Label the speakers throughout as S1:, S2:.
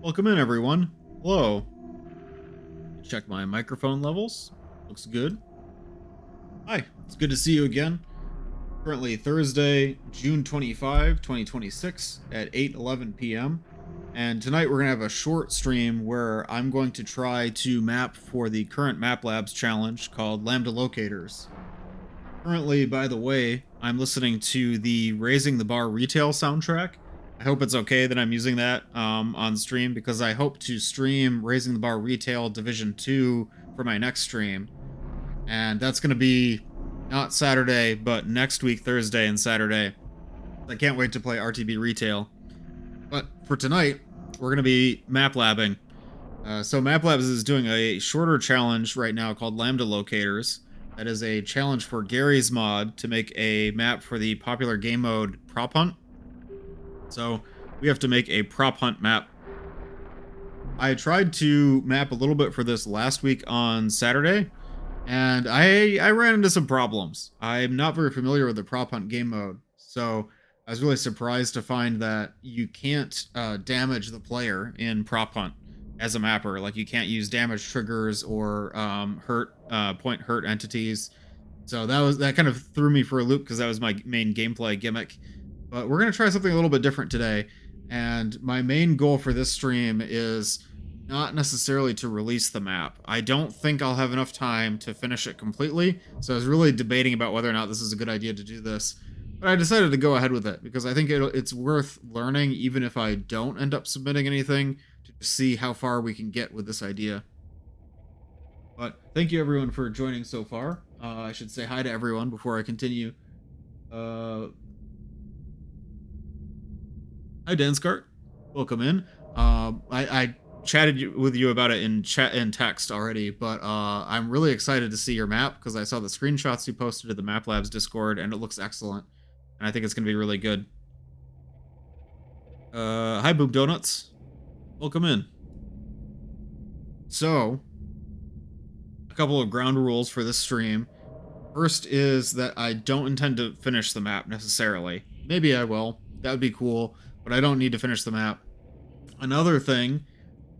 S1: Welcome in, everyone. Hello. Check my microphone levels. Looks good. Hi, it's good to see you again. Currently Thursday, June 25, 2026 at 8:11 p.m. And tonight we're going to have a short stream where I'm going to try to map for the current Map Labs challenge called Lambda Locators. Currently, by the way, I'm listening to the Raising the Bar retail soundtrack. I hope it's okay that I'm using that on stream because I hope to stream Raising the Bar Retail Division 2 for my next stream. And that's going to be not Saturday, but next week, Thursday and Saturday. I can't wait to play RTB Retail. But for tonight, we're going to be map labbing. So Map Labs is doing a shorter challenge right now called Lambda Locators. That is a challenge for Garry's mod to make a map for the popular game mode Prop Hunt. So we have to make a prop hunt map. I tried to map a little bit for this last week on Saturday, and I ran into some problems. I'm not very familiar with the prop hunt game mode, so I was really surprised to find that you can't damage the player in prop hunt as a mapper. Like, you can't use damage triggers or point hurt entities. So that kind of threw me for a loop because that was my main gameplay gimmick. But we're going to try something a little bit different today. And my main goal for this stream is not necessarily to release the map. I don't think I'll have enough time to finish it completely. So I was really debating about whether or not this is a good idea to do this. But I decided to go ahead with it because I think it's worth learning, even if I don't end up submitting anything, to see how far we can get with this idea. But thank you everyone for joining so far. I should say hi to everyone before I continue. Hi, Danskart. Welcome in. I chatted with you about it in chat and text already, but I'm really excited to see your map because I saw the screenshots you posted to the Map Labs Discord, and it looks excellent. And I think it's going to be really good. Hi, Boob Donuts. Welcome in. So, a couple of ground rules for this stream. First is that I don't intend to finish the map necessarily. Maybe I will. That would be cool. But I don't need to finish the map. Another thing,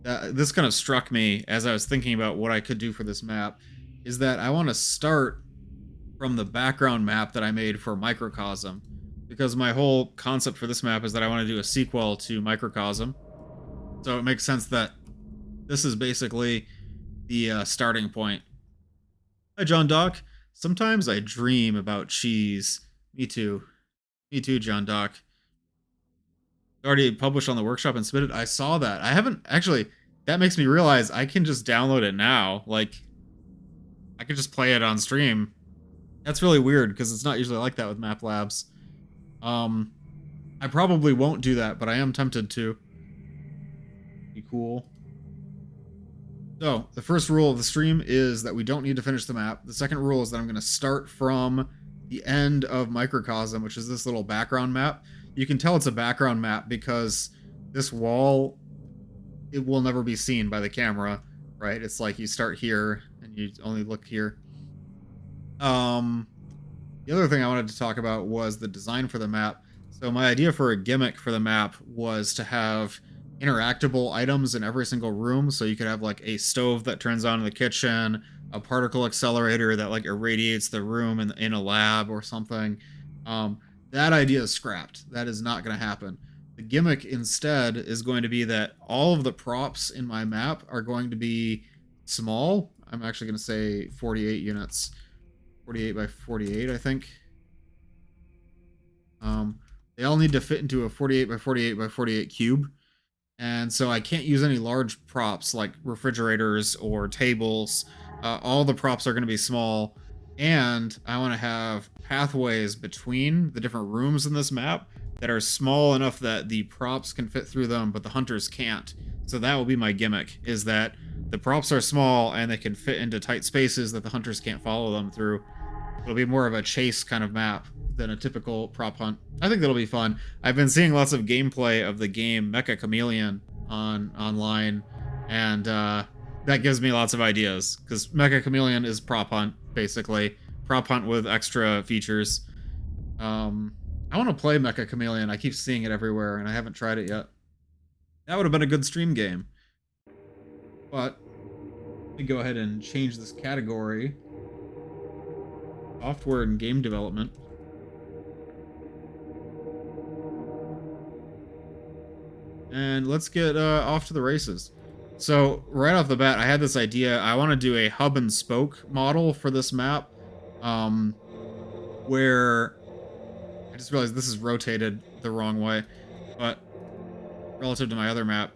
S1: this kind of struck me as I was thinking about what I could do for this map, is that I want to start from the background map that I made for Microcosm. Because my whole concept for this map is that I want to do a sequel to Microcosm. So it makes sense that this is basically the starting point. Hi, John Doc. Sometimes I dream about cheese. Me too. Me too, John Doc. Already published on the workshop and submitted. I saw that. I haven't actually. That makes me realize I can just download it now. Like, I could just play it on stream. That's really weird because it's not usually like that with Map Labs. I probably won't do that, but I am tempted to. Be cool. So the first rule of the stream is that we don't need to finish the map. The second rule is that I'm going to start from the end of Microcosm, which is this little background map. You can tell it's a background map because this wall, it will never be seen by the camera, right? It's like you start here and you only look here. The other thing I wanted to talk about was the design for the map. So my idea for a gimmick for the map was to have interactable items in every single room. So you could have like a stove that turns on in the kitchen, a particle accelerator that like irradiates the room in a lab or something. That idea is scrapped. That is not going to happen. The gimmick instead is going to be that all of the props in my map are going to be small. I'm actually going to say 48 units. 48 by 48, I think. They all need to fit into a 48 by 48 by 48 cube. And so I can't use any large props like refrigerators or tables. All the props are going to be small. And I want to have pathways between the different rooms in this map that are small enough that the props can fit through them, but the hunters can't. So that will be my gimmick, is that the props are small and they can fit into tight spaces that the hunters can't follow them through. It'll be more of a chase kind of map than a typical prop hunt. I think that'll be fun. I've been seeing lots of gameplay of the game Mecha Chameleon online, and that gives me lots of ideas, because Mecha Chameleon is prop hunt, basically. Prop hunt with extra features. I want to play Mecha Chameleon. I keep seeing it everywhere, and I haven't tried it yet. That would have been a good stream game. But let me go ahead and change this category. Software and game development. And let's get off to the races. So right off the bat, I had this idea. I want to do a hub and spoke model for this map, where I just realized this is rotated the wrong way, but relative to my other map,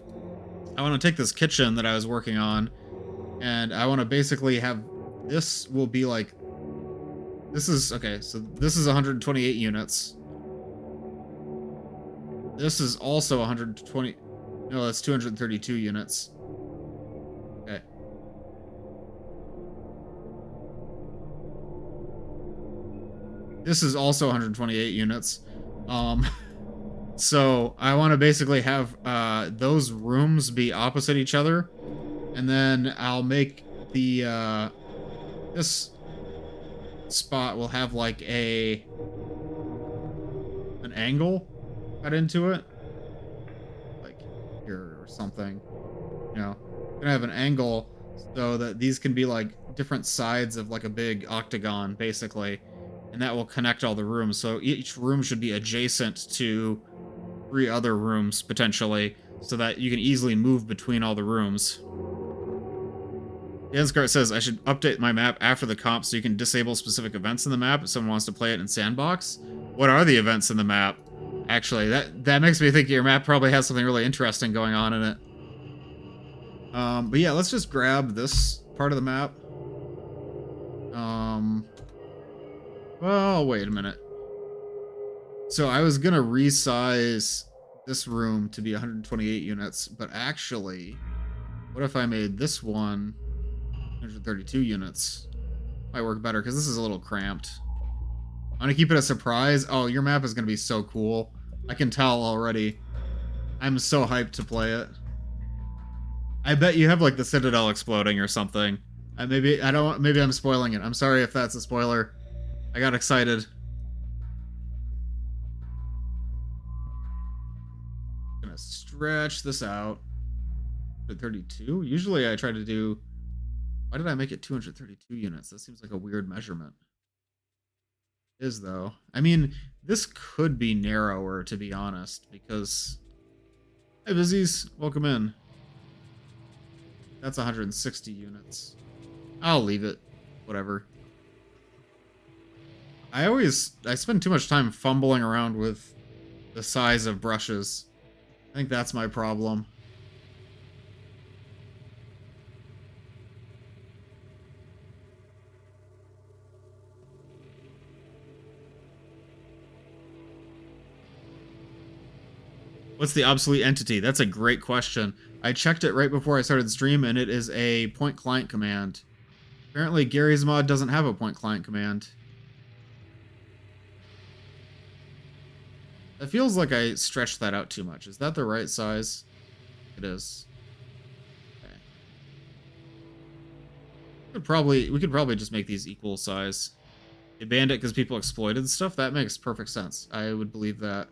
S1: I want to take this kitchen that I was working on, and I want to basically have this will be like, this is, okay, so this is 128 units. This is also 120, no, that's 232 units. Okay. This is also 128 units. So I want to basically have those rooms be opposite each other, and then I'll make the this spot will have like an angle cut into it, like here or something. You know, I'm gonna have an angle so that these can be like different sides of like a big octagon, basically, and that will connect all the rooms. So each room should be adjacent to 3 other rooms potentially, so that you can easily move between all the rooms. Danskart says I should update my map after the comp so you can disable specific events in the map if someone wants to play it in sandbox. What are the events in the map? Actually, that makes me think your map probably has something really interesting going on in it. But yeah, let's just grab this part of the map. Well, wait a minute. So I was gonna resize this room to be 128 units, but actually, what if I made this one 132 units? Might work better because this is a little cramped. I'm gonna keep it a surprise. Oh, your map is gonna be so cool. I can tell already. I'm so hyped to play it. I bet you have like the Citadel exploding or something. Maybe I'm spoiling it. I'm sorry if that's a spoiler. I got excited. Gonna stretch this out to 32. Usually I try to do. Why did I make it 232 units? That seems like a weird measurement. It is though. I mean, this could be narrower, to be honest, because. Hey, Vizzies, welcome in. That's 160 units. I'll leave it. Whatever. I spend too much time fumbling around with the size of brushes. I think that's my problem. What's the obsolete entity? That's a great question. I checked it right before I started the stream, and it is a point client command. Apparently, Garry's mod doesn't have a point client command. It feels like I stretched that out too much. Is that the right size? It is. Okay. We could probably just make these equal size. They banned it because people exploited stuff. That makes perfect sense. I would believe that.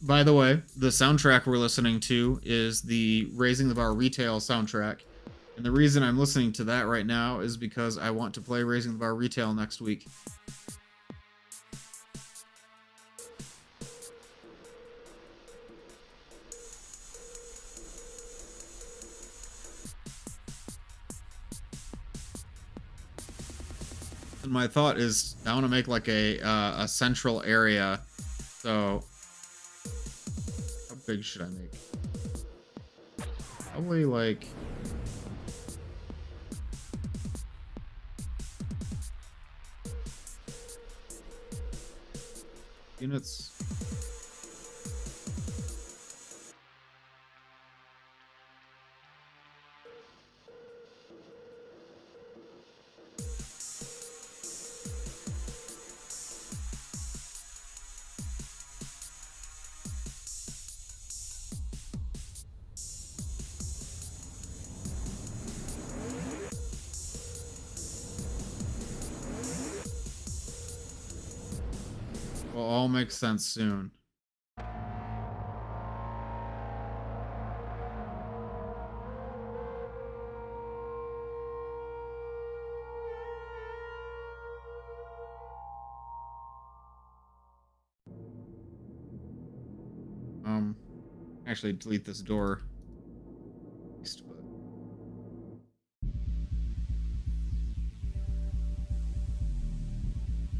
S1: By the way, the soundtrack we're listening to is the Raising the Bar Retail soundtrack. And the reason I'm listening to that right now is because I want to play Raising the Bar Retail next week. And my thought is I want to make like a central area. So how big should I make? Probably like units. will all make sense soon. Actually delete this door.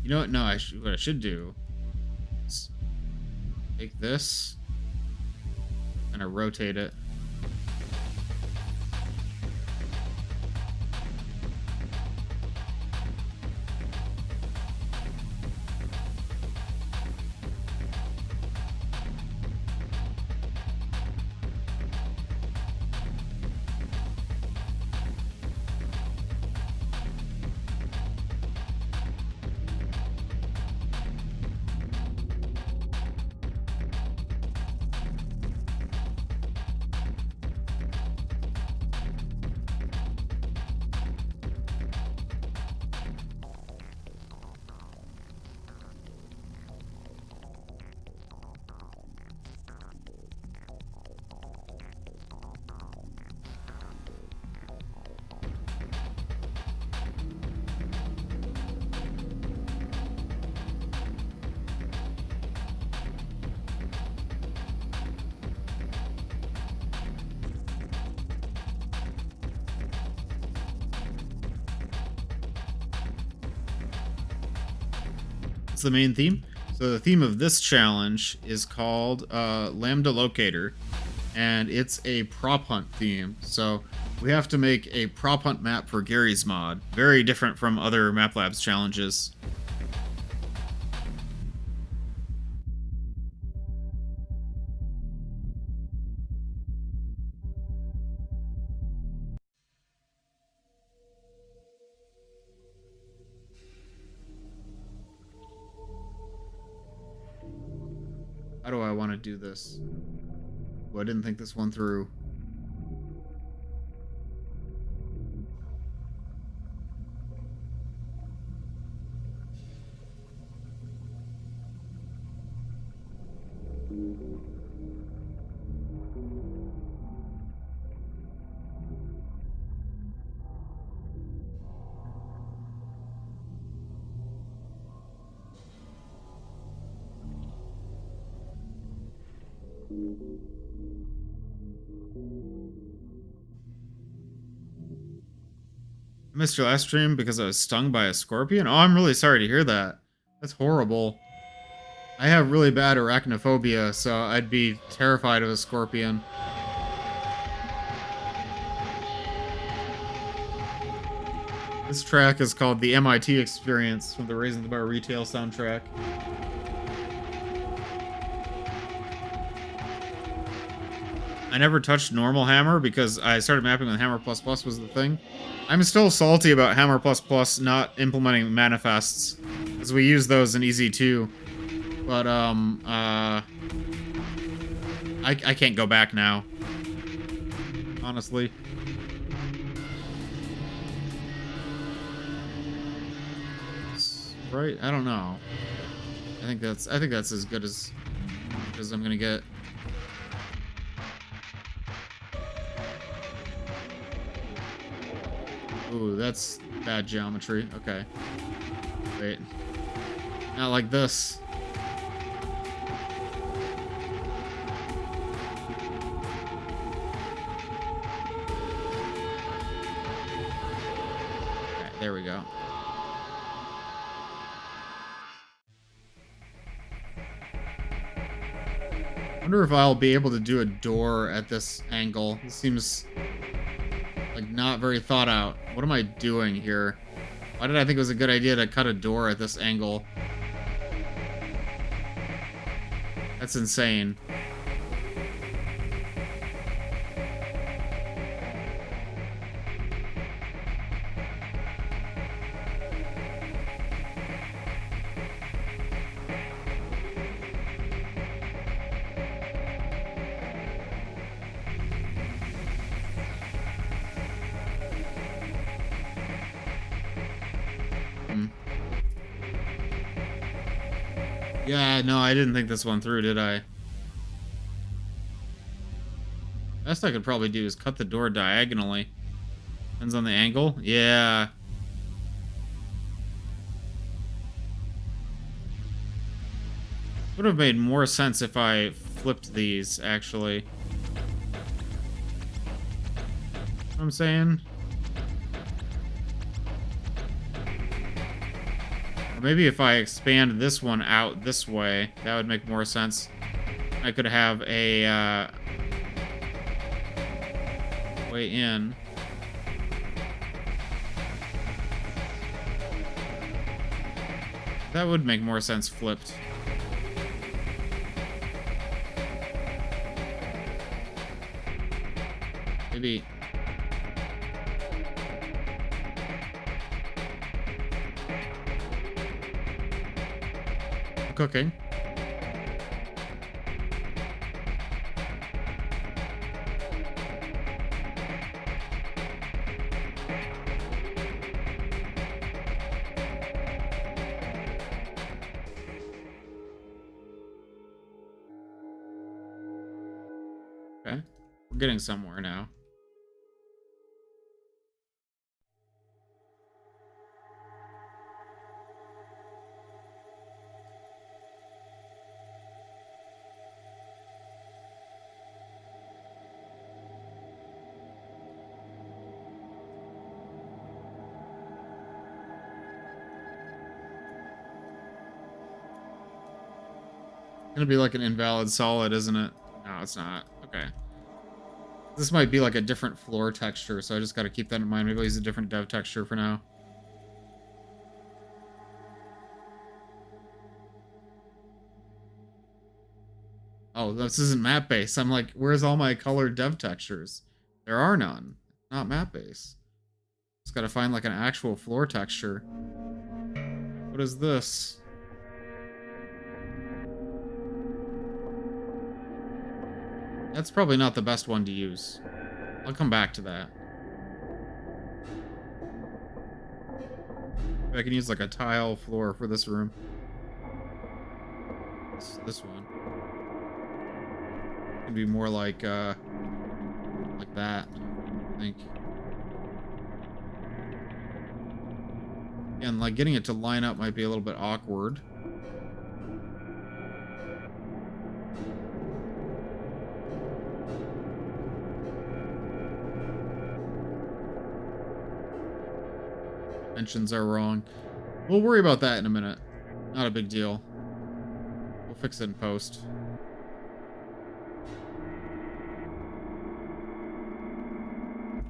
S1: You know what? No, what I should do is take this and I rotate it. It's the main theme. So the theme of this challenge is called Lambda Locator, and it's a prop hunt theme. So we have to make a prop hunt map for Garry's mod. Very different from other Map Labs challenges. How do I want to do this? Oh, I didn't think this one through. I missed your last stream because I was stung by a scorpion? Oh, I'm really sorry to hear that. That's horrible. I have really bad arachnophobia, so I'd be terrified of a scorpion. This track is called the MIT Experience from the Raising the Bar Retail soundtrack. I never touched normal hammer because I started mapping when hammer plus plus was the thing. I'm still salty about hammer plus plus not implementing manifests, as we use those in Easy 2. But I can't go back now, honestly. Right? I don't know. I think that's as good as I'm gonna get. Ooh, that's bad geometry. Okay. Wait. Not like this. Okay, there we go. I wonder if I'll be able to do a door at this angle. This seems like not very thought out. What am I doing here? Why did I think it was a good idea to cut a door at this angle? That's insane. Yeah, no, I didn't think this one through, did I? Best I could probably do is cut the door diagonally. Depends on the angle. Yeah. Would have made more sense if I flipped these, actually. Know what I'm saying? Or maybe if I expand this one out this way, that would make more sense. I could have a way in. That would make more sense flipped. Maybe. Cooking. Okay. We're getting somewhere now. Gonna be like an invalid solid, isn't it? No, it's not. Okay. This might be like a different floor texture, so I just gotta keep that in mind. Maybe I'll use a different dev texture for now. Oh, this isn't map base. I'm like, where's all my colored dev textures? There are none. Not map base. Just gotta find like an actual floor texture. What is this? That's probably not the best one to use. I'll come back to that. Maybe I can use like a tile floor for this room. This one. Can be more like that, I think. And like getting it to line up might be a little bit awkward. Dimensions are wrong. We'll worry about that in a minute. Not a big deal. We'll fix it in post.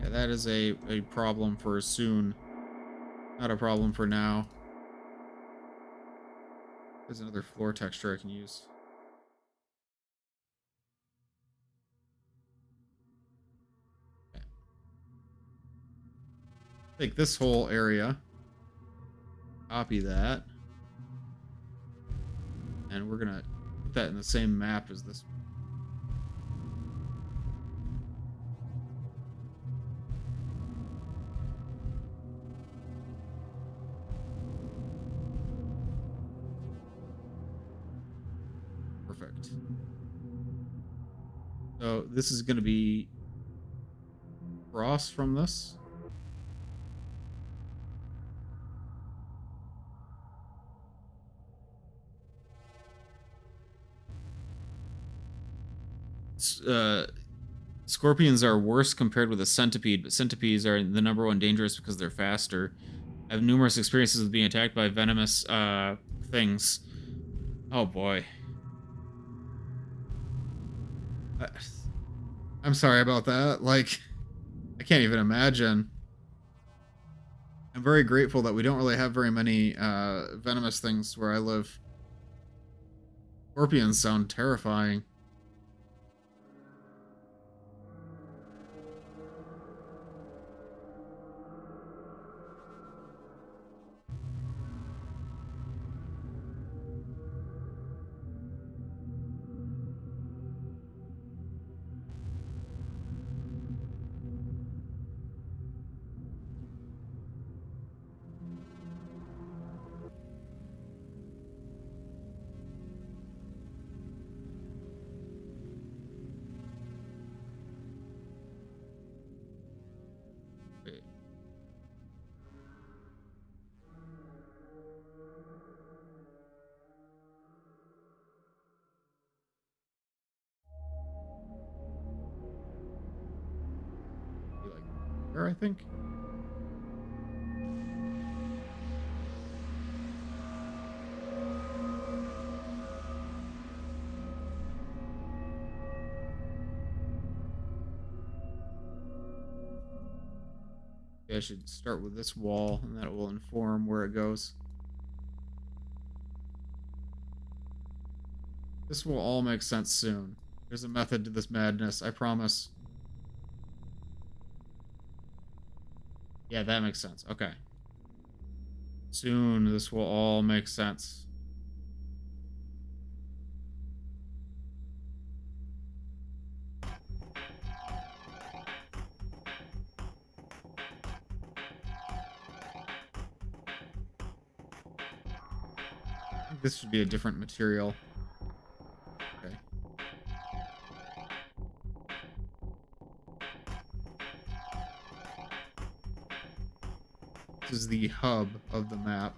S1: Yeah, that is a problem for soon. Not a problem for now. There's another floor texture I can use. Okay. Take this whole area. Copy that. And we're gonna put that in the same map as this one. Perfect. So this is gonna be across from this. Scorpions are worse compared with a centipede, but centipedes are the #1 dangerous because they're faster. I have numerous experiences with being attacked by venomous things. Oh boy. I'm sorry about that. Like, I can't even imagine. I'm very grateful that we don't really have very many venomous things where I live. Scorpions sound terrifying. there, I think. I should start with this wall, and that will inform where it goes. This will all make sense soon. There's a method to this madness, I promise. Yeah, that makes sense. Okay. Soon, this will all make sense. I think this should be a different material. Okay. This is the hub of the map.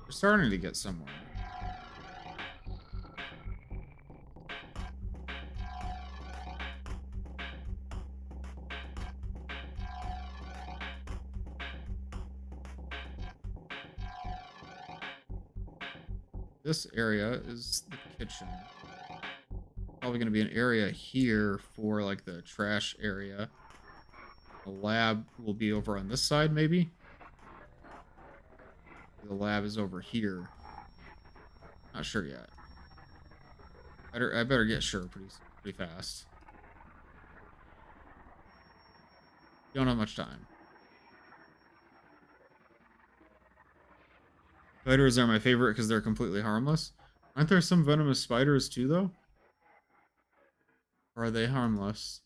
S1: We're starting to get somewhere. This area is the kitchen. Probably going to be an area here for like the trash area. The lab will be over on this side, maybe. The lab is over here. Not sure yet. I better get sure pretty fast. Don't have much time. Spiders are my favorite because they're completely harmless. Aren't there some venomous spiders too, though? Or are they harmless?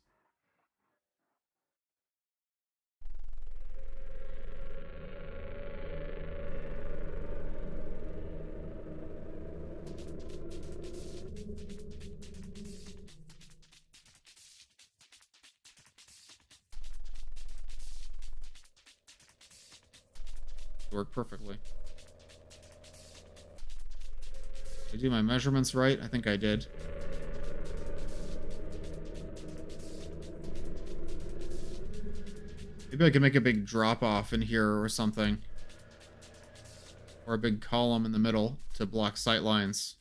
S1: Work perfectly. Did I do my measurements right? I think I did. Maybe I can make a big drop off in here or something. Or a big column in the middle to block sight lines.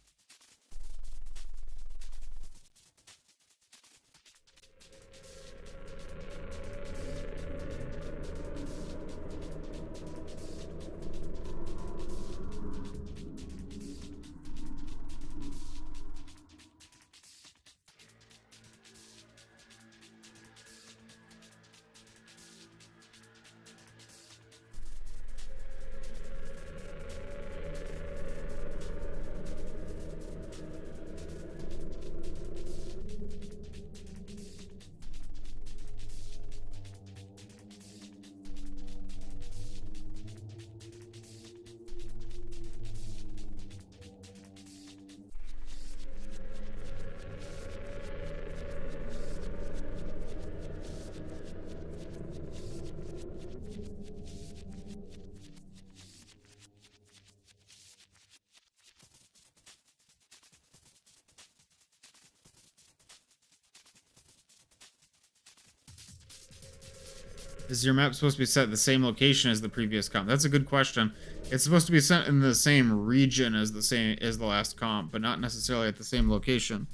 S1: Is your map supposed to be set at the same location as the previous comp? That's a good question. It's supposed to be set in the same region as the last comp, but not necessarily at the same location.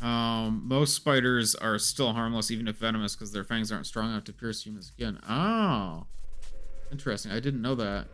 S1: Most spiders are still harmless, even if venomous, because their fangs aren't strong enough to pierce human skin. Oh, interesting. I didn't know that.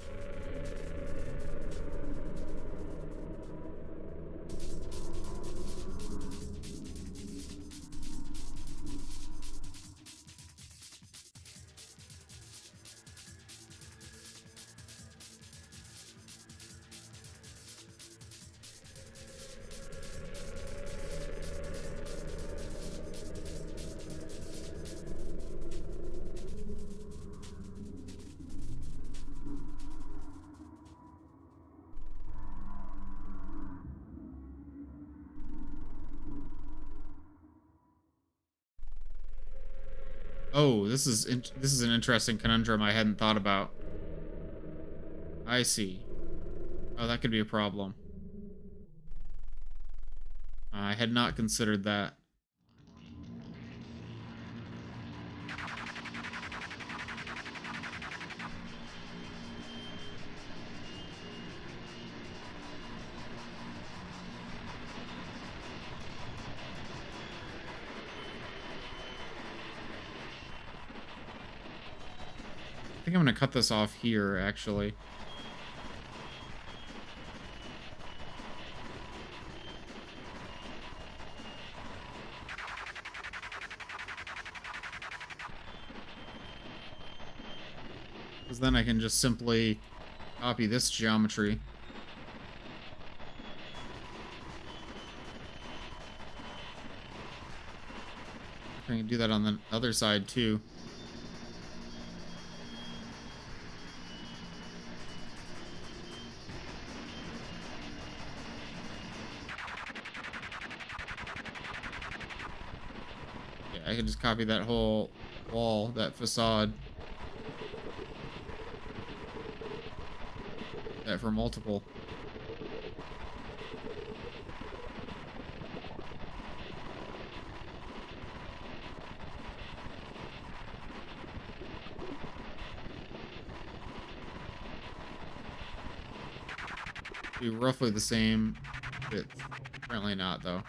S1: Oh, this is an interesting conundrum I hadn't thought about. I see. Oh, that could be a problem. I had not considered that. I think I'm gonna cut this off here, actually. Because then I can just simply copy this geometry. I can do that on the other side too. Yeah, I can just copy that whole wall, that facade. That for multiple. Be roughly the same width. Apparently not, though.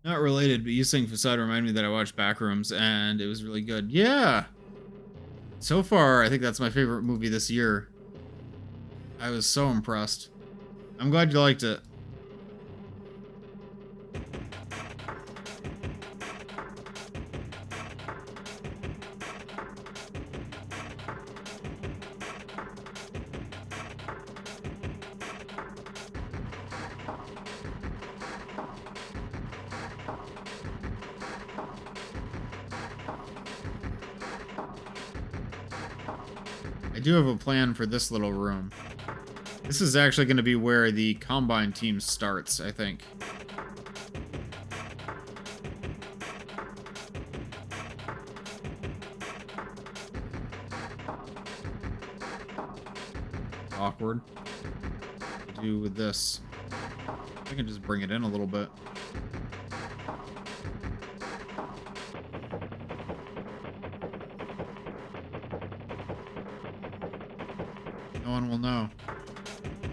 S1: Not related, but you saying facade reminded me that I watched Backrooms and it was really good. Yeah. So far, I think that's my favorite movie this year. I was so impressed. I'm glad you liked it. I do have a plan for this little room. This is actually going to be where the Combine team starts, I think. Awkward. What to do with this? I can just bring it in a little bit. No one will know.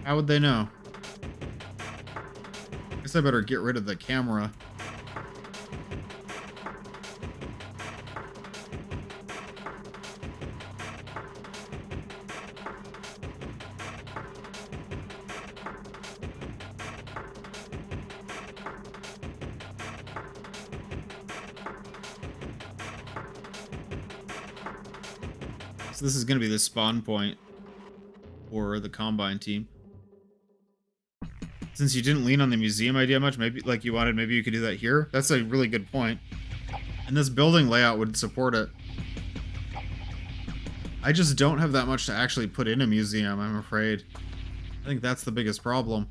S1: How would they know? Guess I better get rid of the camera. So this is going to be the spawn point for the Combine team. Since you didn't lean on the museum idea much, maybe like you wanted, maybe you could do that here. That's a really good point. And this building layout would support it. I just don't have that much to actually put in a museum, I'm afraid. I think that's the biggest problem.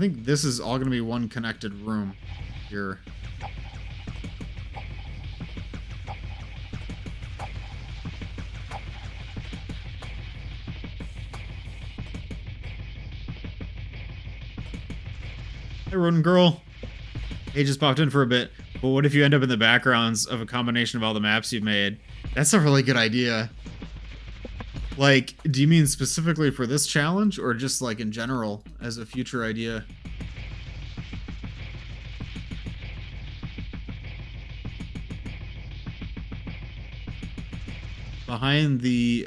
S1: think this is all gonna be one connected room here. Hey, rodent girl. Hey, just popped in for a bit. But what if you end up in the backgrounds of a combination of all the maps you've made? That's a really good idea. Like, do you mean specifically for this challenge or just like in general as a future idea? Behind the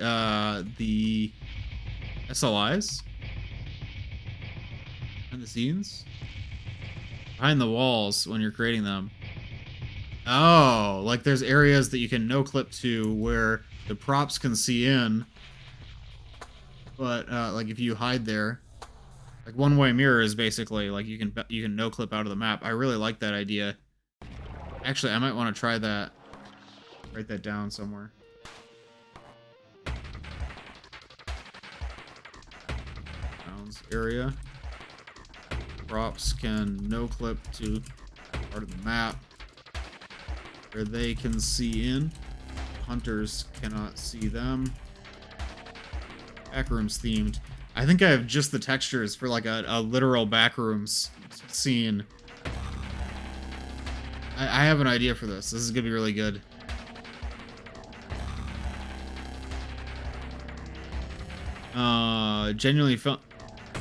S1: SLIs? Behind the scenes? Behind the walls when you're creating them. Oh, like there's areas that you can no clip to where the props can see in, but like if you hide there, like one-way mirrors basically, like you can no clip out of the map. I really like that idea. Actually, I might want to try that. Write that down somewhere. Bounds area. Props can no clip to part of the map where they can see in. Hunters cannot see them. Backrooms themed. I think I have just the textures for like a literal backrooms scene. I have an idea for this. This is gonna be really good. Genuinely felt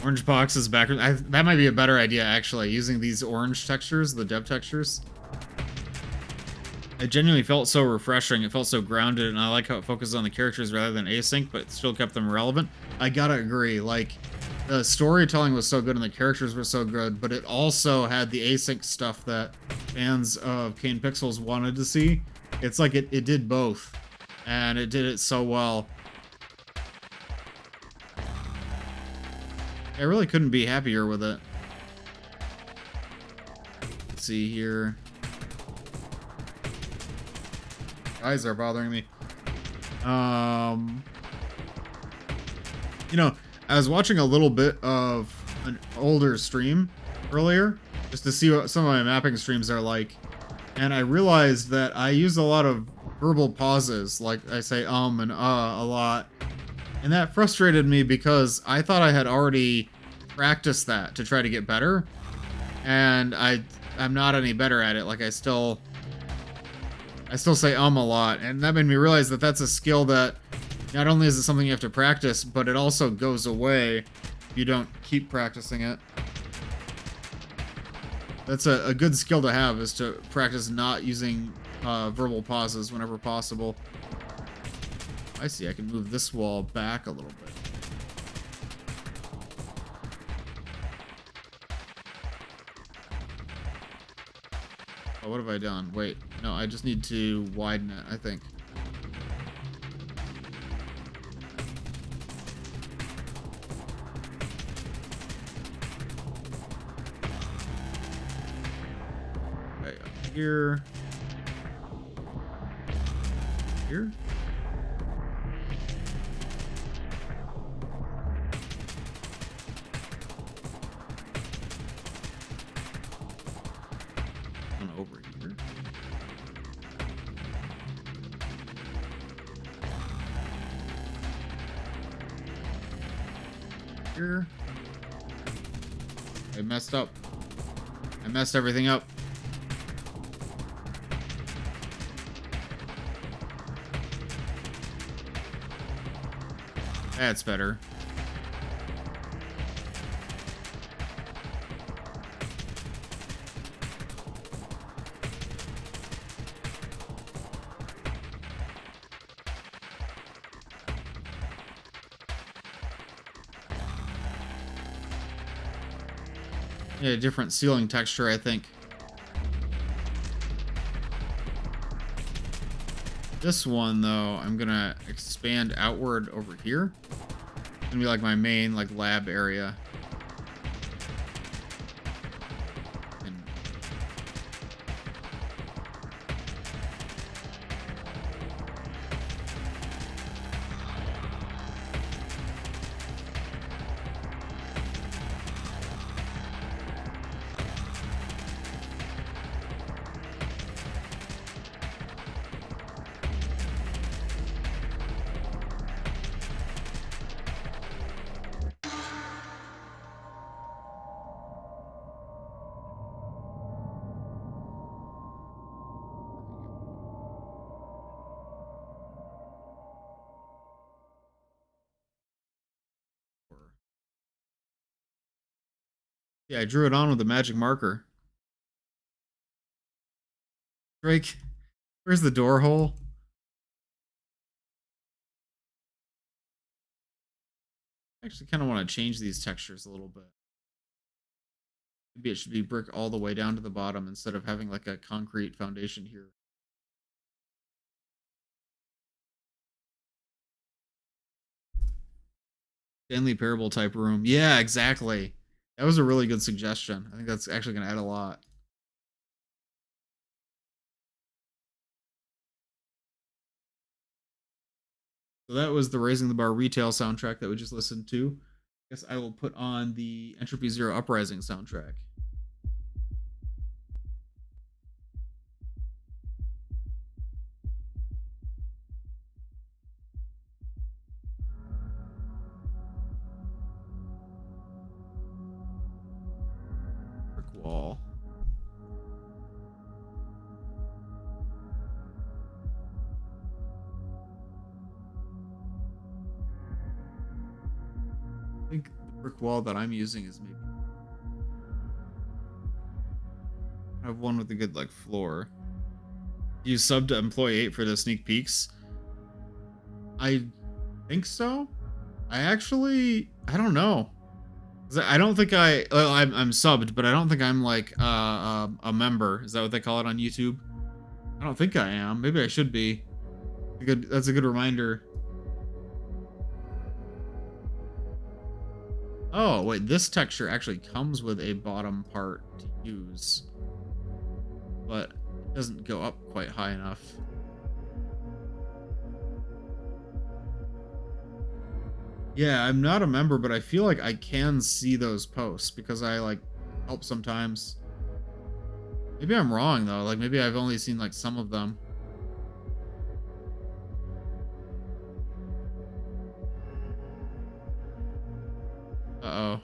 S1: orange boxes backroom. That might be a better idea actually, using these orange textures, the dev textures. It genuinely felt so refreshing. It felt so grounded, and I like how it focuses on the characters rather than async, but still kept them relevant. I gotta agree. Like, the storytelling was so good and the characters were so good, but it also had the async stuff that fans of Kane Pixels wanted to see. It's like it did both, and it did it so well. I really couldn't be happier with it. Let's see here. Eyes are bothering me. You know, I was watching a little bit of an older stream earlier, just to see what some of my mapping streams are like, and I realized that I use a lot of verbal pauses, like I say and a lot, and that frustrated me because I thought I had already practiced that to try to get better, and I'm not any better at it. Like I still say a lot, and that made me realize that that's a skill that not only is it something you have to practice, but it also goes away if you don't keep practicing it. That's a good skill to have, is to practice not using verbal pauses whenever possible. I see, I can move this wall back a little bit. Oh, what have I done? Wait, no, I just need to widen it, I think. Okay, up here. Here? Over here. Here. I messed up. I messed everything up. That's better. Yeah, different ceiling texture, I think. This one, though, I'm gonna expand outward over here. It's gonna be like my main, like, lab area. And Yeah, I drew it on with a magic marker. Drake, where's the door hole? I actually kind of want to change these textures a little bit. Maybe it should be brick all the way down to the bottom instead of having like a concrete foundation here. Stanley Parable type room. Yeah, exactly. That was a really good suggestion. I think that's actually going to add a lot. So that was the Raising the Bar retail soundtrack that we just listened to. I guess I will put on the Entropy Zero Uprising soundtrack. Brick wall. I think the brick wall that I'm using is maybe I have one with a good like floor. You sub to employee 8 for the sneak peeks. I think so. I don't know. I don't think I'm subbed, but I don't think I'm like a member. Is that what they call it on YouTube? I don't think I am. Maybe I should be. That's a good reminder. Oh, wait, this texture actually comes with a bottom part to use, but it doesn't go up quite high enough. Yeah, I'm not a member, but I feel like I can see those posts because I like help sometimes. Maybe I'm wrong though. Like maybe I've only seen like some of them. Uh-oh.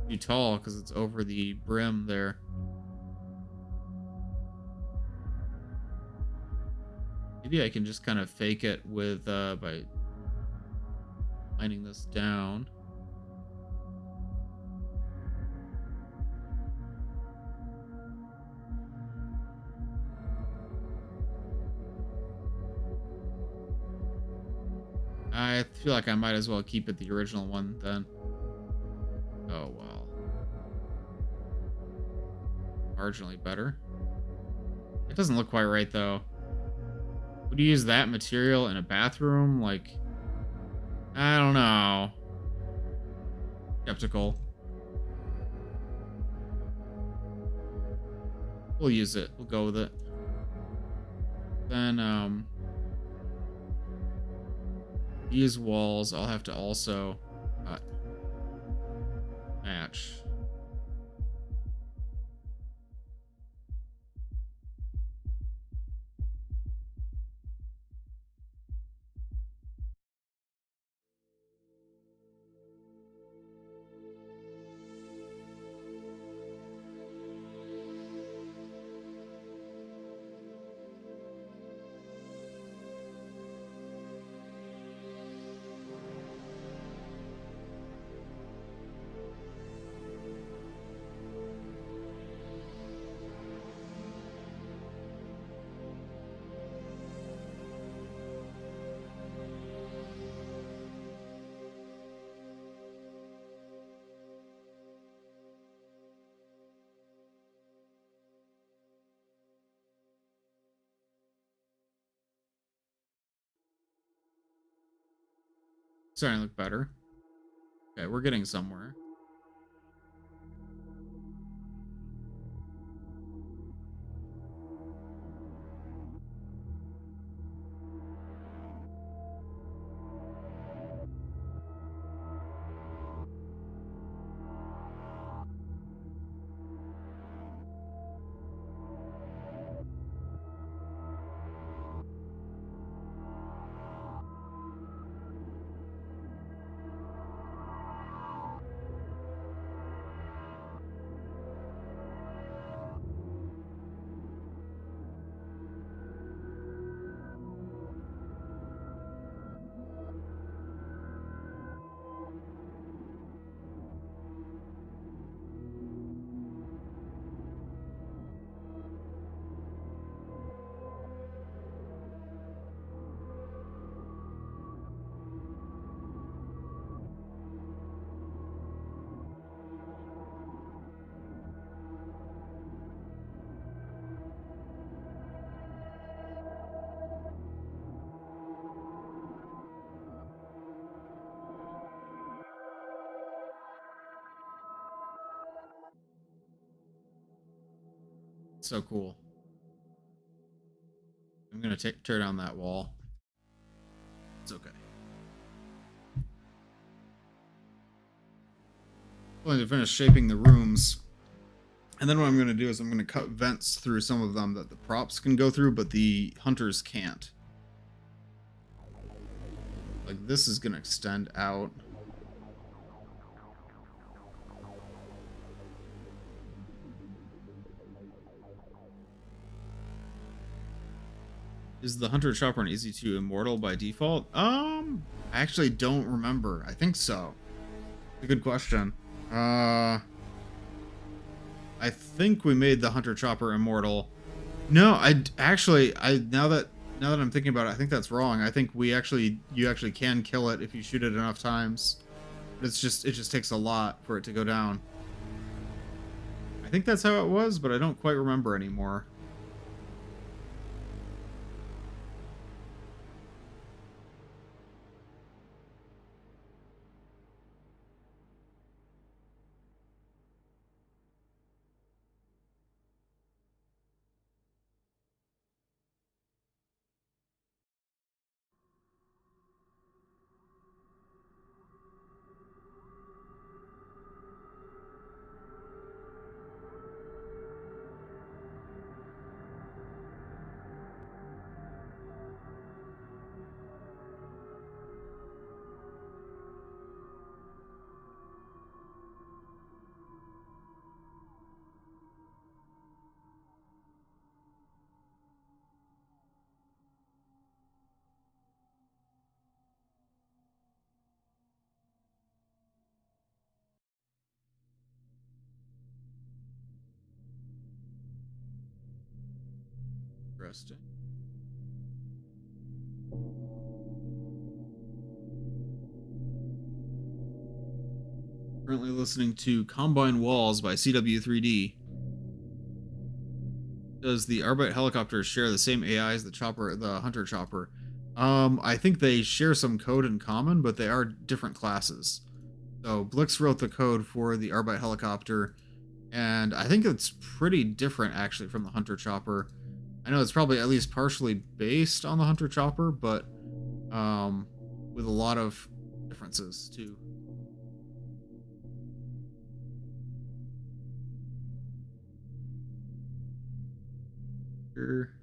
S1: Too tall because it's over the brim there. Maybe I can just kind of fake it with by lining this down. I feel like I might as well keep it the original one then. Oh well. Marginally better. It doesn't look quite right though. Would you use that material in a bathroom? Like, I don't know. Skeptical. We'll use it. We'll go with it. Then, these walls I'll have to also match. Starting to look better. Okay, we're getting somewhere. So cool. I'm gonna tear down that wall. It's okay. I'm going to finish shaping the rooms. And then what I'm going to do is I'm going to cut vents through some of them that the props can go through, but the hunters can't. Like this is going to extend out. Is the hunter chopper an easy to immortal by default? I actually don't remember. I think so. It's a good question. I think we made the hunter chopper immortal. No, I now that I'm thinking about it, I think that's wrong. I think you actually can kill it if you shoot it enough times. But it just takes a lot for it to go down. I think that's how it was, but I don't quite remember anymore. Interesting. Currently listening to Combine Walls by CW3D. Does the Arbite helicopter share the same AI as the hunter chopper? I think they share some code in common, but they are different classes. So Blix wrote the code for the Arbite helicopter, and I think it's pretty different actually from the hunter chopper. I know it's probably at least partially based on the hunter chopper, but with a lot of differences too. Here.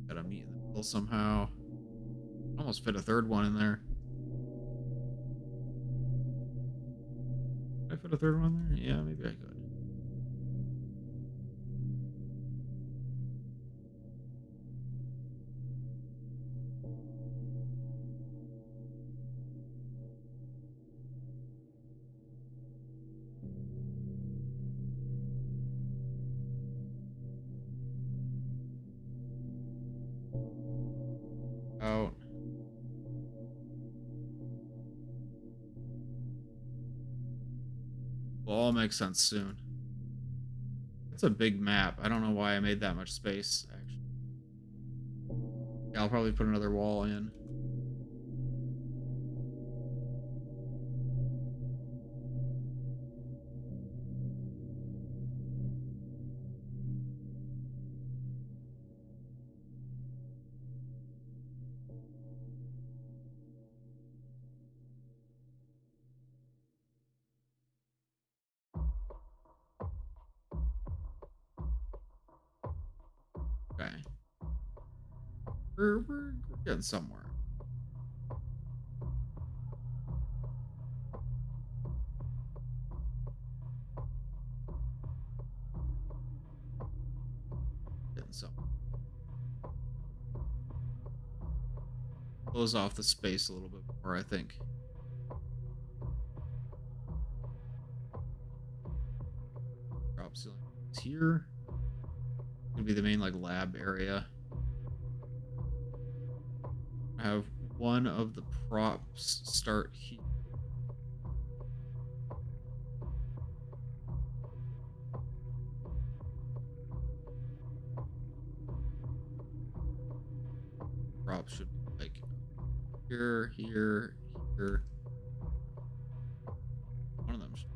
S1: Gotta meet in the middle somehow. Almost fit a third one in there. Did I fit a third one there? Yeah, maybe I could. Out. Will all make sense soon. It's a big map. I don't know why I made that much space, actually. Yeah, I'll probably put another wall in. Okay. We're getting somewhere. Getting somewhere. Close off the space a little bit more, I think. Drop ceiling here. Gonna be the main like lab area. I have one of the props start here. Props should be like here, here, here. One of them should.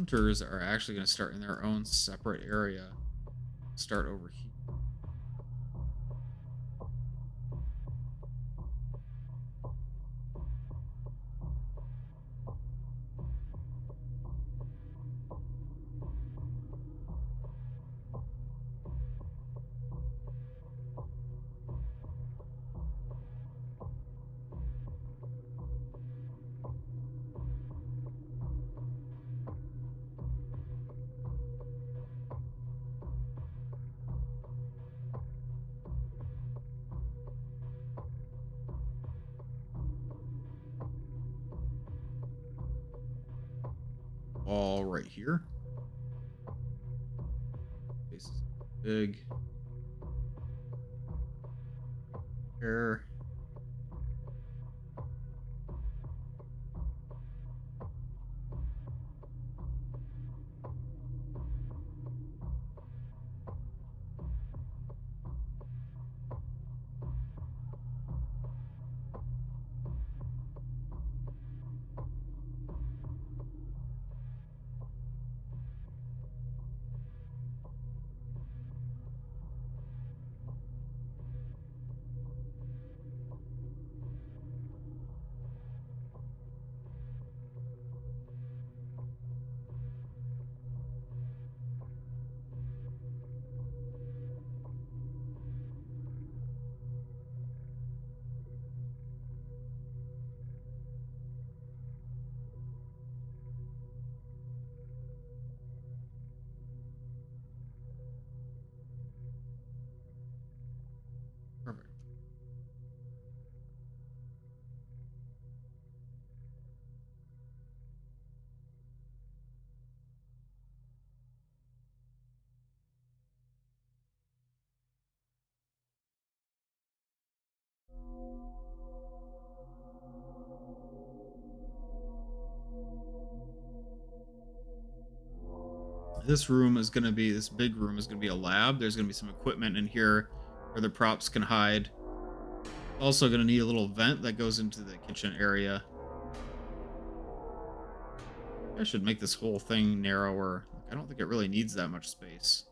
S1: hunters are actually going to start in their own separate area. Start over here. All right here. Space is big. Here. Perfect. This room is going to be, this big room is going to be a lab. There's going to be some equipment in here where the props can hide. Also going to need a little vent that goes into the kitchen area. I should make this whole thing narrower. I don't think it really needs that much space.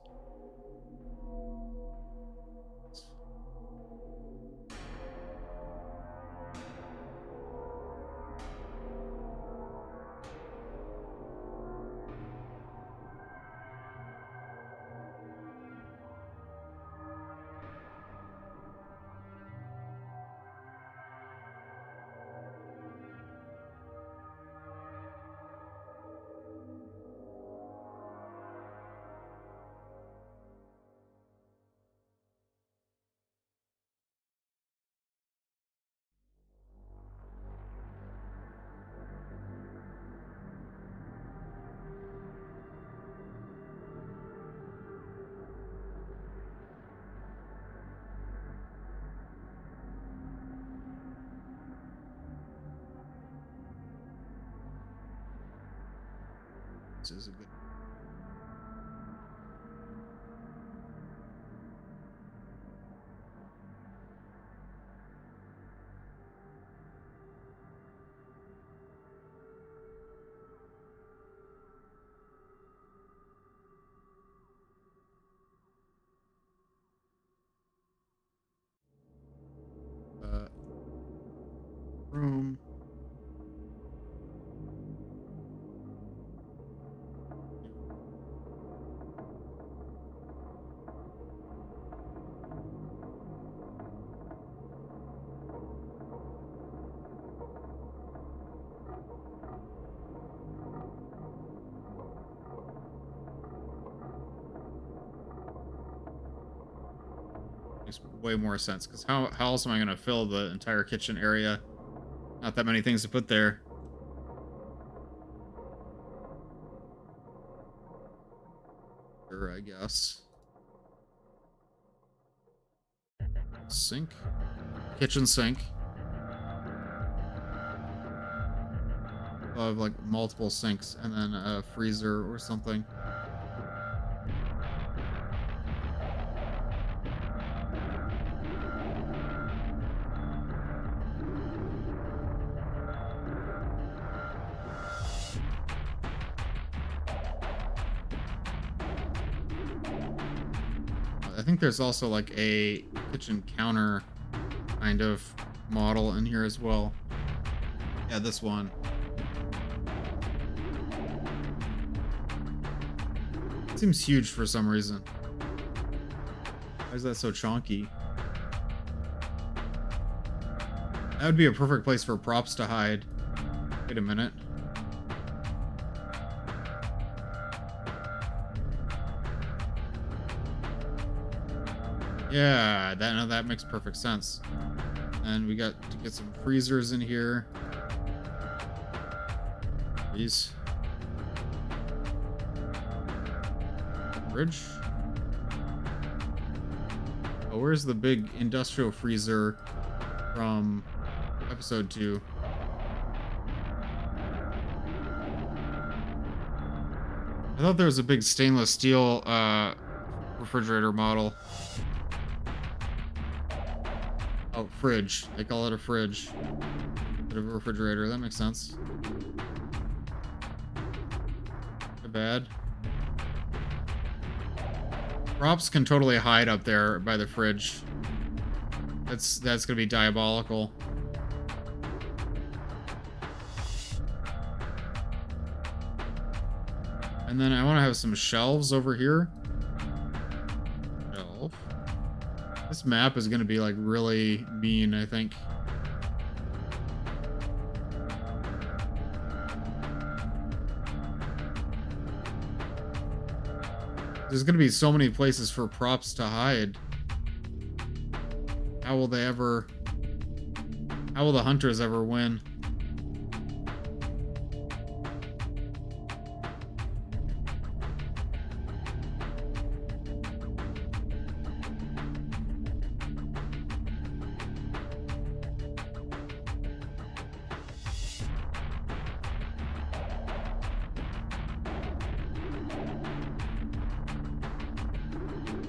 S1: This is a good. Room. Makes way more sense, because how else am I going to fill the entire kitchen area? Not that many things to put there. Sure, I guess. Sink. Kitchen sink. I'll have like multiple sinks and then a freezer or something. I think there's also like a kitchen counter kind of model in here as well. Yeah, this one. It seems huge for some reason. Why is that so chonky? That would be a perfect place for props to hide. Wait a minute. Yeah, that makes perfect sense. And we got to get some freezers in here. These. Fridge. Oh, where's the big industrial freezer from episode 2? I thought there was a big stainless steel refrigerator model. Oh, fridge. They call it a fridge instead of a refrigerator. That makes sense. Not bad. Props can totally hide up there by the fridge. That's gonna be diabolical. And then I want to have some shelves over here. Shelf. This map is gonna be like really mean, I think. There's gonna be so many places for props to hide. How will the hunters ever win?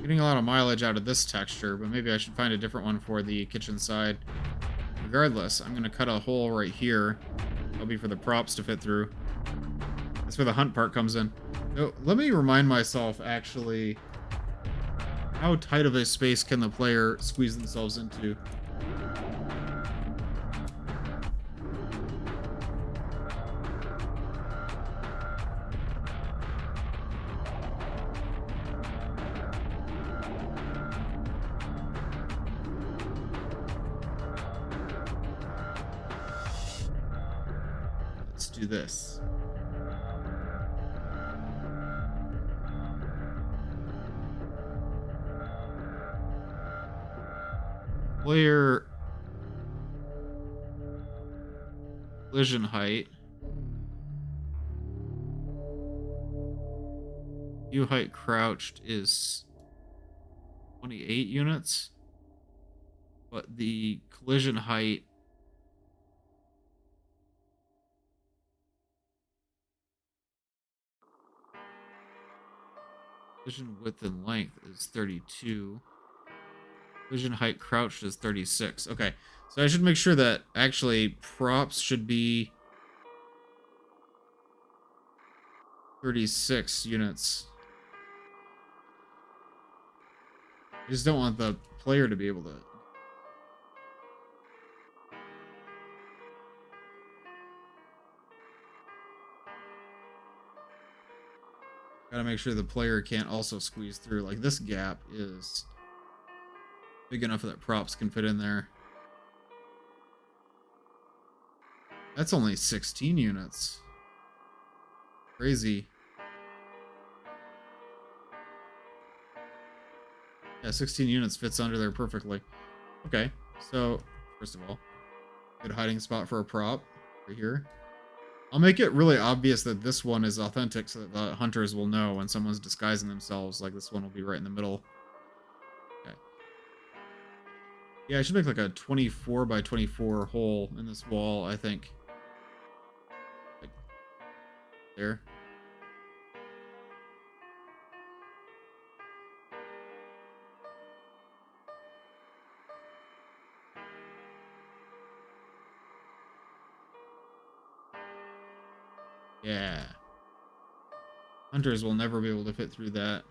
S1: Getting a lot of mileage out of this texture, but maybe I should find a different one for the kitchen side. Regardless, I'm going to cut a hole right here. That'll be for the props to fit through. That's where the hunt part comes in. So, let me remind myself, actually, how tight of a space can the player squeeze themselves into? Let's do this. Player collision height. View height crouched is 28 units, but the collision height collision width and length is 32. Collision height crouched is 36. Okay, so I should make sure that actually props should be 36 units. I just don't want the player to be able to. Gotta make sure the player can't also squeeze through. Like, this gap is big enough that props can fit in there. That's only 16 units. Crazy. Yeah, 16 units fits under there perfectly. Okay, so first of all, good hiding spot for a prop right here. I'll make it really obvious that this one is authentic so that the hunters will know when someone's disguising themselves. Like, this one will be right in the middle. Okay. Yeah, I should make like a 24 by 24 hole in this wall, I think. Like, there. Yeah. Hunters will never be able to fit through that.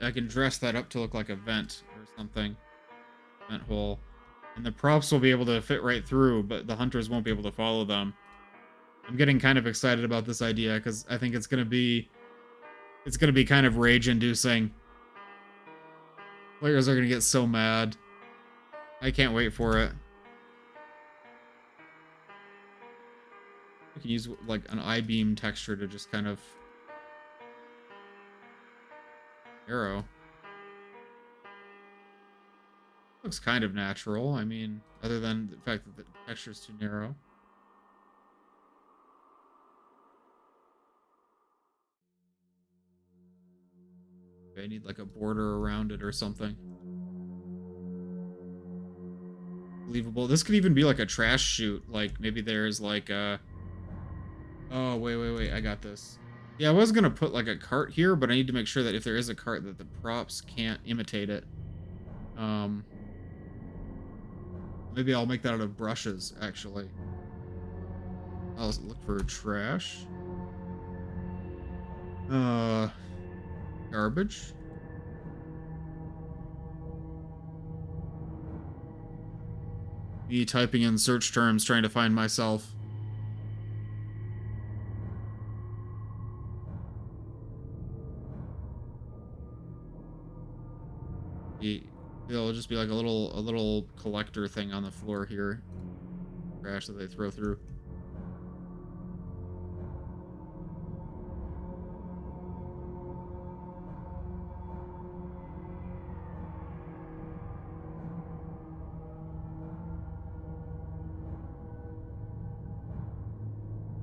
S1: I can dress that up to look like a vent or something. Vent hole. And the props will be able to fit right through, but the hunters won't be able to follow them. I'm getting kind of excited about this idea because I think it's gonna be kind of rage-inducing. Players are gonna get so mad. I can't wait for it. We can use like an I-beam texture to just kind of arrow. Looks kind of natural. I mean, other than the fact that the texture is too narrow. I need like a border around it or something. Believable. This could even be like a trash chute. Like maybe there's like a... Oh, wait. I got this. Yeah, I was gonna put like a cart here, but I need to make sure that if there is a cart that the props can't imitate it. Maybe I'll make that out of brushes, actually. I'll look for trash. Garbage. Me typing in search terms, trying to find myself. It'll just be like a little collector thing on the floor here. Trash that they throw through.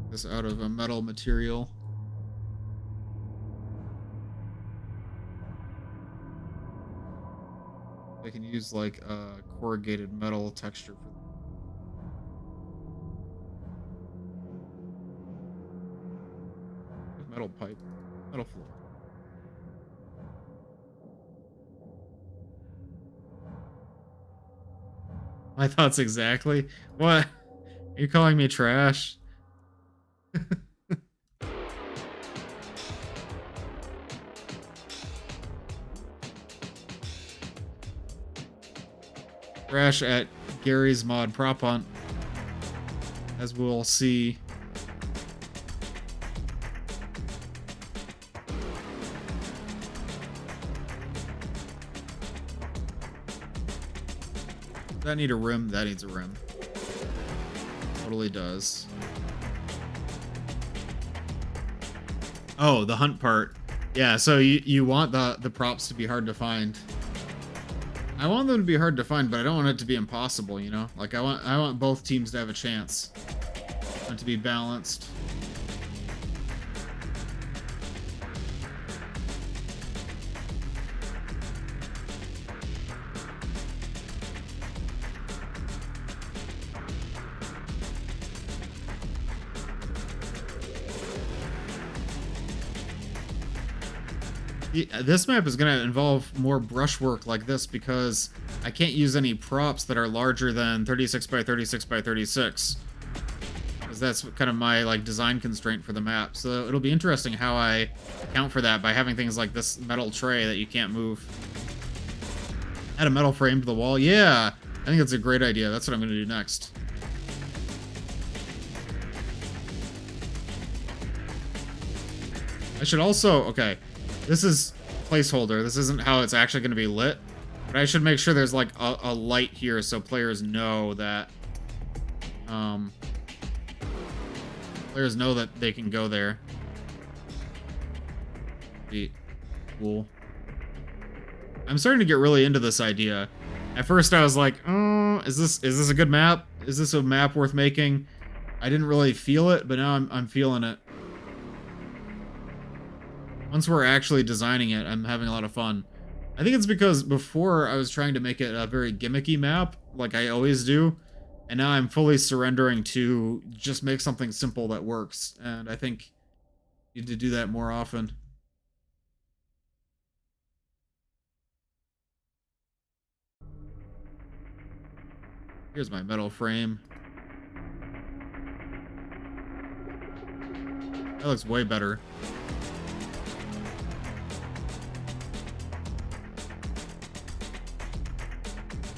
S1: This out of a metal material. They can use like a corrugated metal texture for metal pipe, metal floor. My thoughts exactly. What? Are you calling me trash? Trash at Garry's mod prop hunt, as we'll see. Does that need a rim? That needs a rim. Totally does. Oh, the hunt part. Yeah, so you want the props to be hard to find. I want them to be hard to find, but I don't want it to be impossible, you know? Like I want both teams to have a chance. I want it to be balanced. This map is going to involve more brushwork like this because I can't use any props that are larger than 36 by 36 by 36. Because that's kind of my like design constraint for the map. So it'll be interesting how I account for that by having things like this metal tray that you can't move. Add a metal frame to the wall. Yeah, I think that's a great idea. That's what I'm going to do next. I should also... Okay. This is placeholder. This isn't how it's actually going to be lit. But I should make sure there's like a light here so players know that... players know that they can go there. Be cool. I'm starting to get really into this idea. At first I was like, oh, is this a good map? Is this a map worth making? I didn't really feel it, but now I'm feeling it. Once we're actually designing it, I'm having a lot of fun. I think it's because before I was trying to make it a very gimmicky map, like I always do, and now I'm fully surrendering to just make something simple that works, and I think you need to do that more often. Here's my metal frame. That looks way better.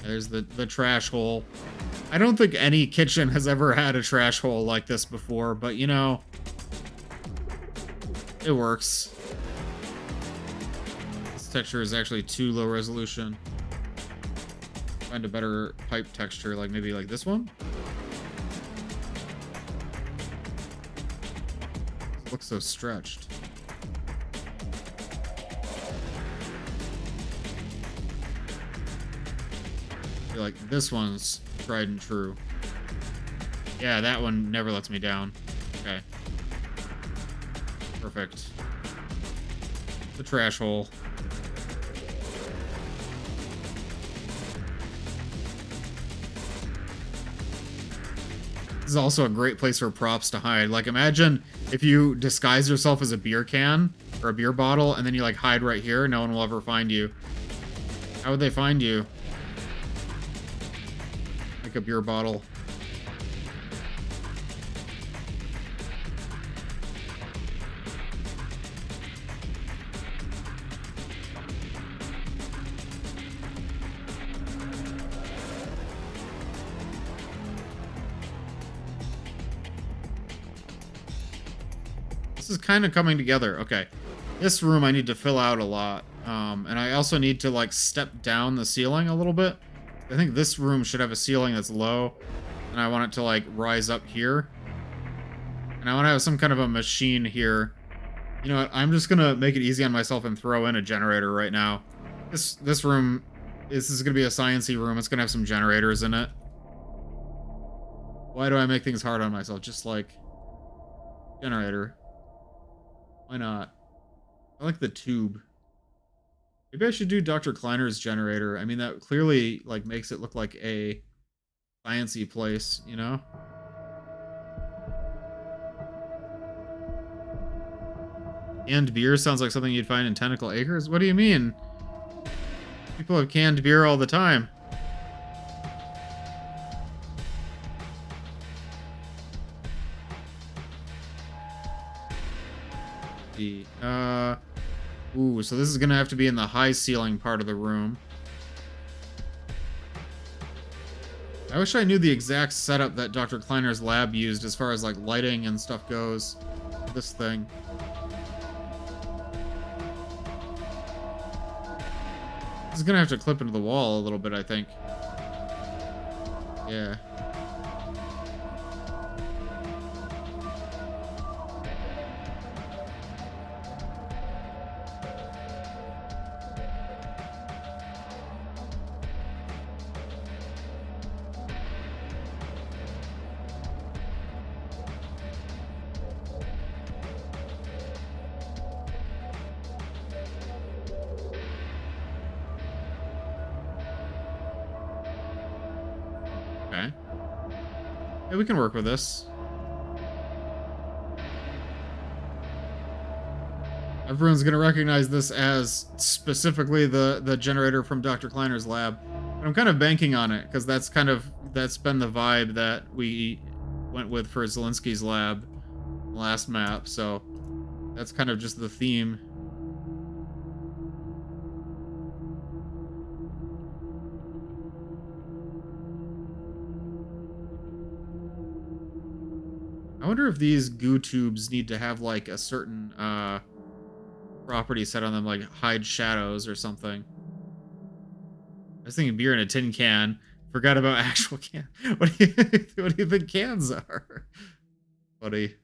S1: There's the trash hole. I don't think any kitchen has ever had a trash hole like this before, but you know, it works. This texture is actually too low resolution. Find a better pipe texture, like maybe like this one. It looks so stretched. I feel like this one's tried and true. Yeah, that one never lets me down. Okay. Perfect. The trash hole. This is also a great place for props to hide. Like, imagine if you disguise yourself as a beer can or a beer bottle and then you like hide right here. No one will ever find you. How would they find you? Like a beer bottle. This is kind of coming together. Okay. This room I need to fill out a lot. And I also need to like step down the ceiling a little bit. I think this room should have a ceiling that's low. And I want it to like rise up here. And I want to have some kind of a machine here. You know what? I'm just going to make it easy on myself and throw in a generator right now. This room, this is going to be a sciencey room. It's going to have some generators in it. Why do I make things hard on myself? Just like generator. Why not? I like the tube. Maybe I should do Dr. Kleiner's generator. I mean, that clearly like makes it look like a sciencey place, you know? Canned beer sounds like something you'd find in Tentacle Acres? What do you mean? People have canned beer all the time. Ooh, so this is gonna have to be in the high ceiling part of the room. I wish I knew the exact setup that Dr. Kleiner's lab used as far as like lighting and stuff goes. This thing. This is gonna have to clip into the wall a little bit, I think. Yeah. Okay. Yeah, we can work with this. Everyone's gonna recognize this as specifically the generator from Dr. Kleiner's lab. But I'm kind of banking on it, because that's been the vibe that we went with for Zelinsky's lab last map, so that's kind of just the theme. I wonder if these goo tubes need to have like a certain property set on them, like hide shadows or something. I was thinking beer in a tin can. Forgot about actual can. What do you think cans are? Buddy.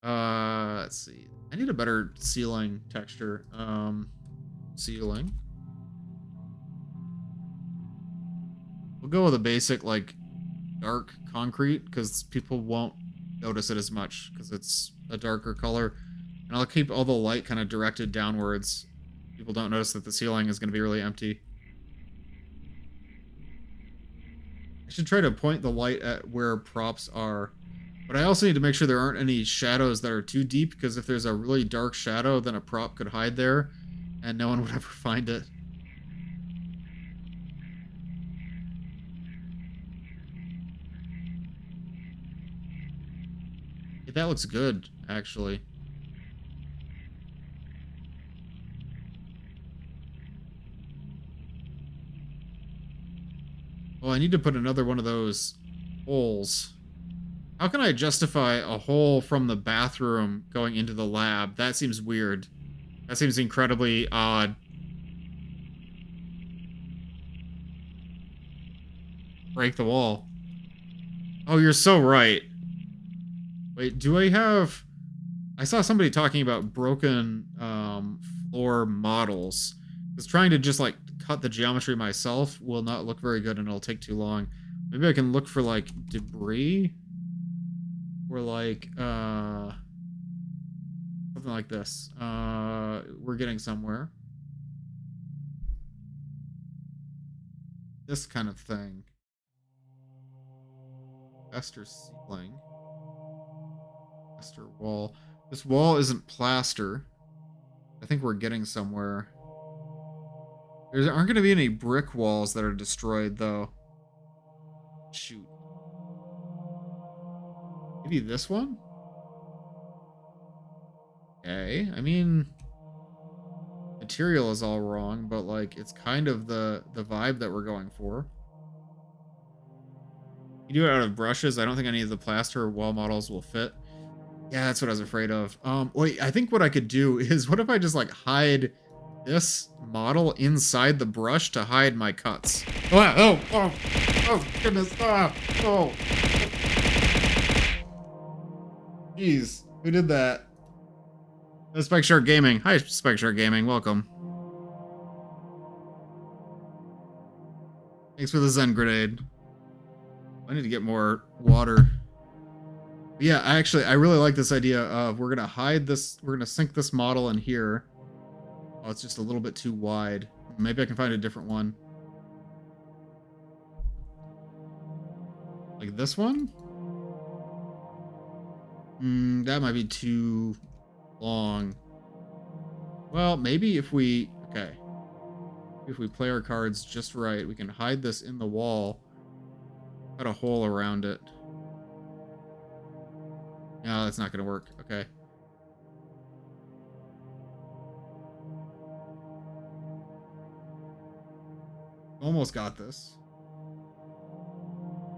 S1: Let's see. I need a better ceiling texture. Ceiling. We'll go with a basic, like, dark concrete, because people won't notice it as much, because it's a darker color. And I'll keep all the light kind of directed downwards. People don't notice that the ceiling is going to be really empty. I should try to point the light at where props are. But I also need to make sure there aren't any shadows that are too deep, because if there's a really dark shadow, then a prop could hide there, and no one would ever find it. Hey, that looks good, actually. Oh, I need to put another one of those holes. How can I justify a hole from the bathroom going into the lab? That seems weird. That seems incredibly odd. Break the wall. Oh, you're so right. Wait, do I have... I saw somebody talking about broken floor models. Because trying to just, like, cut the geometry myself will not look very good and it'll take too long. Maybe I can look for, like, debris? Or, like, something like this. We're getting somewhere. This kind of thing. Plaster ceiling. Plaster wall. This wall isn't plaster. I think we're getting somewhere. There aren't going to be any brick walls that are destroyed, though. Shoot. Maybe this one? Okay. I mean, material is all wrong, but, like, it's kind of the vibe that we're going for. You do it out of brushes. I don't think any of the plaster wall models will fit. Yeah, that's what I was afraid of. Wait, I think what I could do is, what if I just, like, hide this model inside the brush to hide my cuts? Oh, goodness, oh. Jeez, who did that? Spike Shark Gaming. Hi, Spike Shark Gaming, welcome. Thanks for the Zen grenade. I need to get more water. Yeah, I really like this idea of we're gonna hide this, we're gonna sink this model in here. Oh, it's just a little bit too wide. Maybe I can find a different one. Like this one? That might be too long. Well, maybe if we, okay. If we play our cards just right, we can hide this in the wall. Cut a hole around it. No, that's not gonna work. Okay. Almost got this.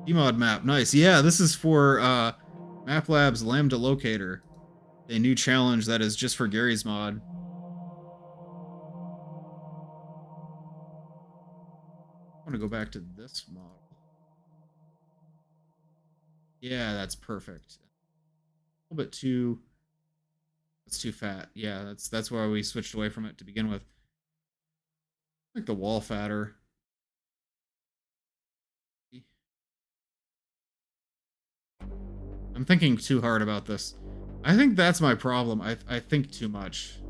S1: Gmod map. Nice. Yeah, this is for Map Labs Lambda Locator. A new challenge that is just for Garry's mod. I want to go back to this model. Yeah, that's perfect. A little bit too... It's too fat. Yeah, that's why we switched away from it to begin with. Make the wall fatter. I'm thinking too hard about this. I think that's my problem. I think too much.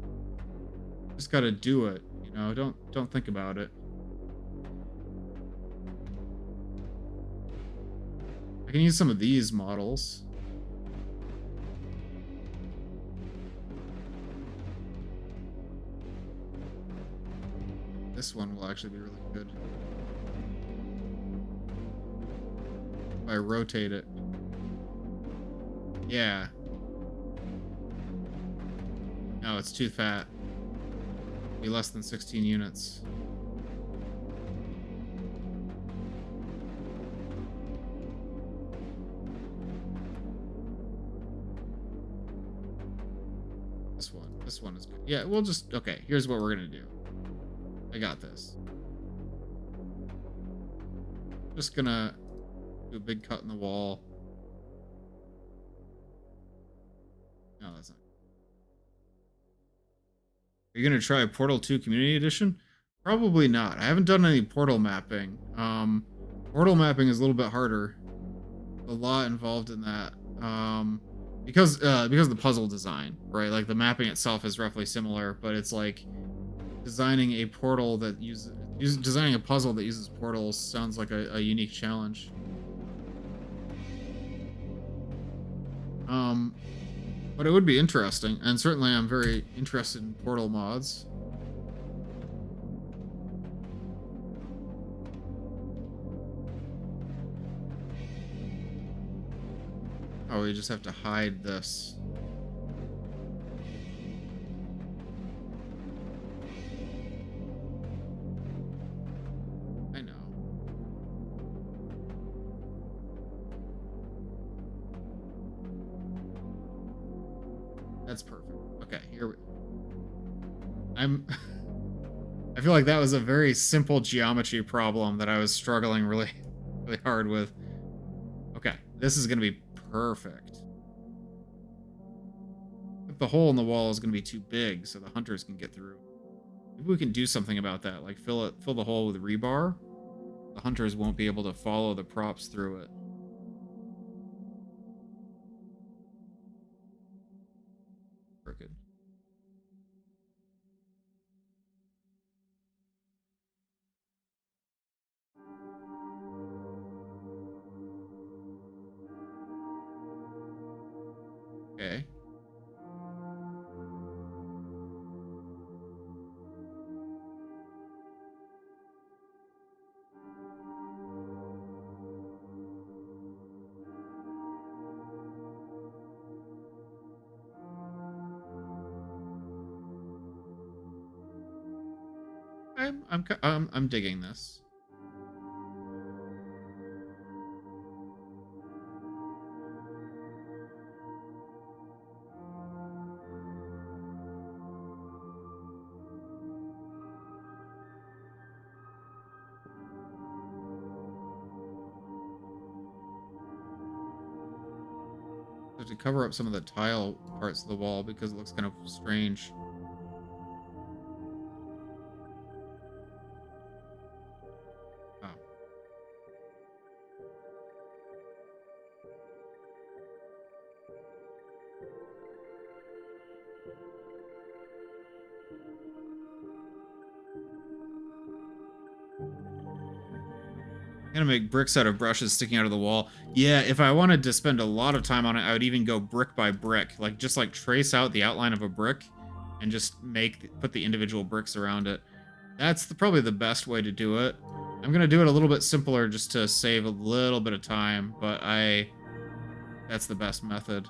S1: Just gotta do it, you know. Don't think about it. I can use some of these models. This one will actually be really good. If I rotate it. Yeah. No, it's too fat. Be less than 16 units. This one is good. Yeah, we'll just, okay, here's what we're gonna do. I got this. Just gonna do a big cut in the wall. No, that's not. Are you gonna try Portal 2 Community Edition? Probably not. I haven't done any portal mapping. Portal mapping is a little bit harder. A lot involved in that. Because of the puzzle design, right? Like the mapping itself is roughly similar, but it's like designing a portal that designing a puzzle that uses portals sounds like a unique challenge. But it would be interesting, and certainly I'm very interested in portal mods. Oh, we just have to hide this. I know. That's perfect. Okay, here we I'm I feel like that was a very simple geometry problem that I was struggling really really hard with. Okay, this is gonna be perfect. If the hole in the wall is gonna be too big so the hunters can get through. Maybe we can do something about that, like fill the hole with rebar. The hunters won't be able to follow the props through it. Crooked. Okay. I'm digging this. So to cover up some of the tile parts of the wall because it looks kind of strange. Oh. I'm gonna make bricks out of brushes sticking out of the wall. Yeah, if I wanted to spend a lot of time on it, I would even go brick by brick. Like, just like trace out the outline of a brick and just put the individual bricks around it. That's probably the best way to do it. I'm gonna do it a little bit simpler just to save a little bit of time, but that's the best method.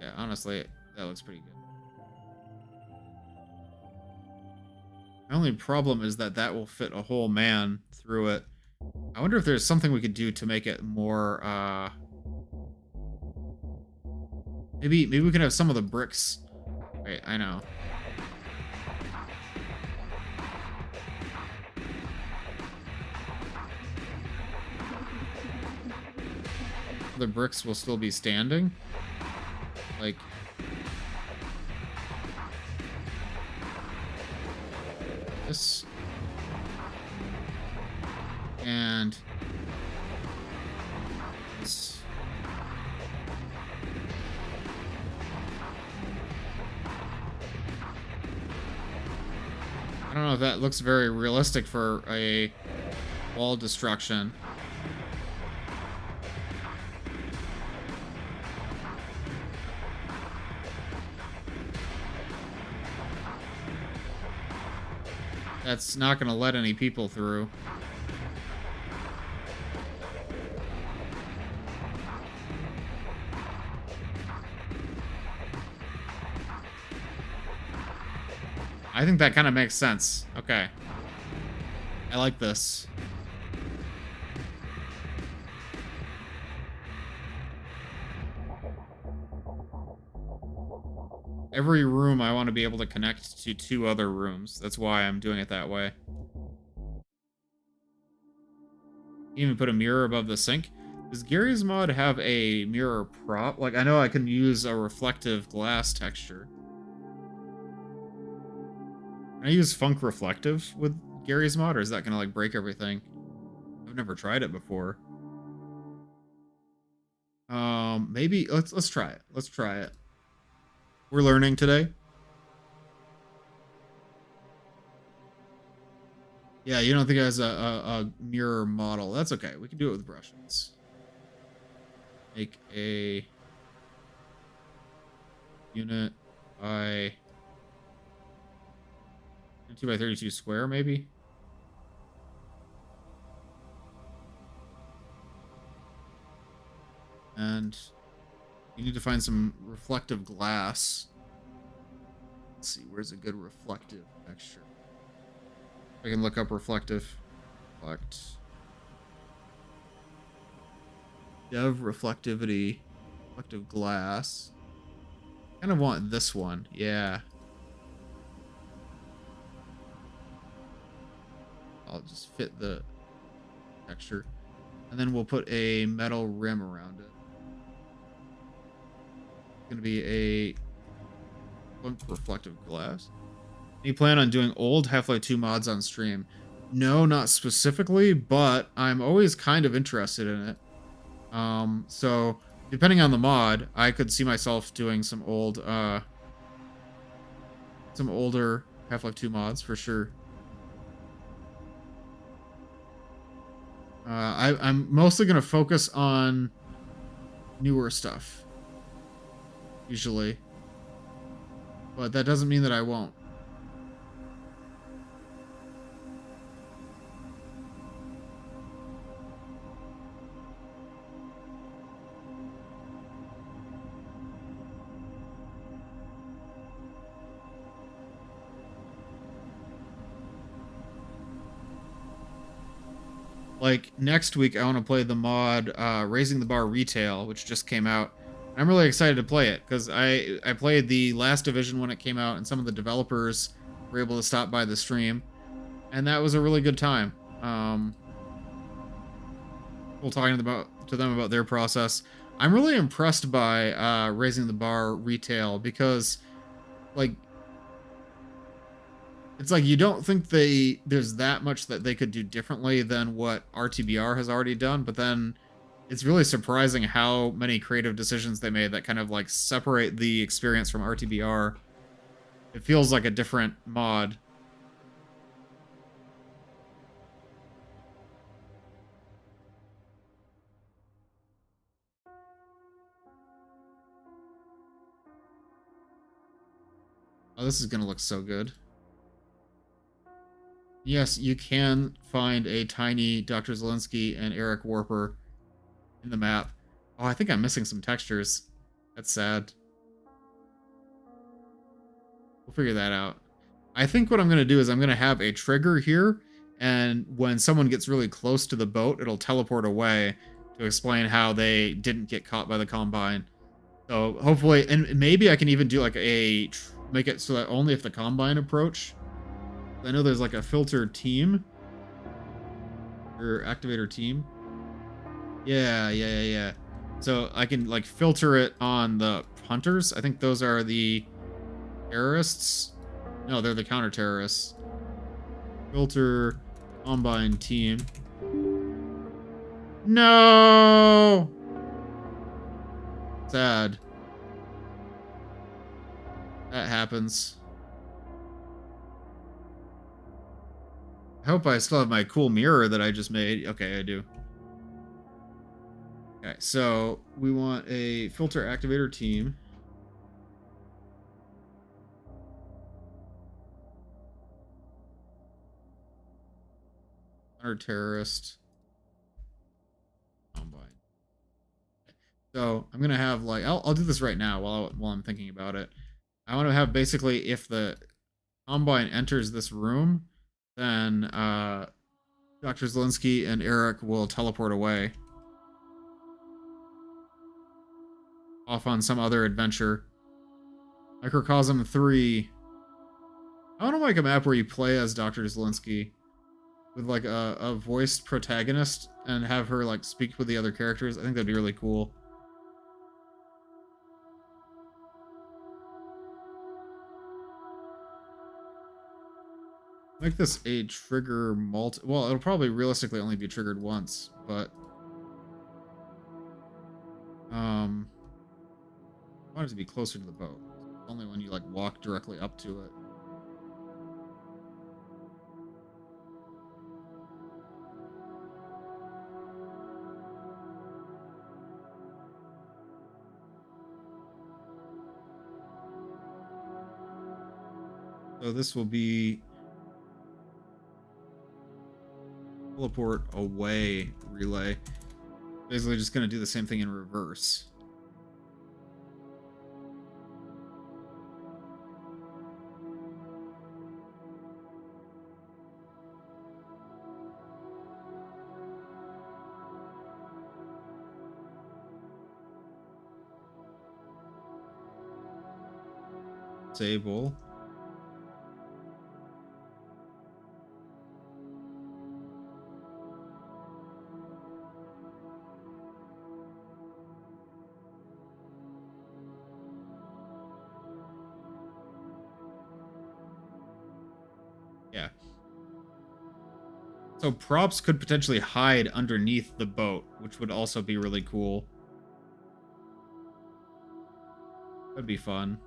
S1: Yeah, honestly, that looks pretty good. My only problem is that that will fit a whole man through it. I wonder if there's something we could do to make it more, maybe we can have some of the bricks. Wait, I know. The bricks will still be standing. Like, this. And this. I don't know if that looks very realistic for a wall destruction. That's not going to let any people through. I think that kind of makes sense. Okay. I like this. Every room I want to be able to connect to 2 other rooms. That's why I'm doing it that way. Even put a mirror above the sink. Does Garry's mod have a mirror prop? Like, I know I can use a reflective glass texture. Can I use Funk Reflective with Garry's mod, or is that gonna like break everything? I've never tried it before. Maybe let's try it. Let's try it. We're learning today. Yeah, you don't think it has a mirror model. That's okay. We can do it with brushes. Make a unit by 2 by 32 square, maybe. And you need to find some reflective glass. Let's see, where's a good reflective texture? I can look up reflective. Dev reflectivity. Reflective glass. Kind of want this one. Yeah. I'll just fit the texture. And then we'll put a metal rim around it. It's going to be a reflective glass. You plan on doing old Half-Life 2 mods on stream? No, not specifically, but I'm always kind of interested in it. So depending on the mod, I could see myself doing some older Half-Life 2 mods for sure. I'm mostly gonna focus on newer stuff, usually, but that doesn't mean that I won't. Like, next week, I want to play the mod Raising the Bar Retail, which just came out. I'm really excited to play it, because I played the last Division when it came out, and some of the developers were able to stop by the stream, and that was a really good time. We'll talking to them about their process. I'm really impressed by Raising the Bar Retail, because, like, it's like you don't think there's that much that they could do differently than what RTBR has already done, but then it's really surprising how many creative decisions they made that kind of like separate the experience from RTBR. It feels like a different mod. Oh, this is gonna look so good. Yes, you can find a tiny Dr. Zelensky and Eric Warper in the map. Oh, I think I'm missing some textures. That's sad. We'll figure that out. I think what I'm going to do is I'm going to have a trigger here, and when someone gets really close to the boat, it'll teleport away to explain how they didn't get caught by the Combine. So hopefully, and maybe I can even do like make it so that only if the Combine approach. I know there's like a filter team or activator team. Yeah. So I can like filter it on the hunters. I think those are the terrorists. No, they're the counter-terrorists. Filter Combine team. No! Sad. That happens. I hope I still have my cool mirror that I just made. Okay, I do. Okay, so we want a filter activator team. Terrorist Combine. So I'm gonna have like I'll do this right now while I'm thinking about it. I want to have basically if the Combine enters this room, then Dr. Zelensky and Eric will teleport away off on some other adventure. Microcosm 3. I want to make a map where you play as Dr. Zelensky with like a voiced protagonist and have her like speak with the other characters. I think that'd be really cool. Make this a trigger well, it'll probably realistically only be triggered once, but I want it to be closer to the boat. Only when you like walk directly up to it. So this will be teleport away relay. Basically just going to do the same thing in reverse. Disable. Yeah. So props could potentially hide underneath the boat, which would also be really cool. That'd be fun.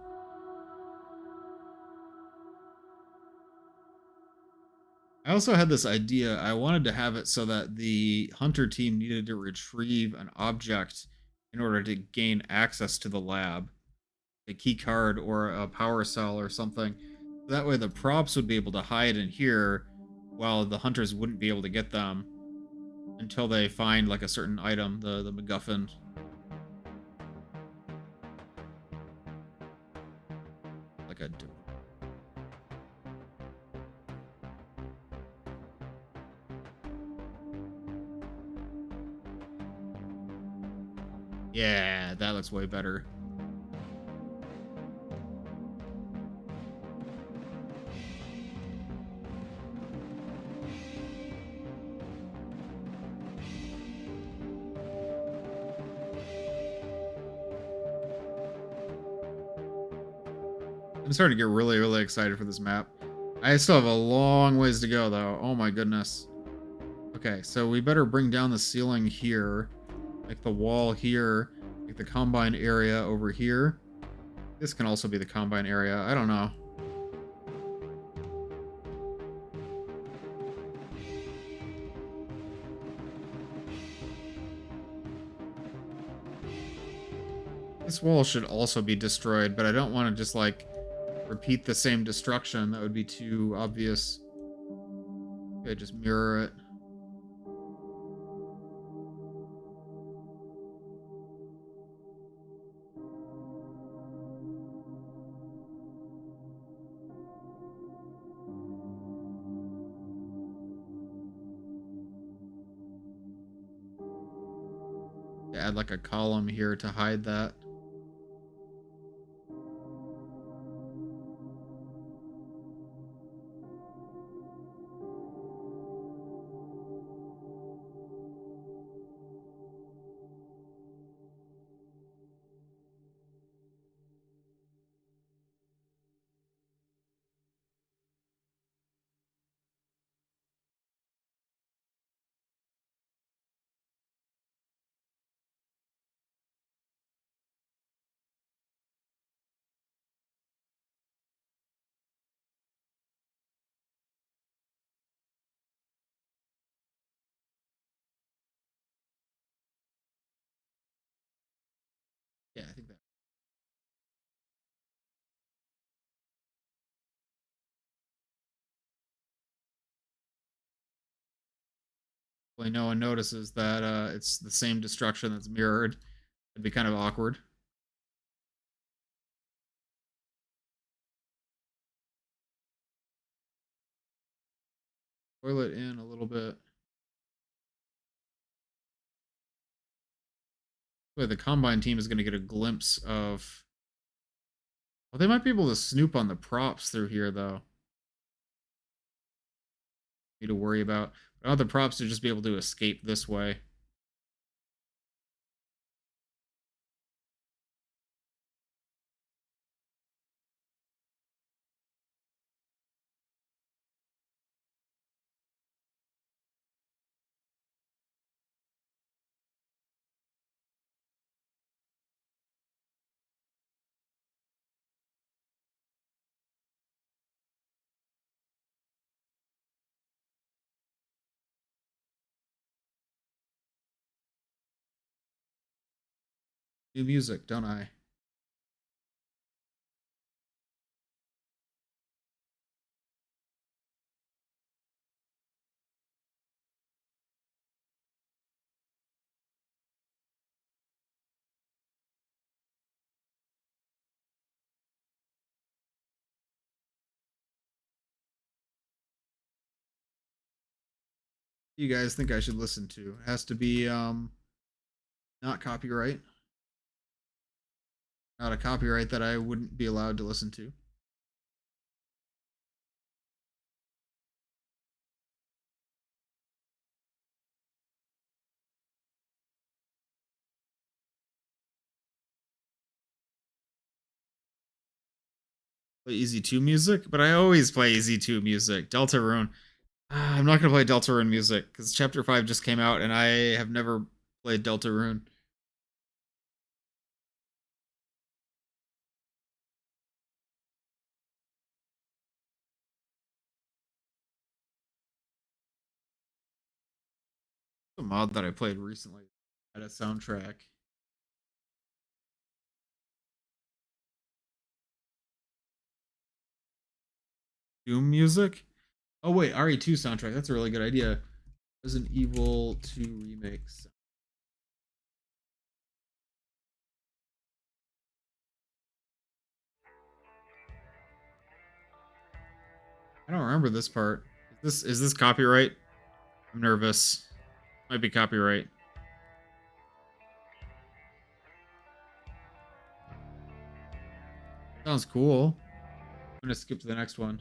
S1: I also had this idea. I wanted to have it so that the hunter team needed to retrieve an object in order to gain access to the lab, a key card or a power cell or something. That way the props would be able to hide in here while the hunters wouldn't be able to get them until they find like a certain item, the MacGuffin. Like a Yeah, that looks way better. I'm starting to get really, really excited for this map. I still have a long ways to go, though. Oh my goodness. Okay, so we better bring down the ceiling here. Like the wall here. Like the combine area over here. This can also be the combine area. I don't know. This wall should also be destroyed, but I don't want to just, like, repeat the same destruction. That would be too obvious. Okay, just mirror it. Add, like, a column here to hide that. Yeah, I think that. Hopefully no one notices that it's the same destruction that's mirrored. It'd be kind of awkward. Toilet in a little bit. Wait, the Combine team is going to get a glimpse of... Well, they might be able to snoop on the props through here, though. Need to worry about. I want the props to just be able to escape this way. New music, don't I? You guys think I should listen to? It has to be not copyright. Not a copyright that I wouldn't be allowed to listen to. Play Easy 2 music, but I always play Easy 2 music. Deltarune. I'm not gonna play Deltarune music because Chapter 5 just came out and I have never played Deltarune. The mod that I played recently had a soundtrack. Doom music? Oh wait, RE2 soundtrack. That's a really good idea. Resident Evil 2 remakes. I don't remember this part. Is this copyright? I'm nervous. Might be copyright. Sounds cool. I'm gonna skip to the next one.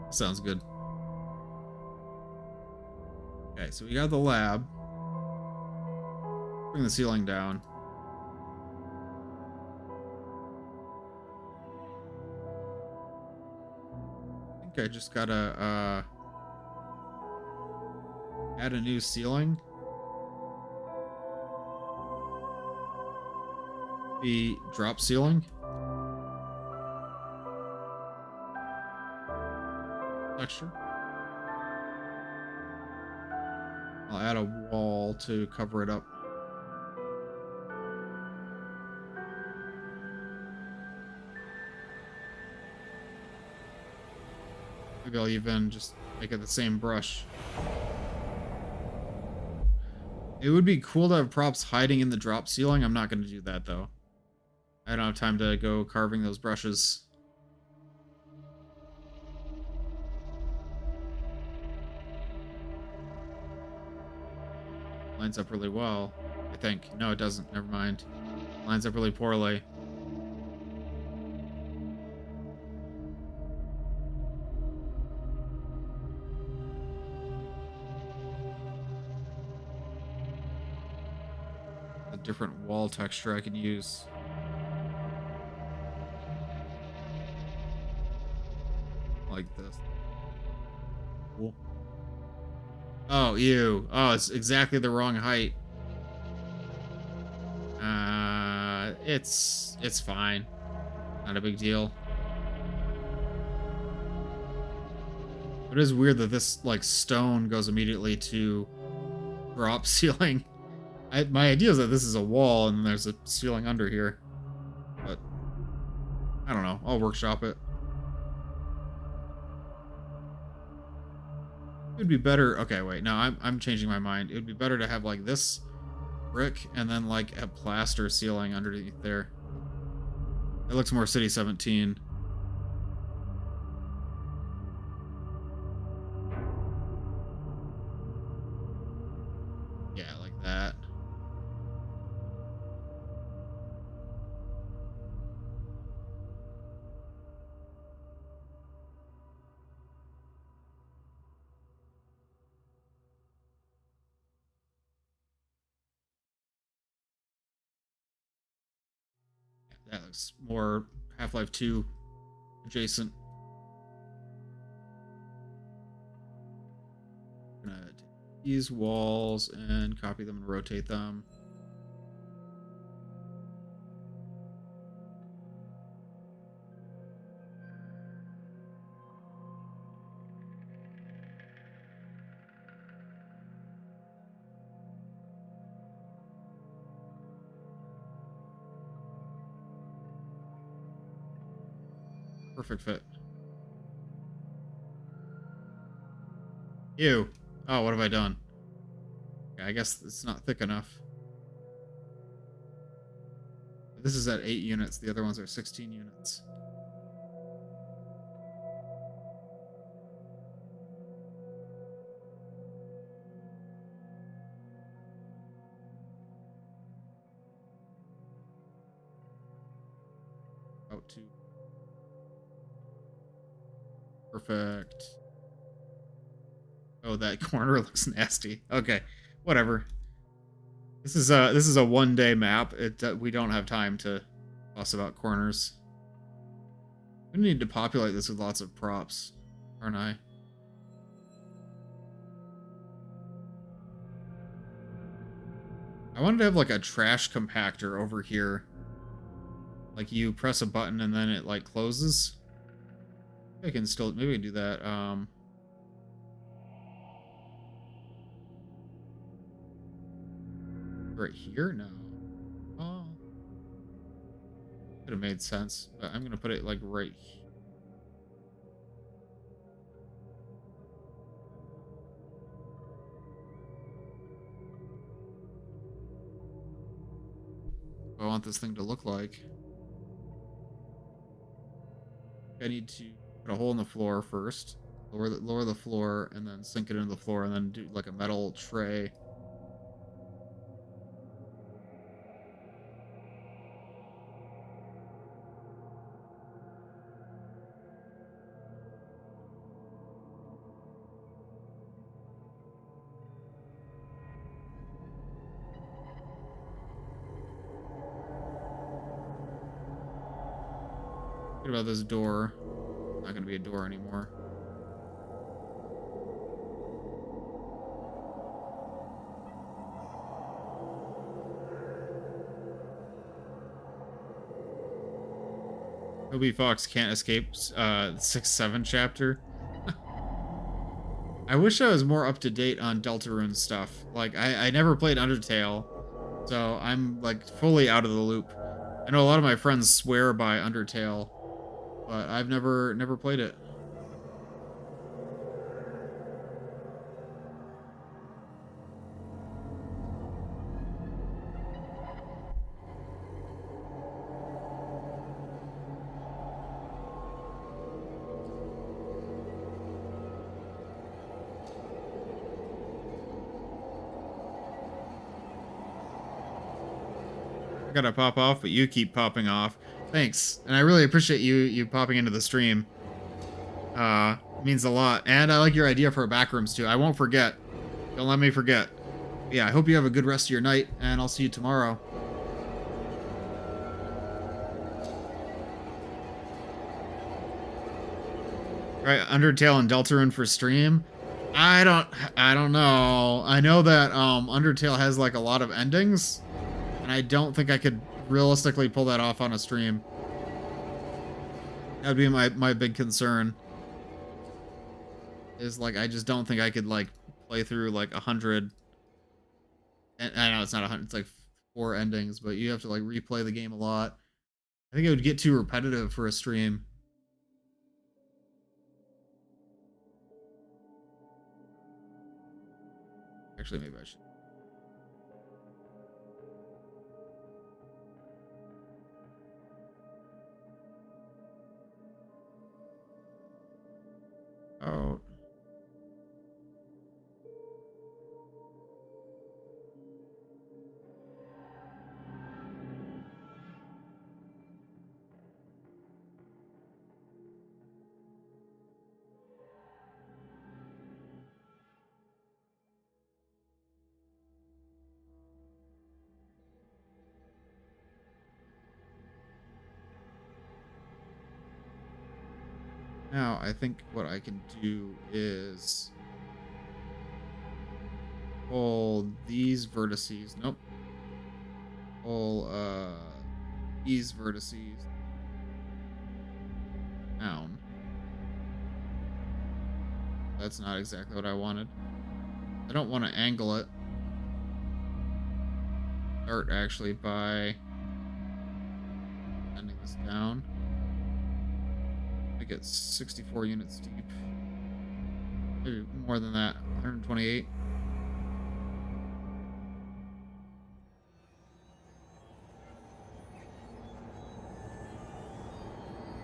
S1: Sounds good. Okay, so we got the lab. Bring the ceiling down. I think I just gotta add a new ceiling. The drop ceiling. Texture. I'll add a wall to cover it up. Maybe I'll even just make it the same brush. It would be cool to have props hiding in the drop ceiling. I'm not going to do that, though. I don't have time to go carving those brushes. Lines up really well, I think. No, it doesn't. Never mind. Lines up really poorly. A different wall texture I can use. Like this. Cool. Oh, ew. Oh, it's exactly the wrong height. It's fine. Not a big deal. It is weird that this, like, stone goes immediately to drop ceiling. My idea is that this is a wall and there's a ceiling under here. But, I don't know. I'll workshop it. It would be better... Okay, wait. No, I'm changing my mind. It would be better to have, like, this brick and then, like, a plaster ceiling underneath there. It looks more City 17. Yeah, like that. That looks more Half-Life 2 adjacent. I'm gonna take these walls and copy them and rotate them. Perfect fit. Ew. Oh, what have I done? Okay, I guess it's not thick enough. This is at 8 units. The other ones are 16 units. Out to. Perfect. Oh, that corner looks nasty. Okay, whatever. This is a 1-day map. We don't have time to fuss about corners. We need to populate this with lots of props, aren't I? I wanted to have like a trash compactor over here. Like you press a button and then it like closes. I can still maybe I can do that. Right here? No. Oh. Could have made sense, but I'm gonna put it like right here. What I want this thing to look like. I need to put a hole in the floor first. Lower the floor and then sink it into the floor and then do like a metal tray. What about this door? Not gonna be a door anymore. Toby Fox can't escape 6-7 chapter. I wish I was more up to date on Deltarune stuff. Like I never played Undertale, so I'm like fully out of the loop. I know a lot of my friends swear by Undertale, but I've never played it. I gotta pop off, but you keep popping off. Thanks, and I really appreciate you popping into the stream. It means a lot, and I like your idea for a backrooms too. I won't forget. Don't let me forget. Yeah, I hope you have a good rest of your night, and I'll see you tomorrow. Right, Undertale and Deltarune for stream. I don't know. I know that Undertale has like a lot of endings, and I don't think I could realistically pull that off on a stream. That'd be my big concern. Is like I just don't think I could like play through like 100. And I know it's not 100. It's like 4 endings, but you have to like replay the game a lot. I think it would get too repetitive for a stream. Actually, maybe I should. Oh. Now, I think what I can do is pull these vertices. Nope. Pull these vertices down. That's not exactly what I wanted. I don't want to angle it. Start actually by sending this down. Make it 64 units deep. Maybe more than that. 128.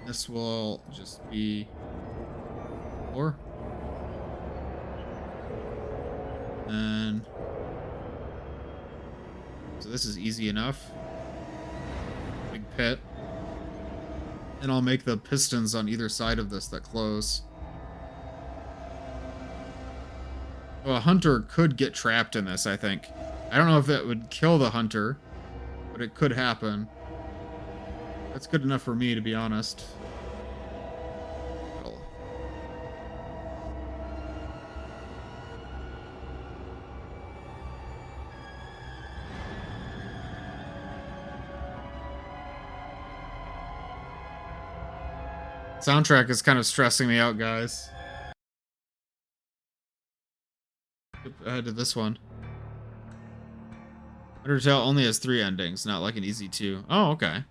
S1: This will just be floor. And so this is easy enough. Big pit. And I'll make the pistons on either side of this that close. So a hunter could get trapped in this, I think. I don't know if that would kill the hunter, but it could happen. That's good enough for me, to be honest. Soundtrack is kind of stressing me out, guys. Skip ahead to this one. Undertale only has 3 endings, not like an easy 2. Oh, okay.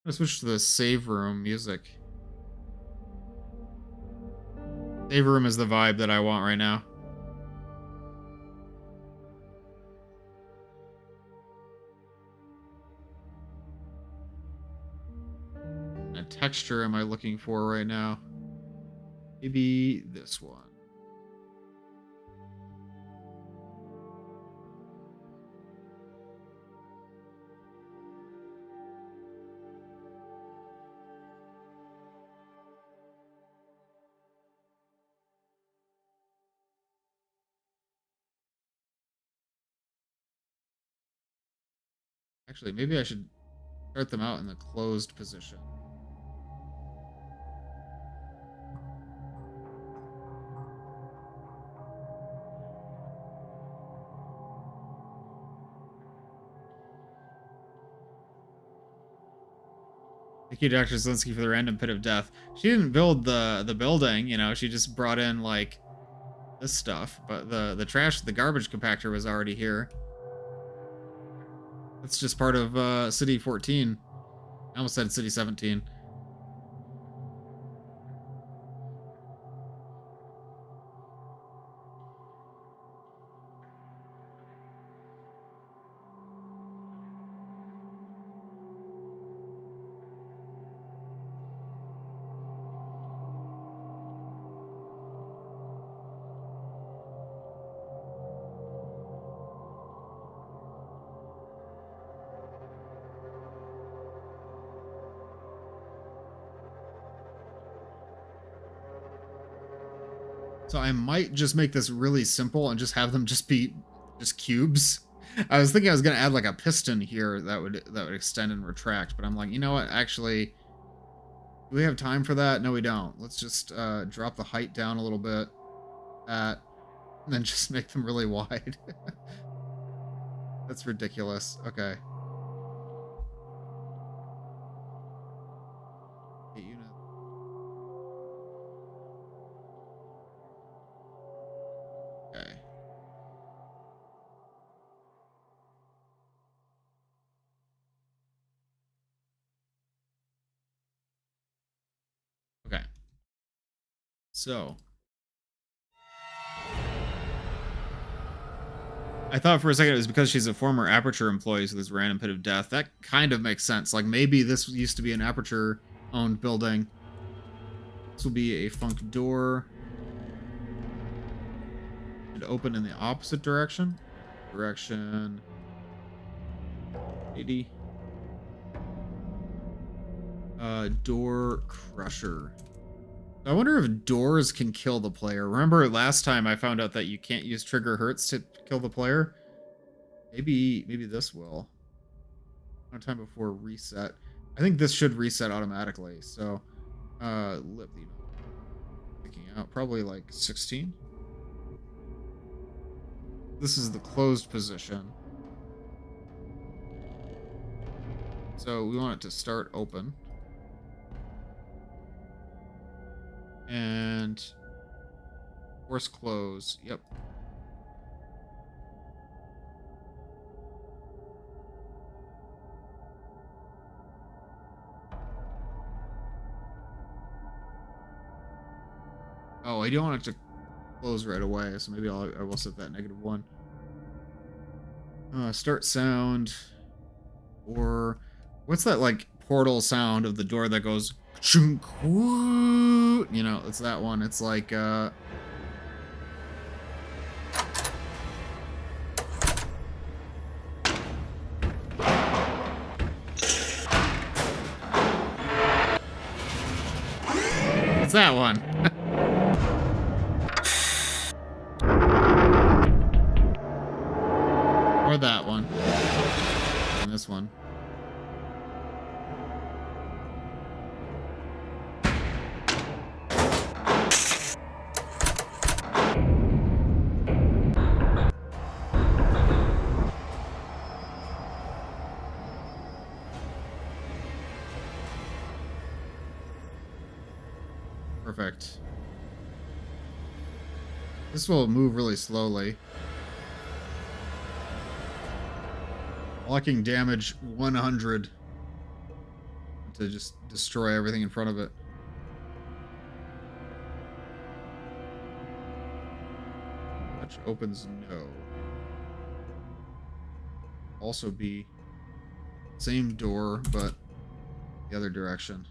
S1: Let's switch to the save room music. Save room is the vibe that I want right now. What texture am I looking for right now? Maybe this one. Actually, maybe I should start them out in the closed position. Thank you, Dr. Zelinsky, for the random pit of death. She didn't build the building, you know, she just brought in, like, this stuff. But the trash, the garbage compactor was already here. That's just part of City 14. I almost said City 17. So I might just make this really simple and just have them just be just cubes. I was thinking I was gonna add like a piston here that would extend and retract, but I'm like, you know what? Actually, do we have time for that? No, we don't. Let's just drop the height down a little bit, and then just make them really wide. That's ridiculous. Okay. 8 units. Okay. Okay. So I thought for a second it was because she's a former Aperture employee, so this random pit of death. That kind of makes sense. Like maybe this used to be an Aperture-owned building. This will be a funk door. Should open in the opposite direction. Direction 80. Door crusher. I wonder if doors can kill the player. Remember last time I found out that you can't use trigger hurts to kill the player? Maybe this will. No time before reset. I think this should reset automatically. So, lip picking out probably like 16. This is the closed position. So we want it to start open. And force close. Yep. Oh, I don't want it to close right away, so maybe I will set that -1. Start sound. Or what's that like portal sound of the door that goes chunk, woo? You know, it's that one. It's like it's that one. this one. Perfect. This will move really slowly. Blocking damage 100 to just destroy everything in front of it. Touch opens no. Also be same door, but the other direction.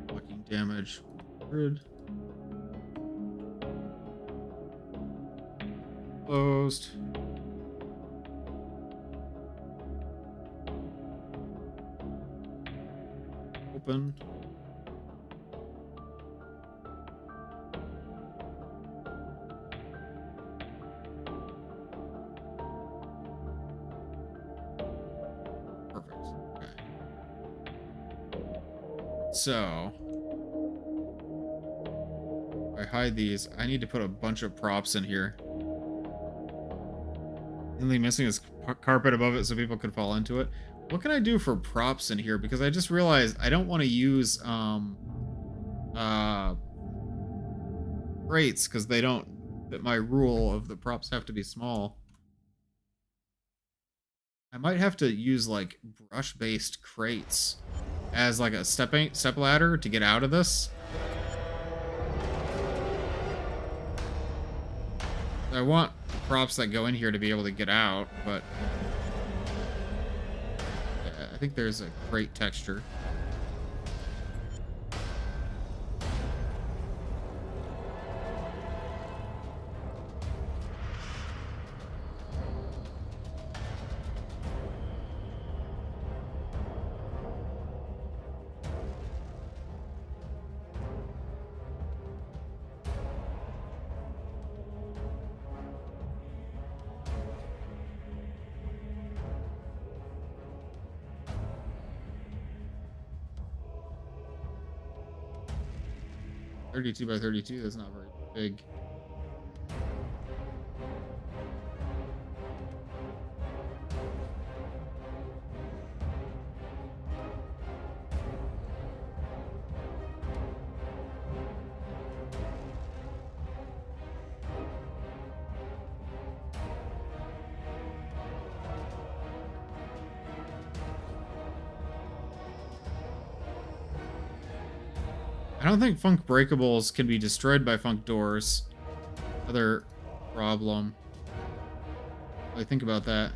S1: Blocking damage 100. Closed. Open. Perfect. Okay. So if I hide these, I need to put a bunch of props in here. The only thing missing is carpet above it so people could fall into it. What can I do for props in here? Because I just realized I don't want to use crates because they don't fit my rule of the props have to be small. I might have to use like brush-based crates as like a step ladder to get out of this. I want props that go in here to be able to get out, but yeah, I think there's a crate texture. .32 by 32, that's not very big. I don't think funk breakables can be destroyed by funk doors. Other problem. I think about that.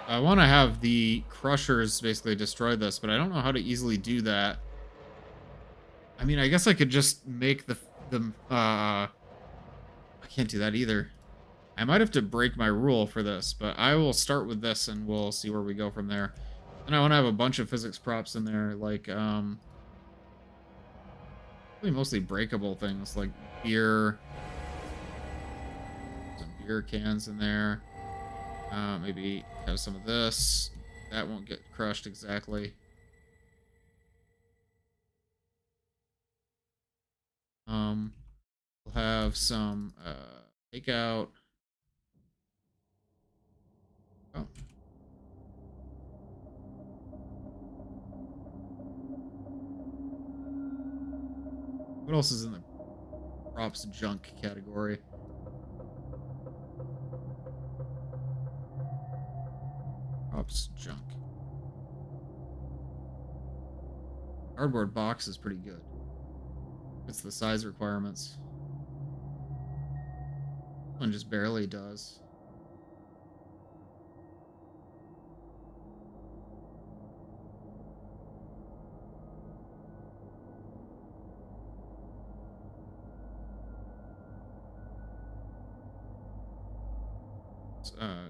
S1: I want to have the crushers basically destroy this, but I don't know how to easily do that. I mean, I guess I could just make I can't do that either. I might have to break my rule for this, but I will start with this and we'll see where we go from there. And I want to have a bunch of physics props in there, like really mostly breakable things like beer, some beer cans in there. Maybe have some of this. That won't get crushed exactly. We'll have some takeout. Oh, what else is in the props junk category? Props junk. Cardboard box is pretty good. It's the size requirements. One just barely does.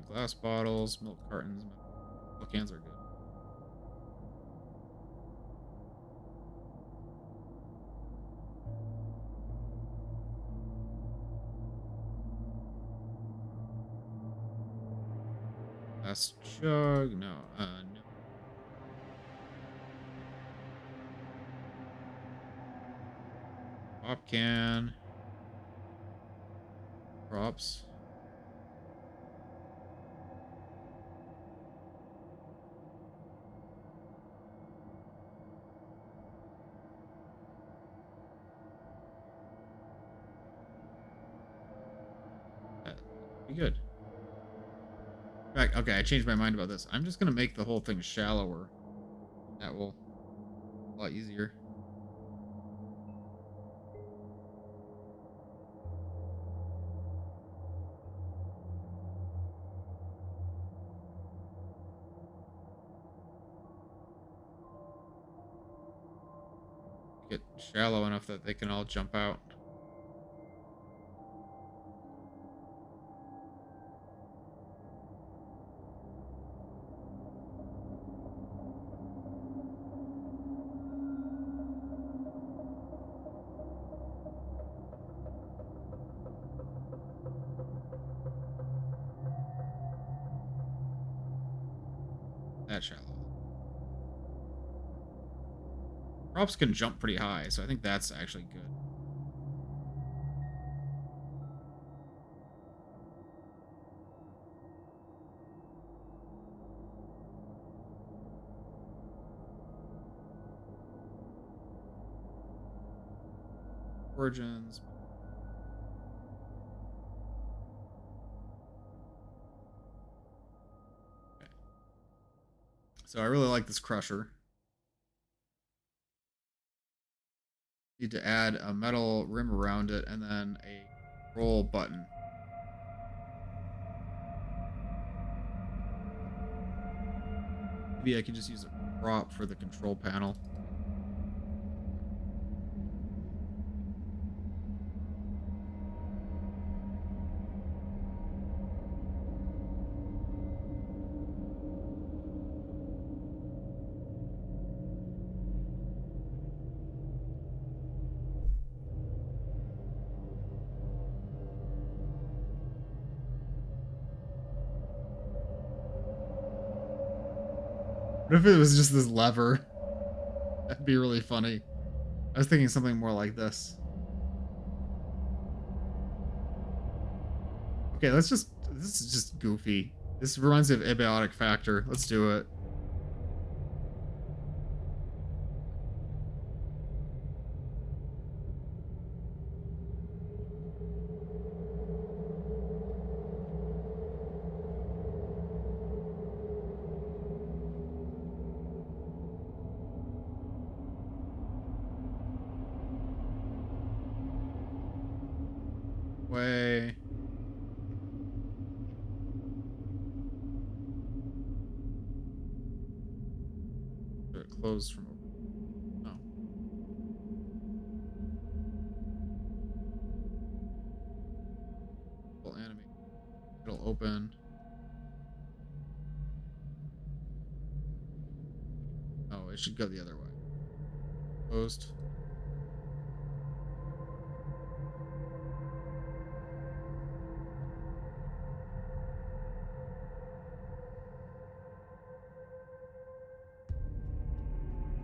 S1: Glass bottles, milk cartons, milk cans are good. Glass jug, no, no. Pop can. Props. That'd be good. In fact, okay, I changed my mind about this. I'm just gonna make the whole thing shallower. That will be a lot easier. Get shallow enough that they can all jump out. That shallow. Props can jump pretty high, so I think that's actually good. Origins. Okay. So I really like this crusher. Need to add a metal rim around it and then a roll button. Maybe I could just use a prop for the control panel. What if it was just this lever? That'd be really funny. I was thinking something more like this. Okay, let's just... This is just goofy. This reminds me of Abiotic Factor. Let's do it. Way... closed from over. Oh. We'll animate. It'll open. Oh, it should go the other way. Closed.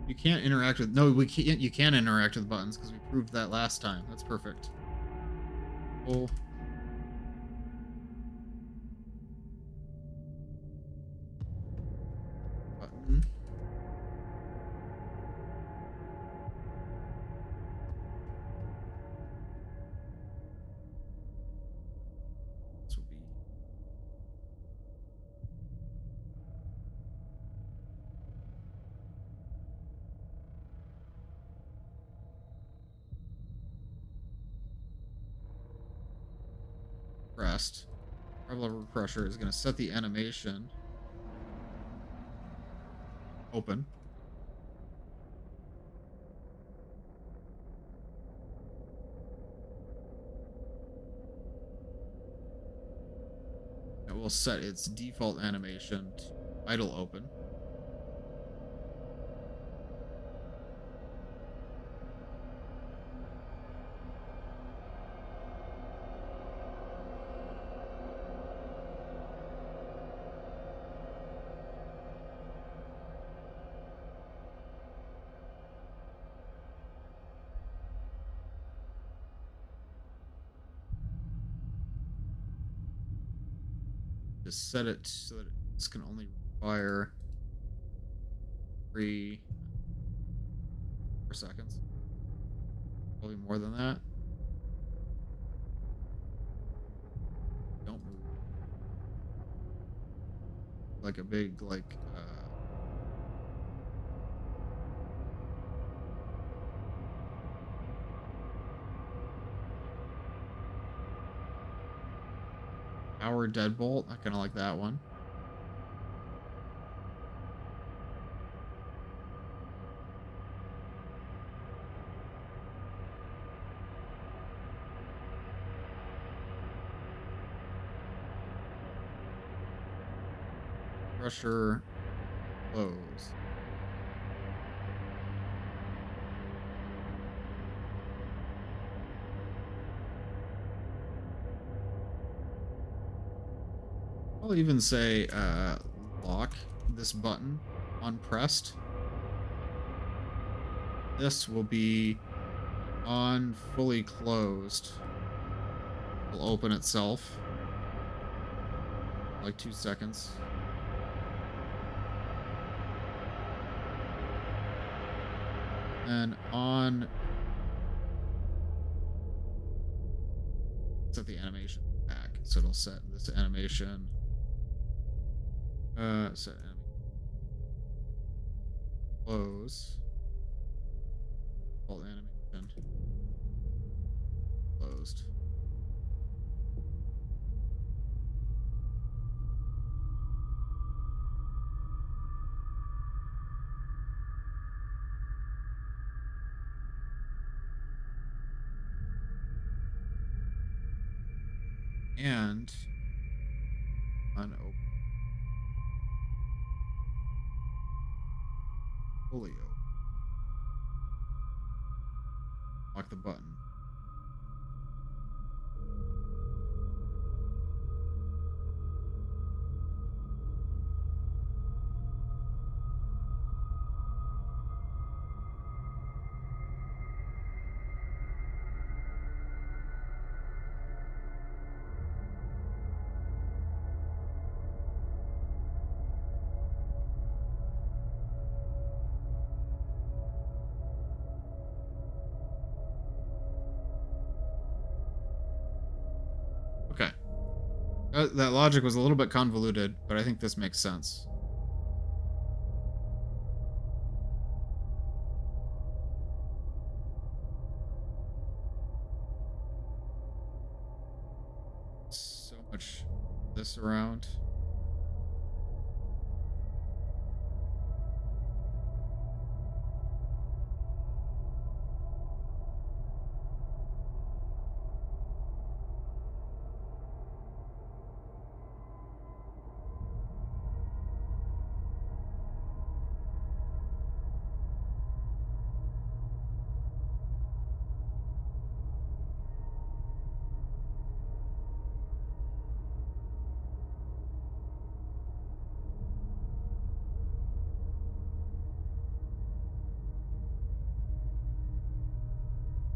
S1: You can't interact with... No, we can't. You can interact with buttons because we proved that last time. That's perfect. Oh. Button. This will be... pressed. Level pressure is going to set the animation. Open. It will set its default animation to idle open. Just set it so that this can only require 3 seconds. Probably more than that. Don't move. Like a big, like, power deadbolt. I kind of like that one. Pressure close. I'll even say lock this button on pressed. This will be on fully closed. It'll open itself. Like 2 seconds. And on... set the animation back. So it'll set this animation... set animation. Close. Default animation. Closed. And unopen. Fully open. Lock the button. Okay. That logic was a little bit convoluted, but I think this makes sense. So much this around.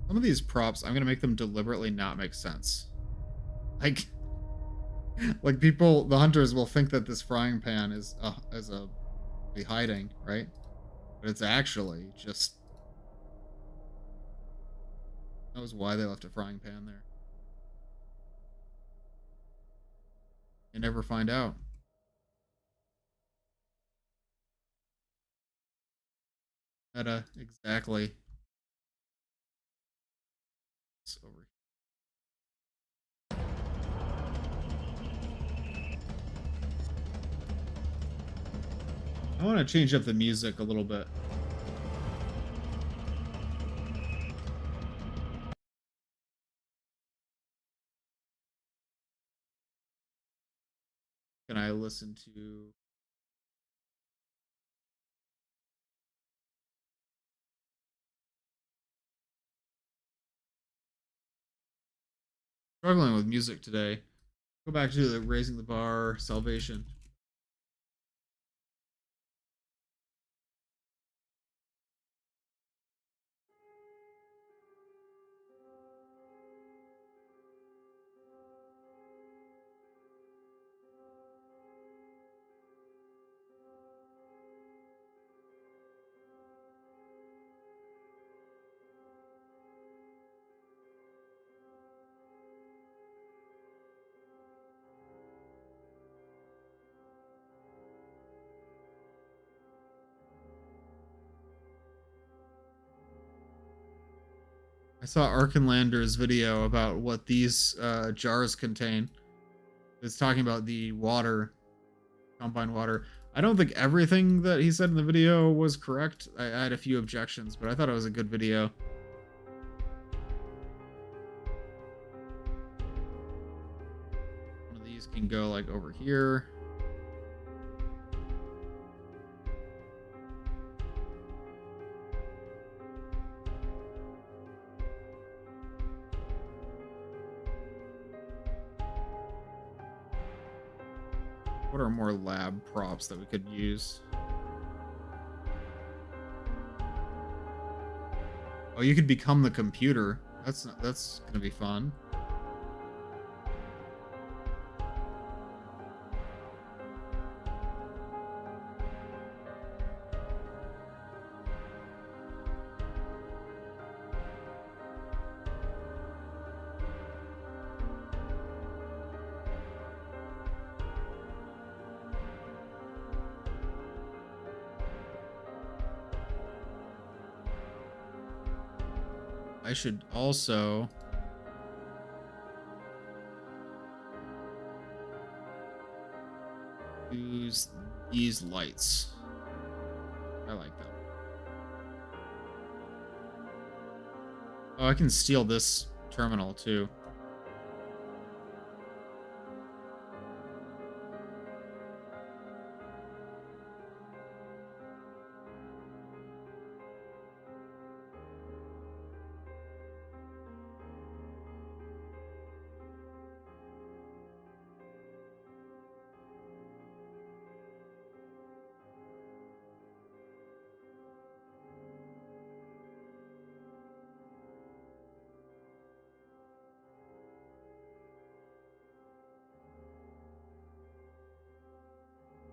S1: Some of these props, I'm gonna make them deliberately not make sense. Like, like people, the hunters will think that this frying pan is be hiding, right? But it's actually just knows why they left a frying pan there. You never find out. Meta, exactly. It's over. I want to change up the music a little bit. Can I listen to? Struggling with music today. Go back to the raising the bar, salvation. I saw Arkenlander's video about what these jars contain. It's talking about the water, combined water. I don't think everything that he said in the video was correct. I had a few objections, but I thought it was a good video. One of these can go like over here. What are more lab props that we could use? Oh, you could become the computer. That's gonna be fun. I should also use these lights. I like them. Oh, I can steal this terminal too.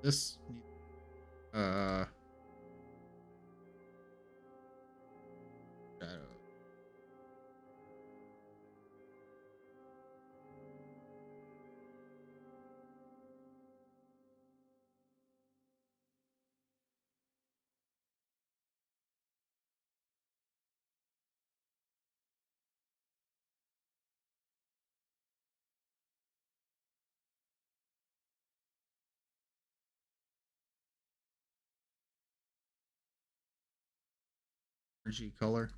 S1: This uh shadow. Energy color.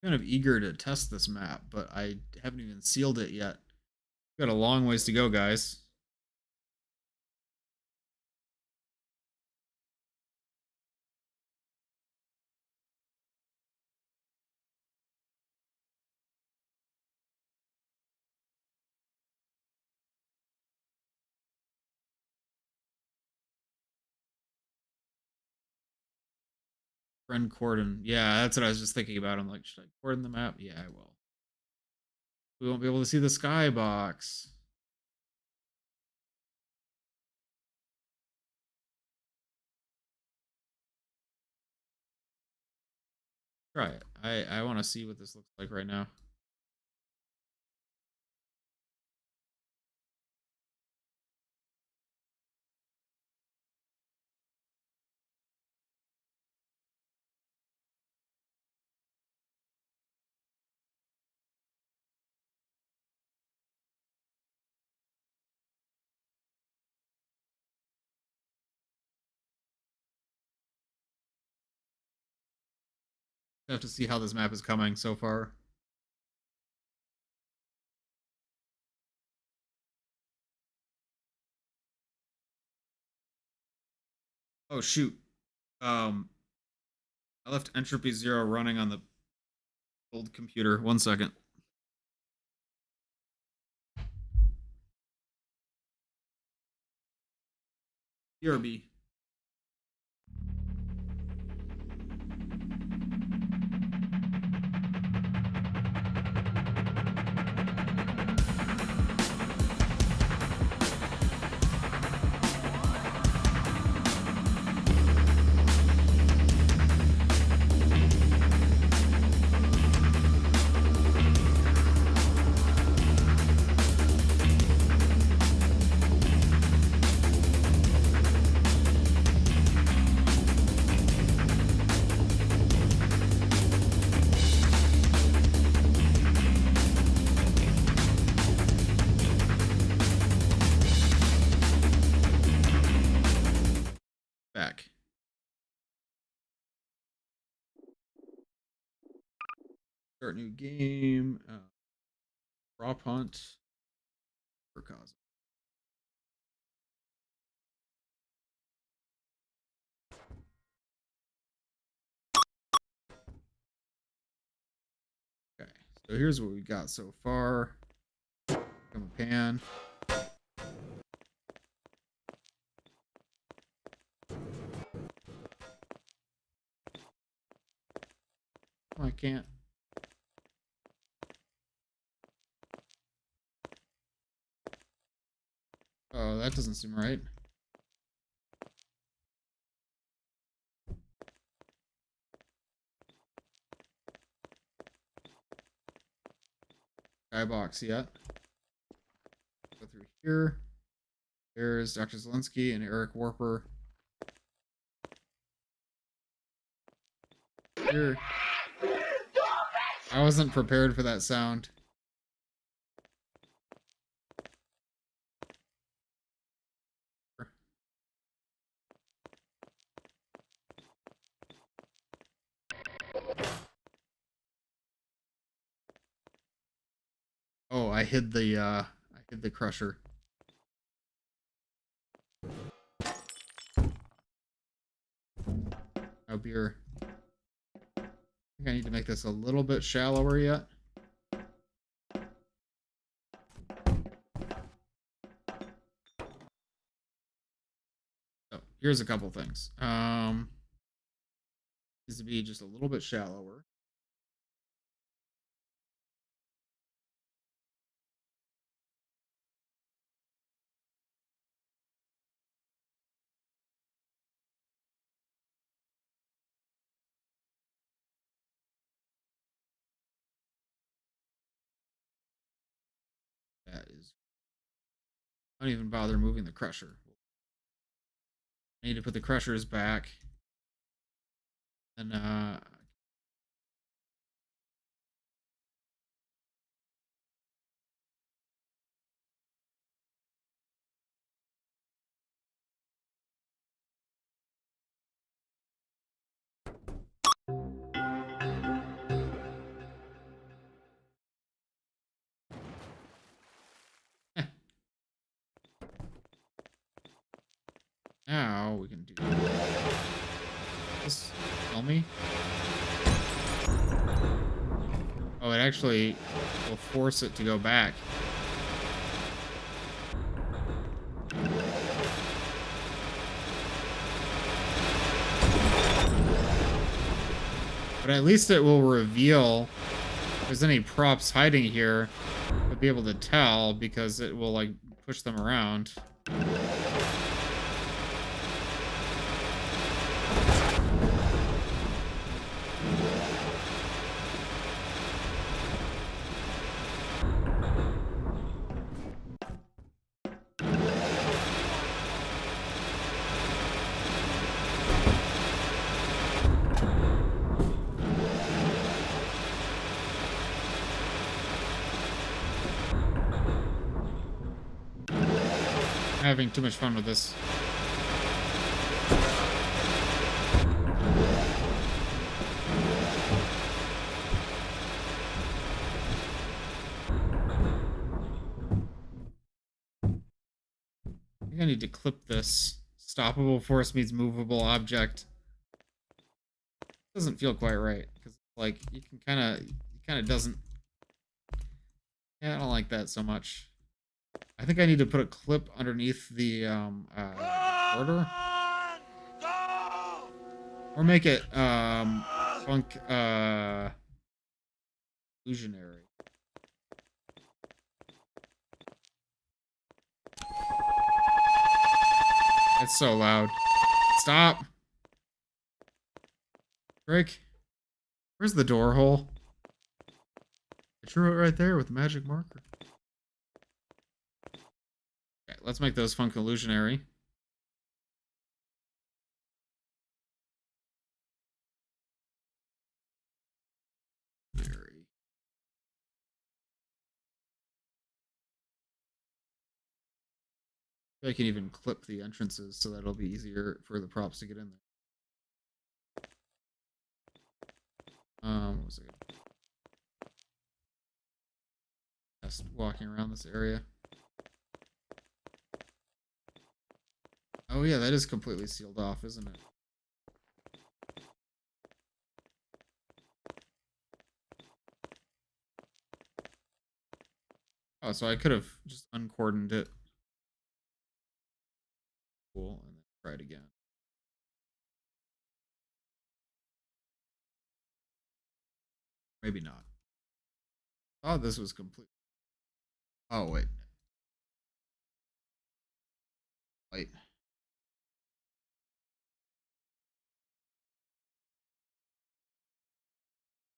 S1: Kind of eager to test this map, but I haven't even sealed it yet. Got a long ways to go, guys. Friend cordon. Yeah, that's what I was just thinking about. I'm like, should I cordon the map? Yeah, I will. We won't be able to see the skybox. Try it. I want to see what this looks like right now. I have to see how this map is coming so far. Oh shoot. I left entropy 0 running on the old computer. 1 second. BRB. Back. Start new game. Prop hunt. For cause. Okay, so here's what we got so far. Come a pan. Oh, I can't. Oh, that doesn't seem right. Skybox yet. Go through here. There's Dr. Zelensky and Eric Warper. Here. I wasn't prepared for that sound. Oh, I hid the crusher. Oh, beer. I think I need to make this a little bit shallower yet. So here's a couple things. Needs to be just a little bit shallower. That is. Don't even bother moving the crusher. I need to put the crushers back. And now we can do this. Tell me. Oh, it actually will force it to go back. But at least it will reveal if there's any props hiding here. We'll be able to tell because it will like push them around. Having too much fun with this. I think I need to clip this. Stoppable force means movable object. Doesn't feel quite right because like you can kind of doesn't. Yeah, I don't like that so much. I think I need to put a clip underneath the border. Or make it funk illusionary. It's so loud. Stop. Break. Where's the door hole? I drew it right there with the magic marker. Okay, let's make those funk illusionary. I can even clip the entrances so that it'll be easier for the props to get in there. What was it? Just walking around this area. Oh yeah, that is completely sealed off, isn't it? Oh, so I could have just uncordoned it. Cool, and then try it again. Maybe not. Oh, this was complete. Oh, wait. Wait.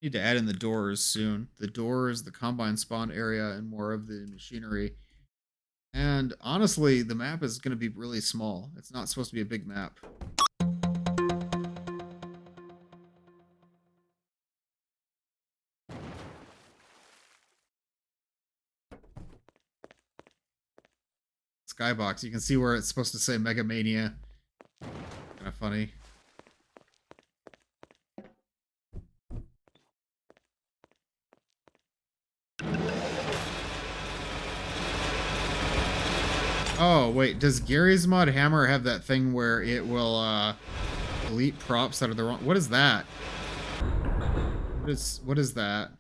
S1: Need to add in the doors soon. The doors, the combine spawn area, and more of the machinery. And honestly, the map is going to be really small. It's not supposed to be a big map. Skybox, you can see where it's supposed to say Mega Mania. Kind of funny. Oh, wait, does Garry's Mod Hammer have that thing where it will delete props that are the wrong? What is that? What is that?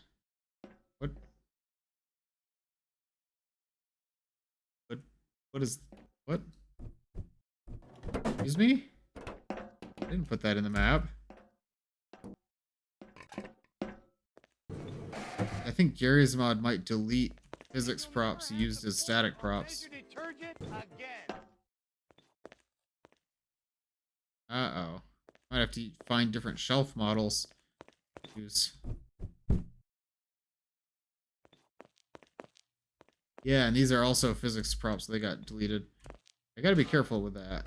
S1: What is what? Excuse me? I didn't put that in the map. I think Garry's Mod might delete physics props used as static props. Uh-oh. Might have to find different shelf models to use. Yeah, and these are also physics props, so they got deleted. I gotta be careful with that.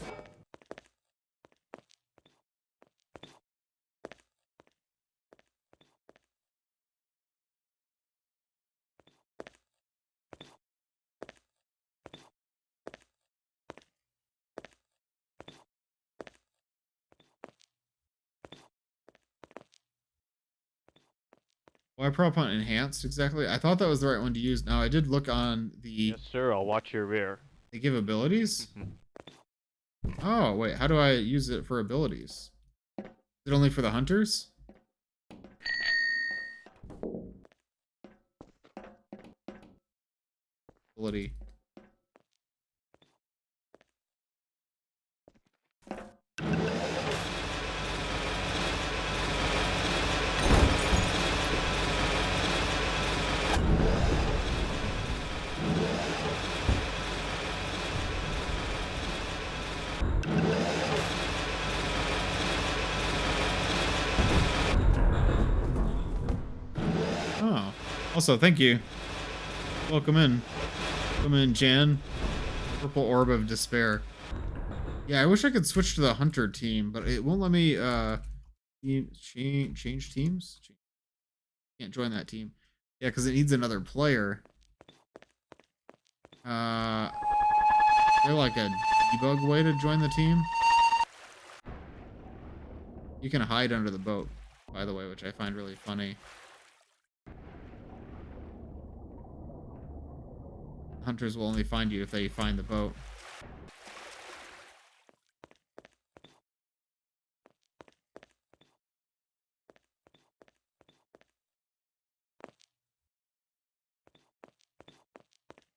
S1: Why prop on enhanced exactly? I thought that was the right one to use. Now I did look on the.
S2: Yes, sir. I'll watch your rear.
S1: They give abilities. Oh wait, how do I use it for abilities? Is it only for the hunters? Ability. Also, thank you. Welcome in. Welcome in, Jan. Purple Orb of Despair. Yeah, I wish I could switch to the Hunter team, but it won't let me change teams. Can't join that team. Yeah, because it needs another player. Is there like a debug way to join the team? You can hide under the boat, by the way, which I find really funny. Hunters will only find you if they find the boat.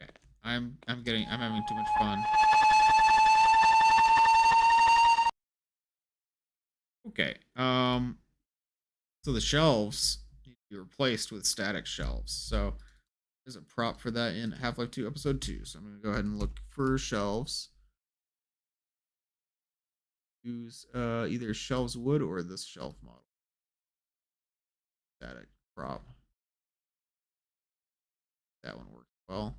S1: Okay. I'm having too much fun. Okay. So the shelves need to be replaced with static shelves. So there's a prop for that in Half-Life 2 Episode 2. So I'm going to go ahead and look for shelves. Use either shelves wood or this shelf model. Static prop. That one works well.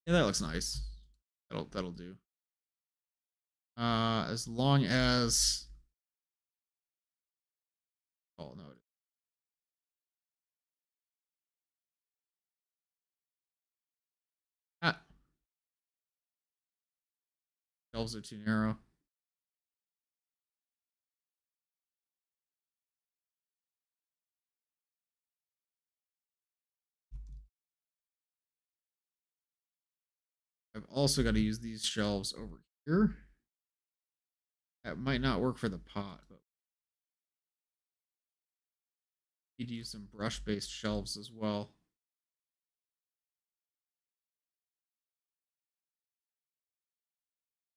S1: Yeah, that looks nice. That'll do. As long as oh no. Ah, shelves are too narrow. I've also got to use these shelves over here. That might not work for the pot, but need to use some brush-based shelves as well.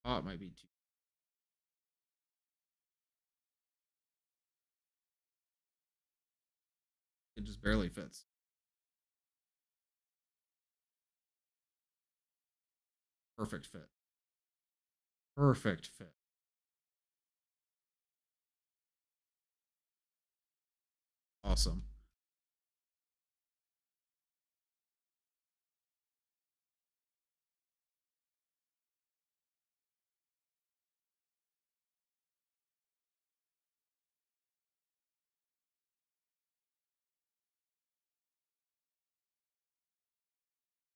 S1: Pot might be too. It just barely fits. Perfect fit. Perfect fit. Awesome.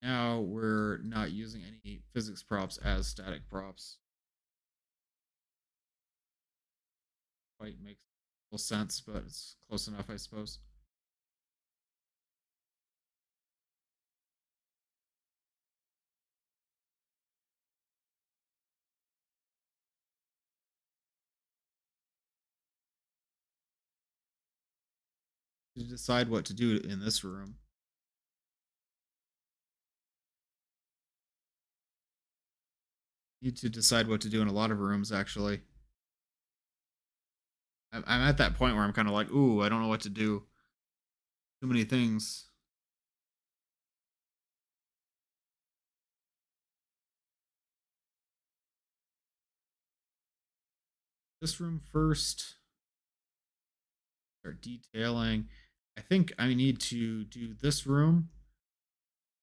S1: Now we're not using any physics props as static props. Quite makes little sense, but it's close enough, I suppose. To decide what to do in this room. Need to decide what to do in a lot of rooms, actually. I'm at that point where I'm kind of like, ooh, I don't know what to do. Too many things. This room first. Start detailing. I think I need to do this room.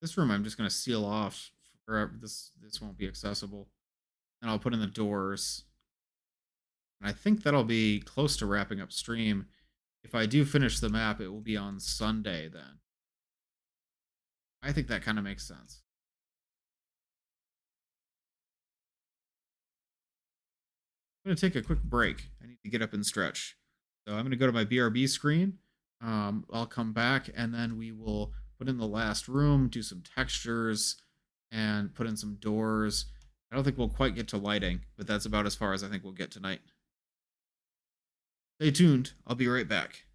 S1: This room I'm just going to seal off forever. This won't be accessible. And I'll put in the doors. And I think that'll be close to wrapping up stream. If I do finish the map, it will be on Sunday then. I think that kind of makes sense. I'm going to take a quick break. I need to get up and stretch. So I'm going to go to my BRB screen. I'll come back and then we will put in the last room, do some textures, and put in some doors. I don't think we'll quite get to lighting, but that's about as far as I think we'll get tonight. Stay tuned. I'll be right back.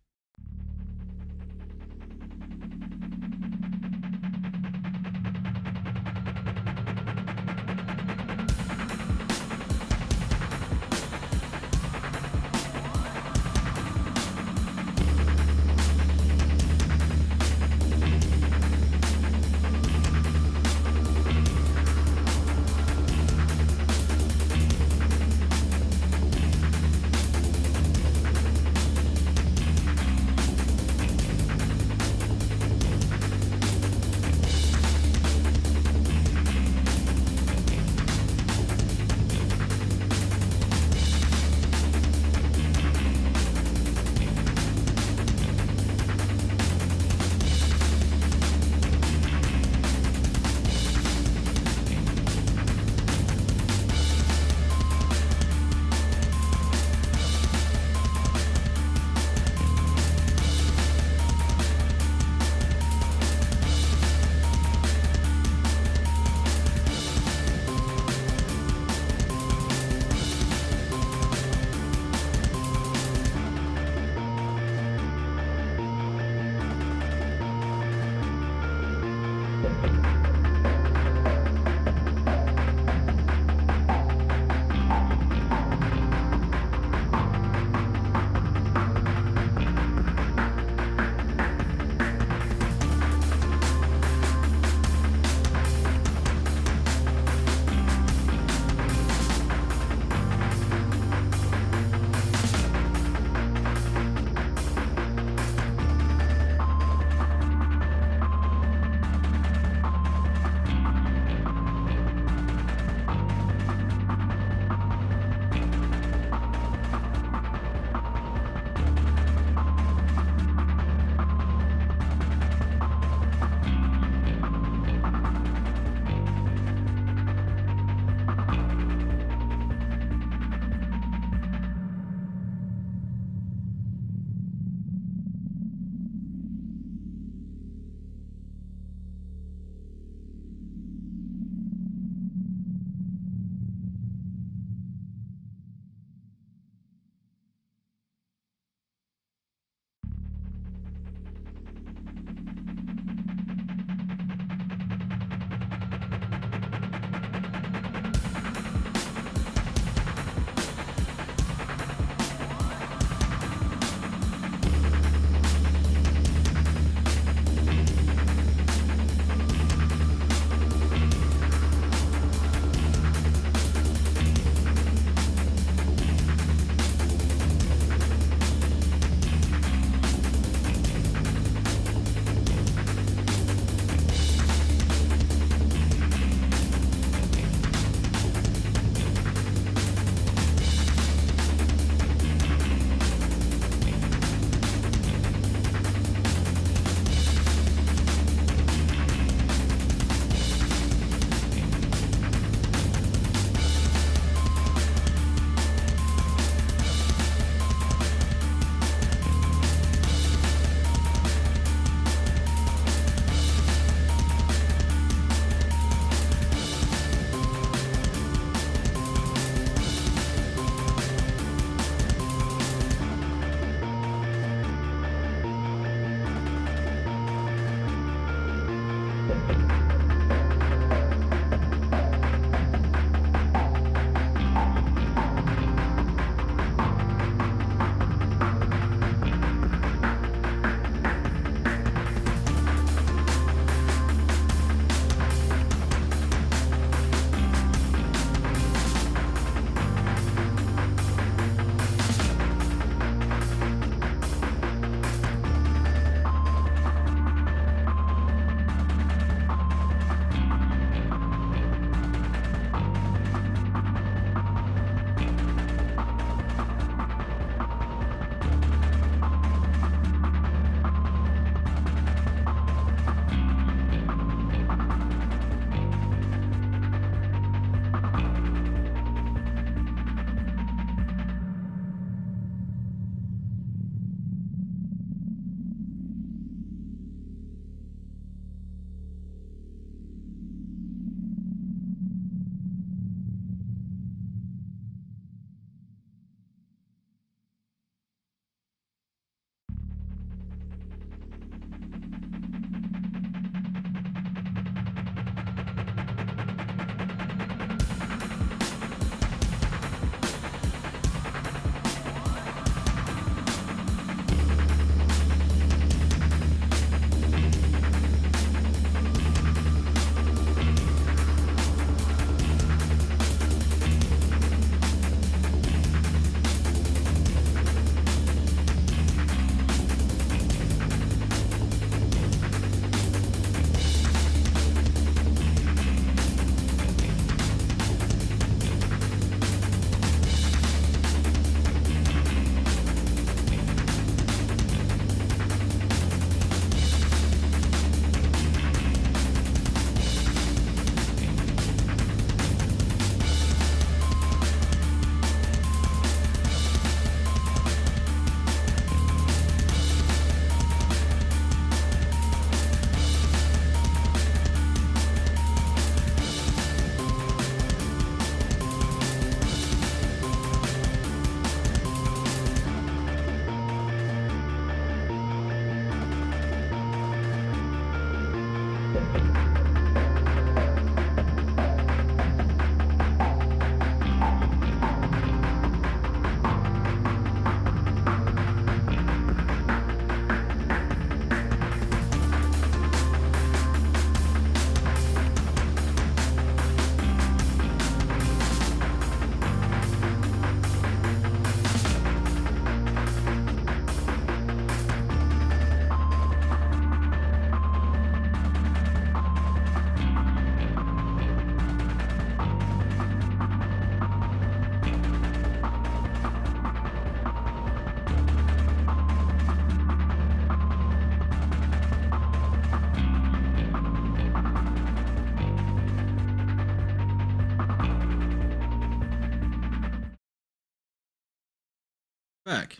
S1: back.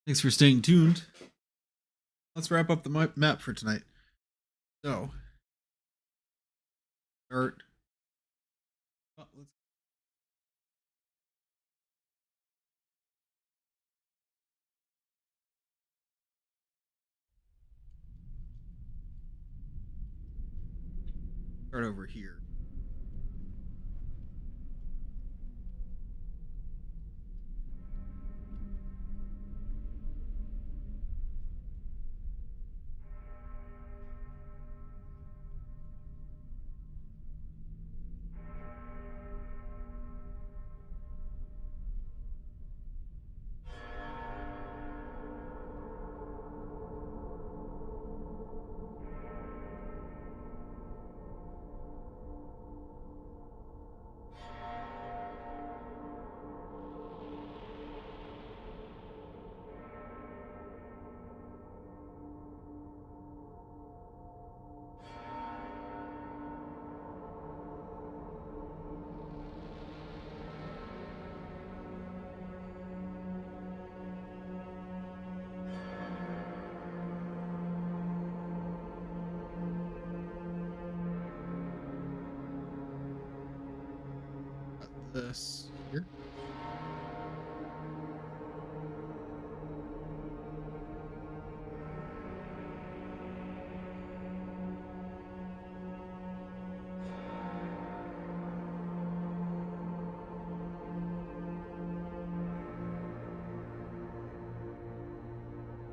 S1: Thanks for staying tuned. Let's wrap up the map for tonight. So, start. Let's start over here. Got this here.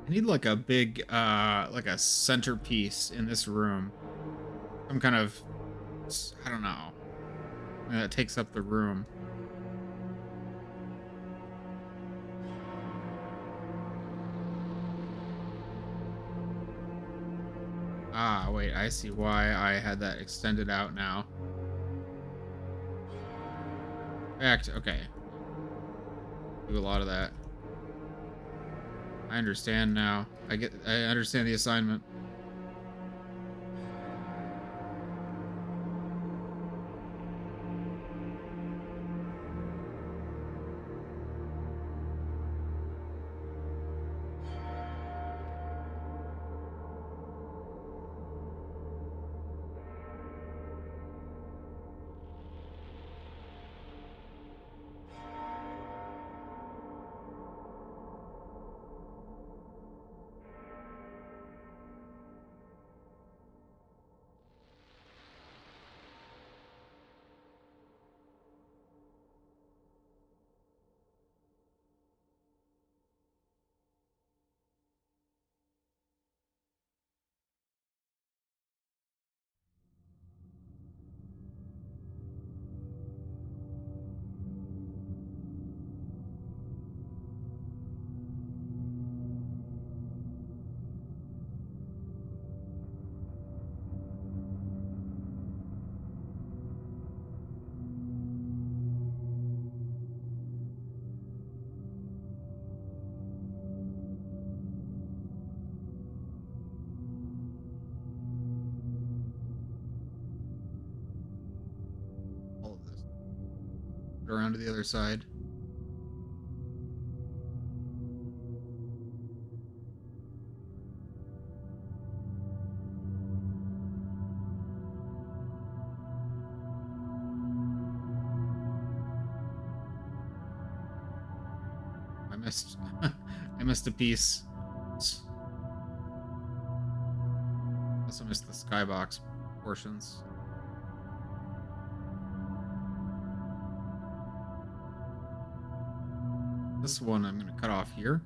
S1: I need like a big, like a centerpiece in this room. Some kind of, I don't know, that takes up the room. Ah, wait, I see why I had that extended out now. In fact, okay. Do a lot of that. I understand now. I understand the assignment. All of this. Go around to the other side. I missed. I missed a piece. Also missed the skybox portions. This one I'm going to cut off here.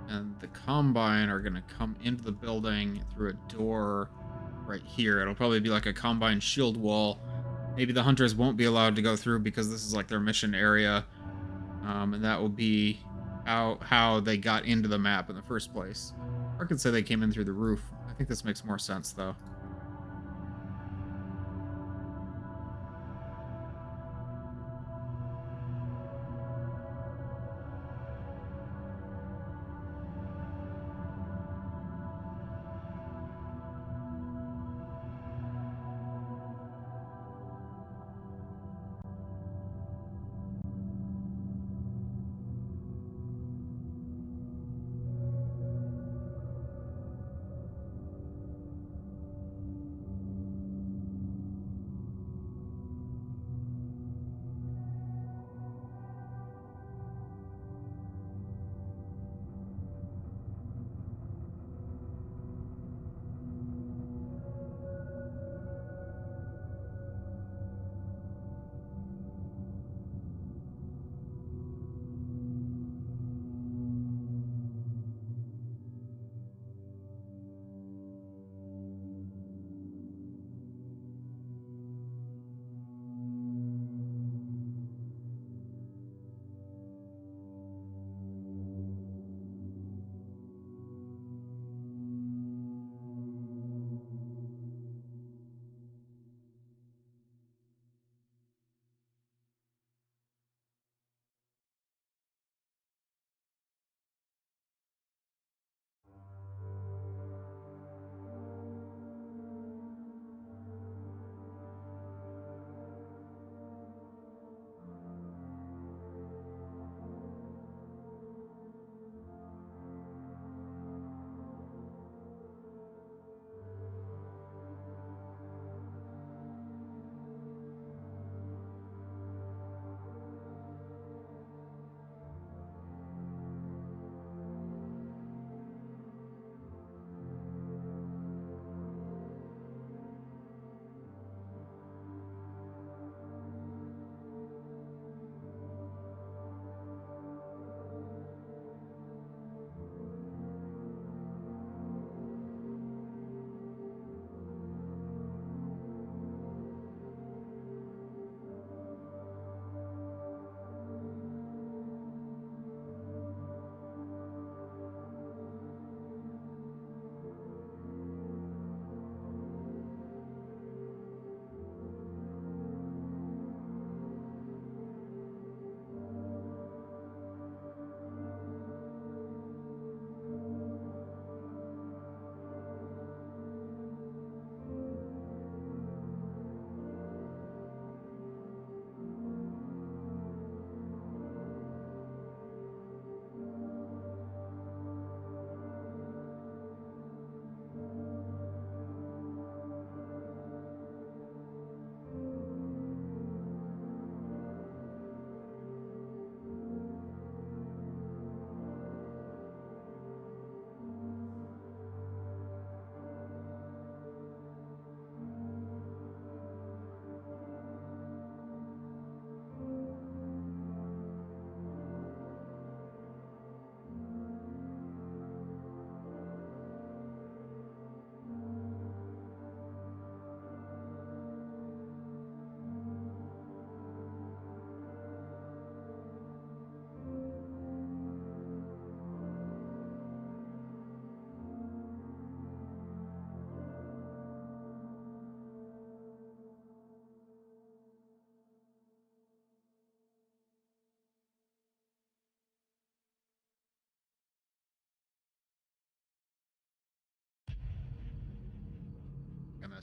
S1: And the Combine are going to come into the building through a door right here. It'll probably be like a Combine shield wall. Maybe the Hunters won't be allowed to go through because this is like their mission area. And that will be how they got into the map in the first place. Or I could say they came in through the roof. I think this makes more sense, though.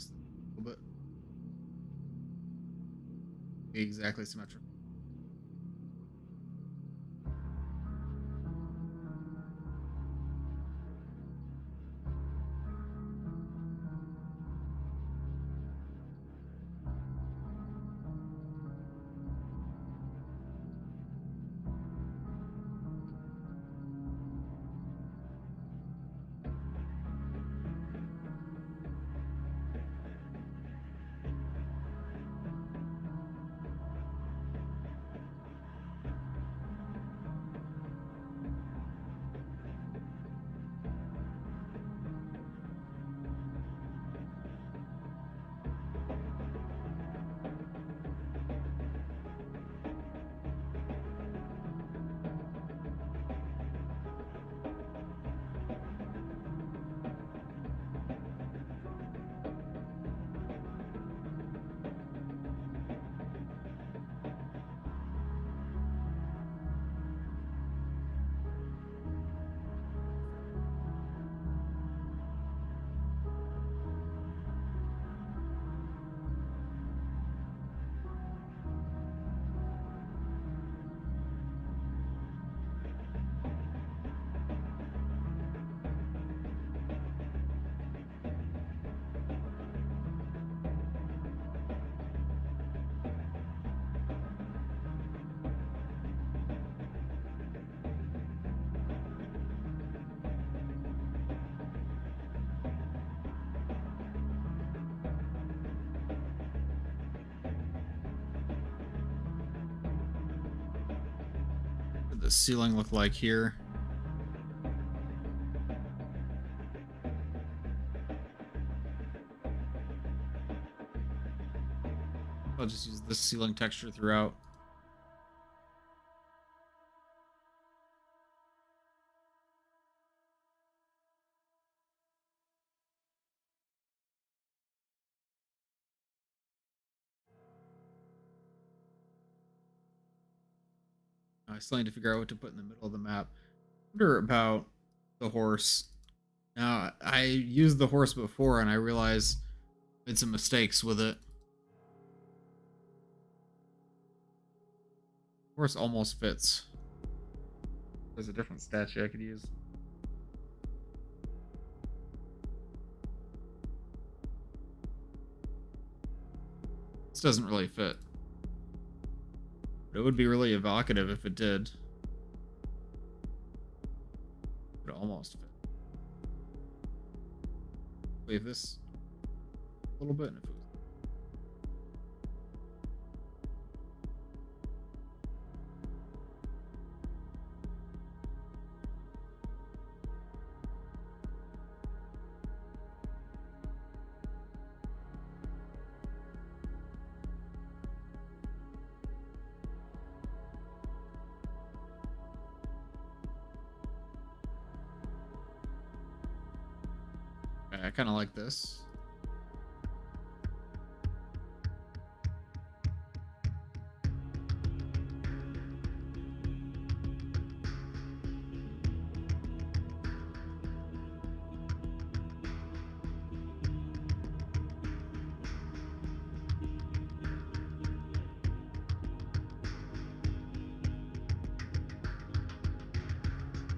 S1: adjust it a little bit. Be exactly symmetrical. What does the ceiling look like here? I'll just use this ceiling texture throughout. I still need to figure out what to put in the middle of the map. I wonder about the horse. Now, I used the horse before and I realized I made some mistakes with it. Horse almost fits. There's a different statue I could use. This doesn't really fit. But it would be really evocative if it did. It almost fit. Wave this a little bit and if it was. I kind of like this.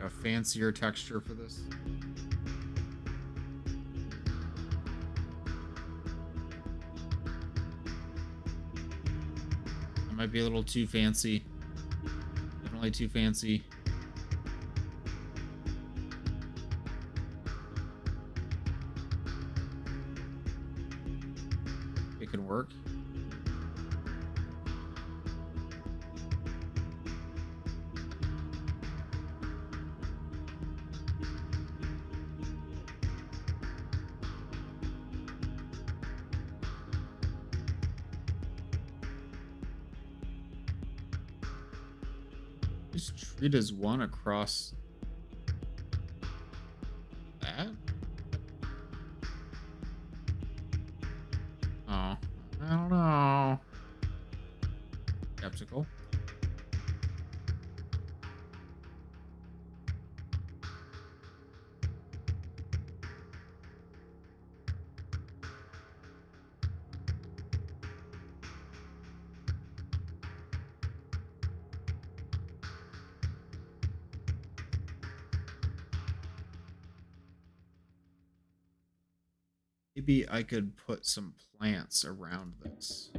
S1: A fancier texture for this. It might be a little too fancy. Definitely too fancy. It could work. Just treat as one across that? Oh, I don't know. Skeptical. Maybe I could put some plants around this.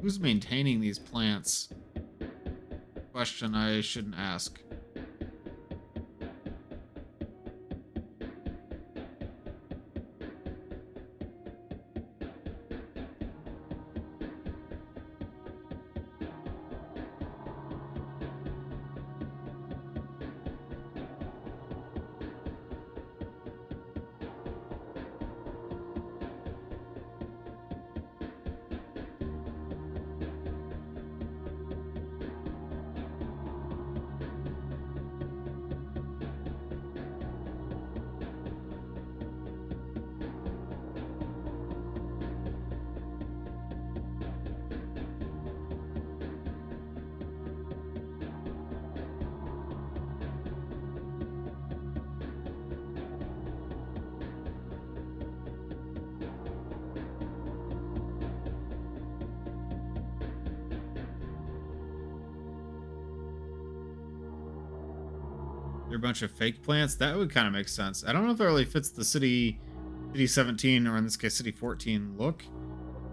S1: Who's maintaining these plants? Question I shouldn't ask. They're a bunch of fake plants. That would kind of make sense. I don't know if it really fits the city 17, or in this case city 14 look,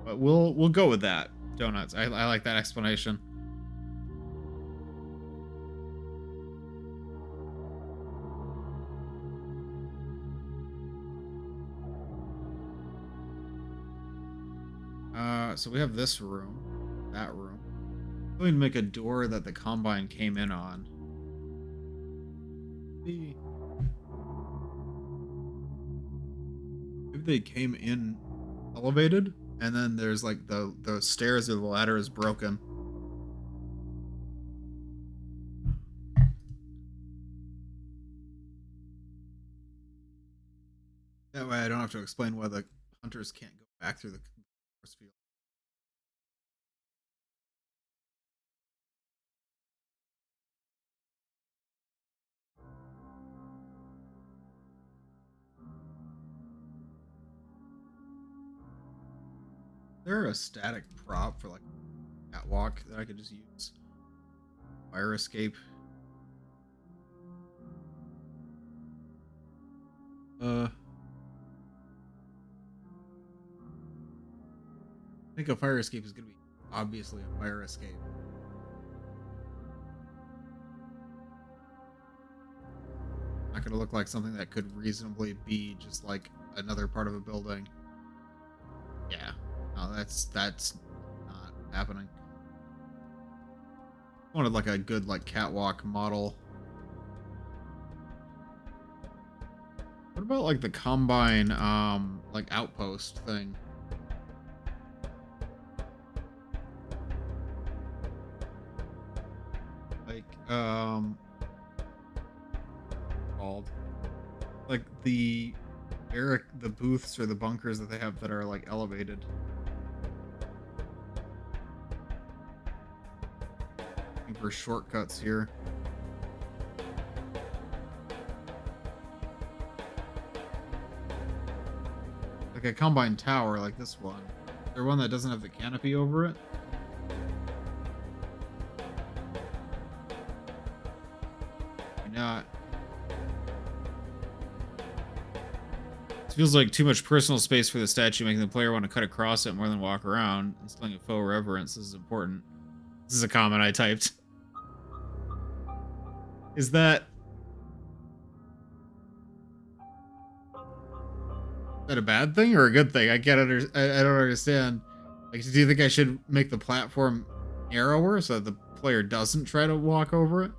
S1: but we'll go with that. Donuts. I like that explanation. So we have this room, that room. I'm going to make a door that the combine came in on. Maybe they came in elevated, and then there's like the stairs or the ladder is broken. That way I don't have to explain why the hunters can't go back through the force field. Is there a static prop for like a catwalk that I could just use? Fire escape. I think a fire escape is gonna be obviously a fire escape. Not gonna look like something that could reasonably be just like another part of a building. Yeah, no, that's not happening. I wanted like a good like catwalk model. What about like the combine like outpost thing? Like called like the booths or the bunkers that they have that are like elevated. Looking for shortcuts here. Like a combined tower like this one. Is there one that doesn't have the canopy over it? Maybe not. This feels like too much personal space for the statue, making the player want to cut across it more than walk around. Instilling a faux reverence. This is important. This is a comment I typed. Is that a bad thing or a good thing? I can't I don't understand. Like, do you think I should make the platform narrower so that the player doesn't try to walk over it?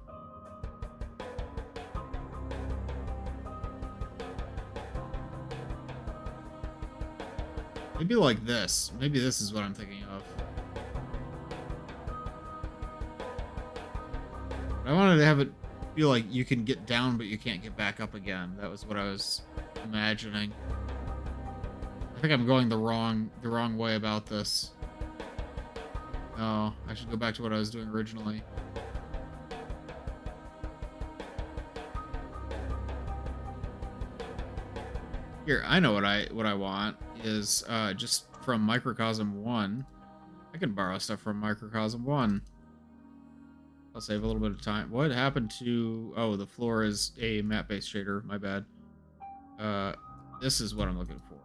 S1: Maybe like this. Maybe this is what I'm thinking of. I wanted to have it feel like you can get down, but you can't get back up again. That was what I was imagining. I think I'm going the wrong way about this. No, I should go back to what I was doing originally. Here, I know what I want is just from Microcosm 1. I can borrow stuff from Microcosm 1. I'll save a little bit of time. What happened to... Oh, the floor is a map-based shader. My bad. Uh, this is what I'm looking for.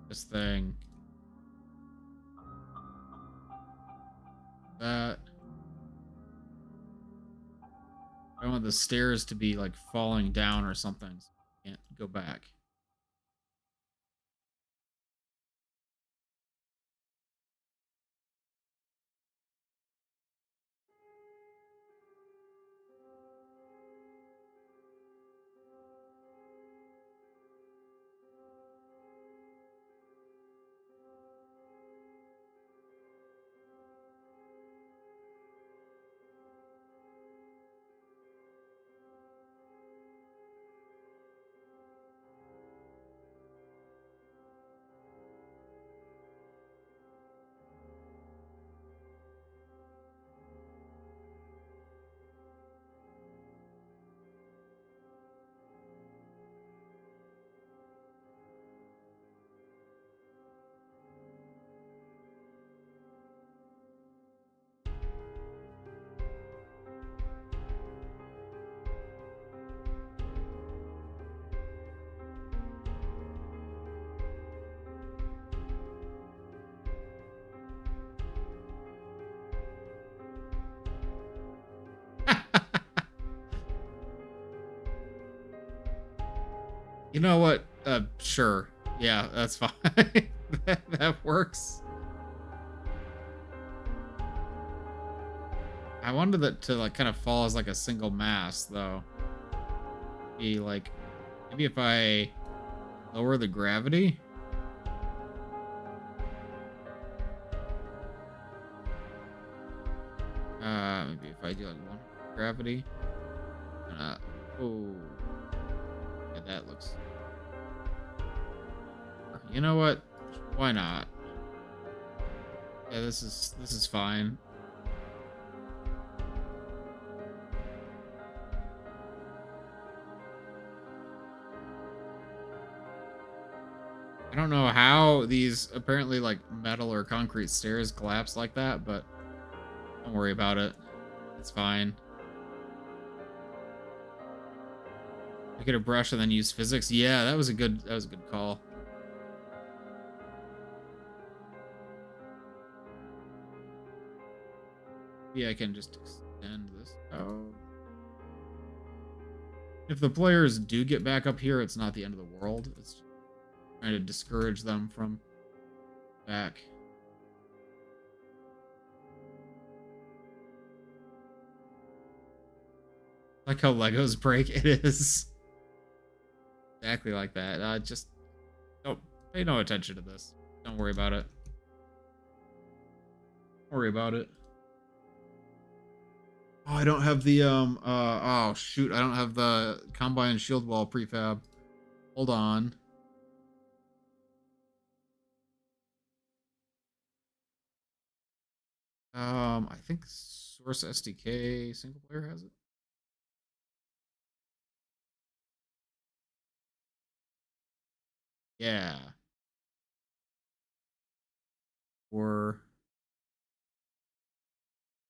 S1: This thing. That. I want the stairs to be, like, falling down or something. So I can't go back. You know what? Sure. Yeah, that's fine. that works. I wanted it to, like, kind of fall as, like, a single mass, though. Be, like... Maybe if I lower the gravity? Maybe if I do, like, 1 gravity? Oh... Yeah, that looks... You know what? Why not? Yeah, this is fine. I don't know how these apparently, like, metal or concrete stairs collapse like that, but don't worry about it. It's fine. I get a brush and then use physics. Yeah, that was a good call. Maybe I can just extend this out. If the players do get back up here, it's not the end of the world. It's just trying to discourage them from back. Like how Legos break, it is. Exactly like that. Just don't pay no attention to this. Don't worry about it. Don't worry about it. Oh, I don't have the oh shoot, I don't have the combine shield wall prefab. Hold on. I think Source SDK single player has it. Yeah. Or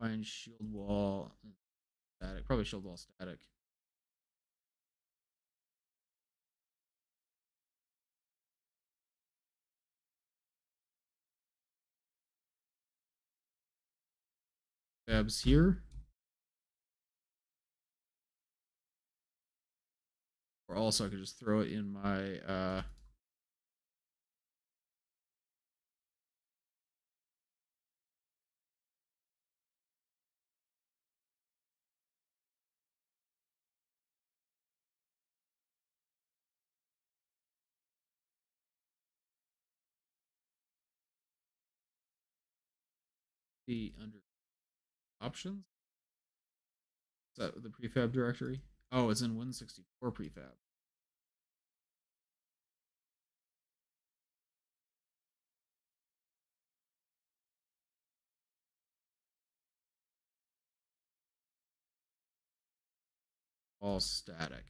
S1: find shield wall static. Probably shield wall static. Fabs here. Or also I could just throw it in my the under options. Is that the prefab directory? Oh, it's in Win64 prefab. All static.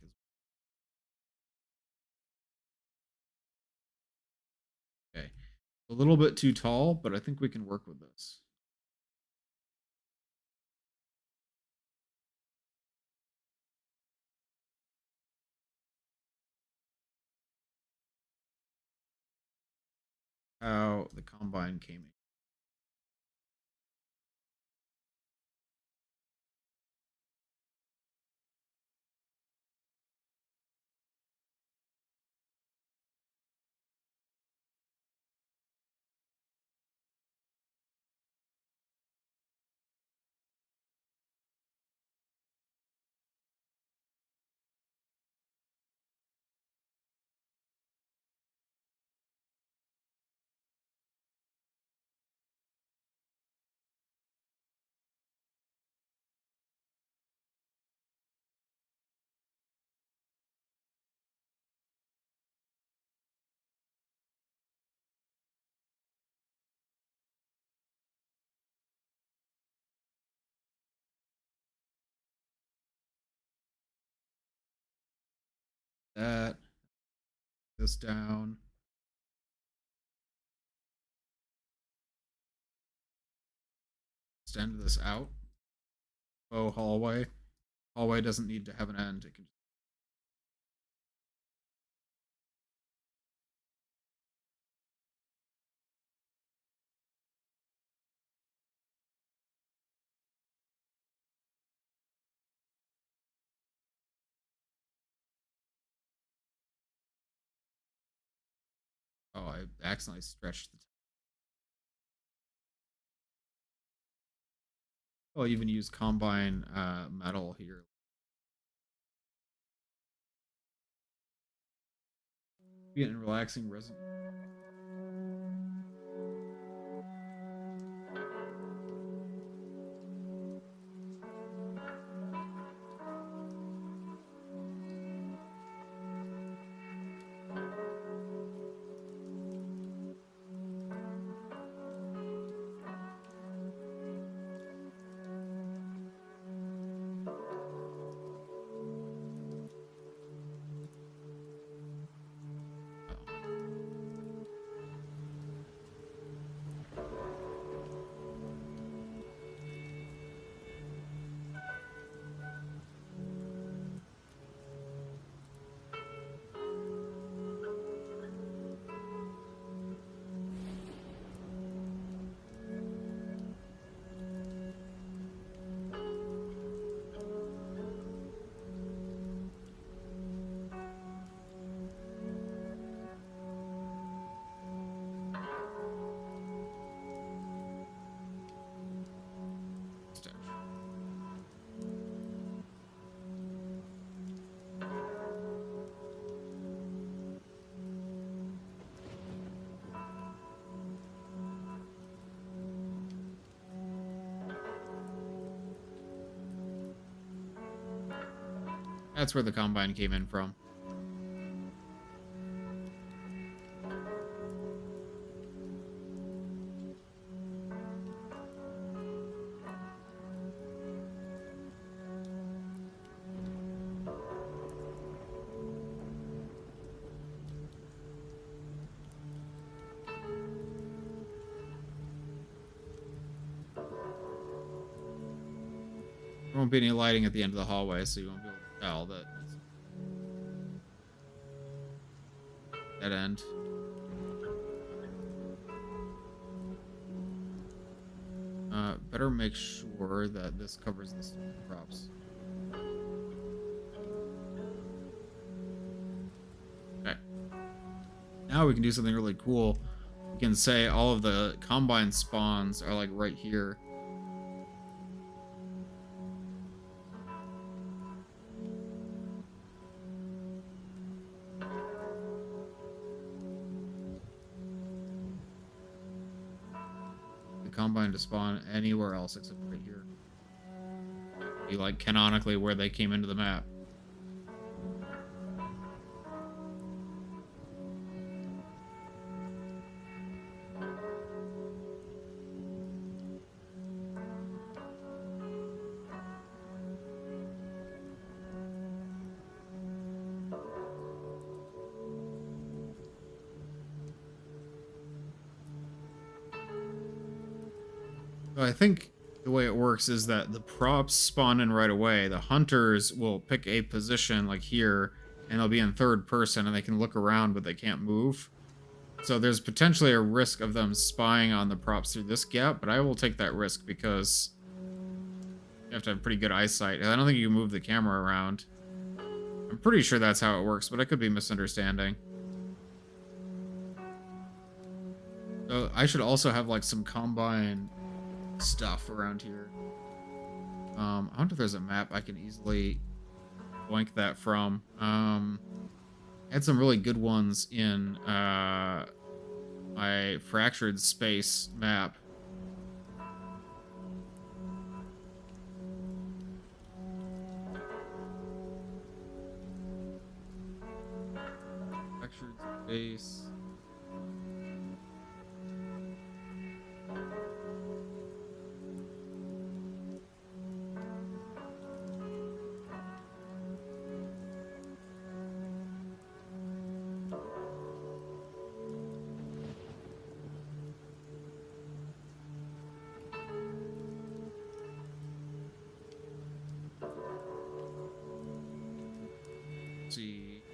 S1: A little bit too tall, but I think we can work with this. How the combine came in. That, this down. Extend this out. Oh, hallway. Hallway doesn't need to have an end. It can. Oh, I accidentally stretched the. I'll even use combine metal here. Getting relaxing resin. That's where the combine came in from. There won't be any lighting at the end of the hallway, so you won't be able to tell that it's dead end. Better make sure that this covers the props. Okay. Now we can do something really cool. We can say all of the combine spawns are like right here. Combine to spawn anywhere else except right here. Be like canonically where they came into the map. So I think the way it works is that the props spawn in right away. The hunters will pick a position like here, and they'll be in third person, and they can look around, but they can't move. So there's potentially a risk of them spying on the props through this gap, but I will take that risk because you have to have pretty good eyesight. And I don't think you can move the camera around. I'm pretty sure that's how it works, but I could be misunderstanding. So I should also have like some combine stuff around here. I wonder if there's a map I can easily blank that from. I had some really good ones in my fractured space map. Fractured space. See,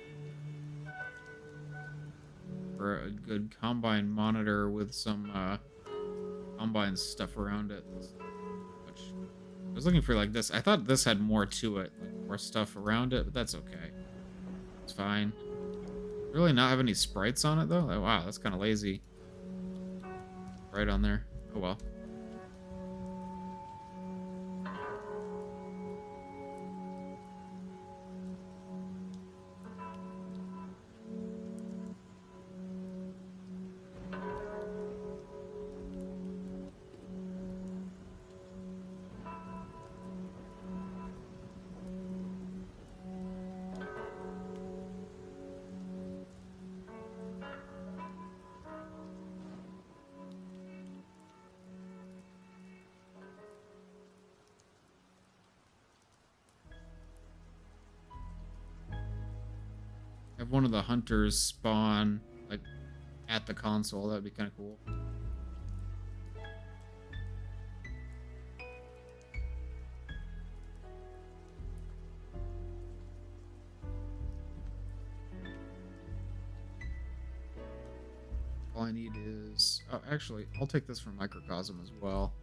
S1: for a good combine monitor with some combine stuff around it. Which I was looking for like this. I thought this had more to it, like more stuff around it, but that's okay. It's fine. Really not have any sprites on it though. Oh, wow, that's kind of lazy. Right on there. Oh well. Have one of the hunters spawn like at the console. That'd be kind of cool. All I need is... Oh, actually, I'll take this from Microcosm as well.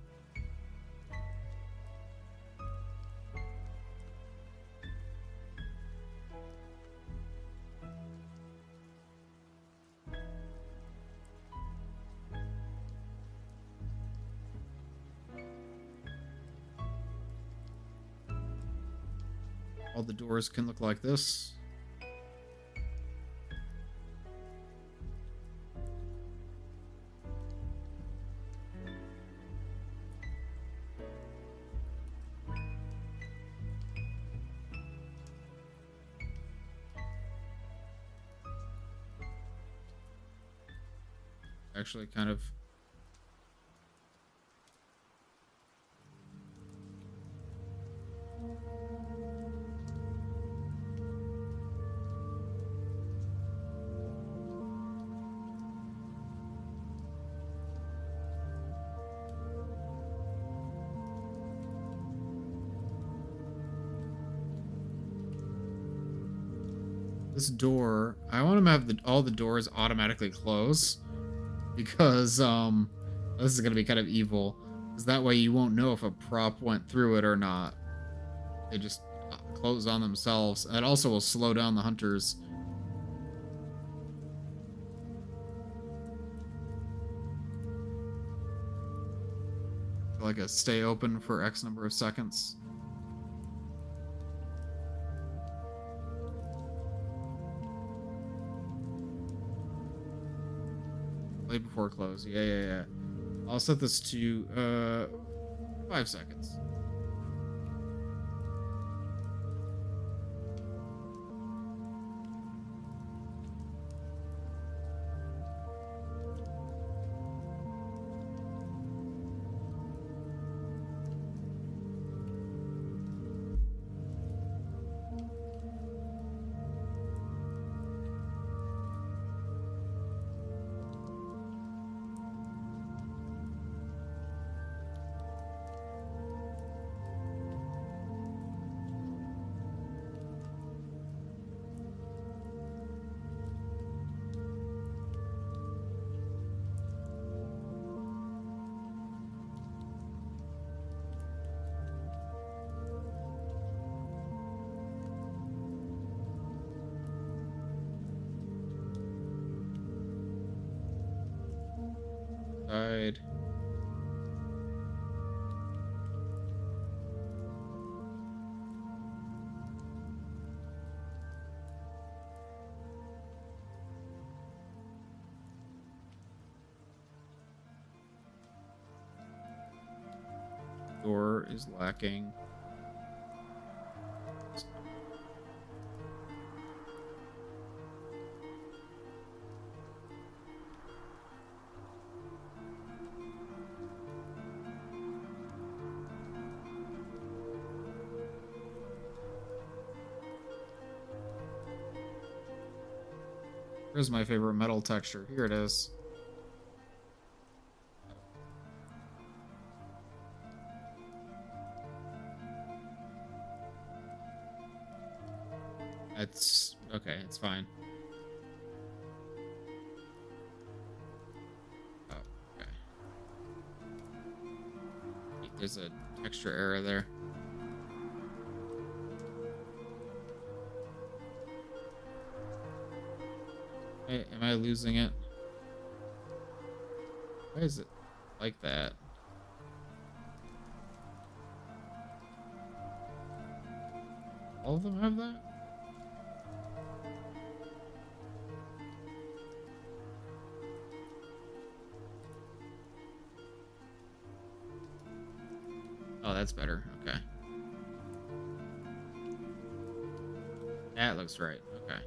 S1: All the doors can look like this. Actually kind of... This door, I want to have all the doors automatically close because this is going to be kind of evil, because that way you won't know if a prop went through it or not. They just close on themselves. And it also will slow down the hunters. Like a stay open for X number of seconds. Play before close. Yeah. I'll set this to 5 seconds. door is lacking. Here's my favorite metal texture. Here it is. It's okay, it's fine. Oh, okay. There's a texture error there. Hey, am I losing it? Why is it like that? All of them have that? Oh, that's better. Okay. That looks right. Okay.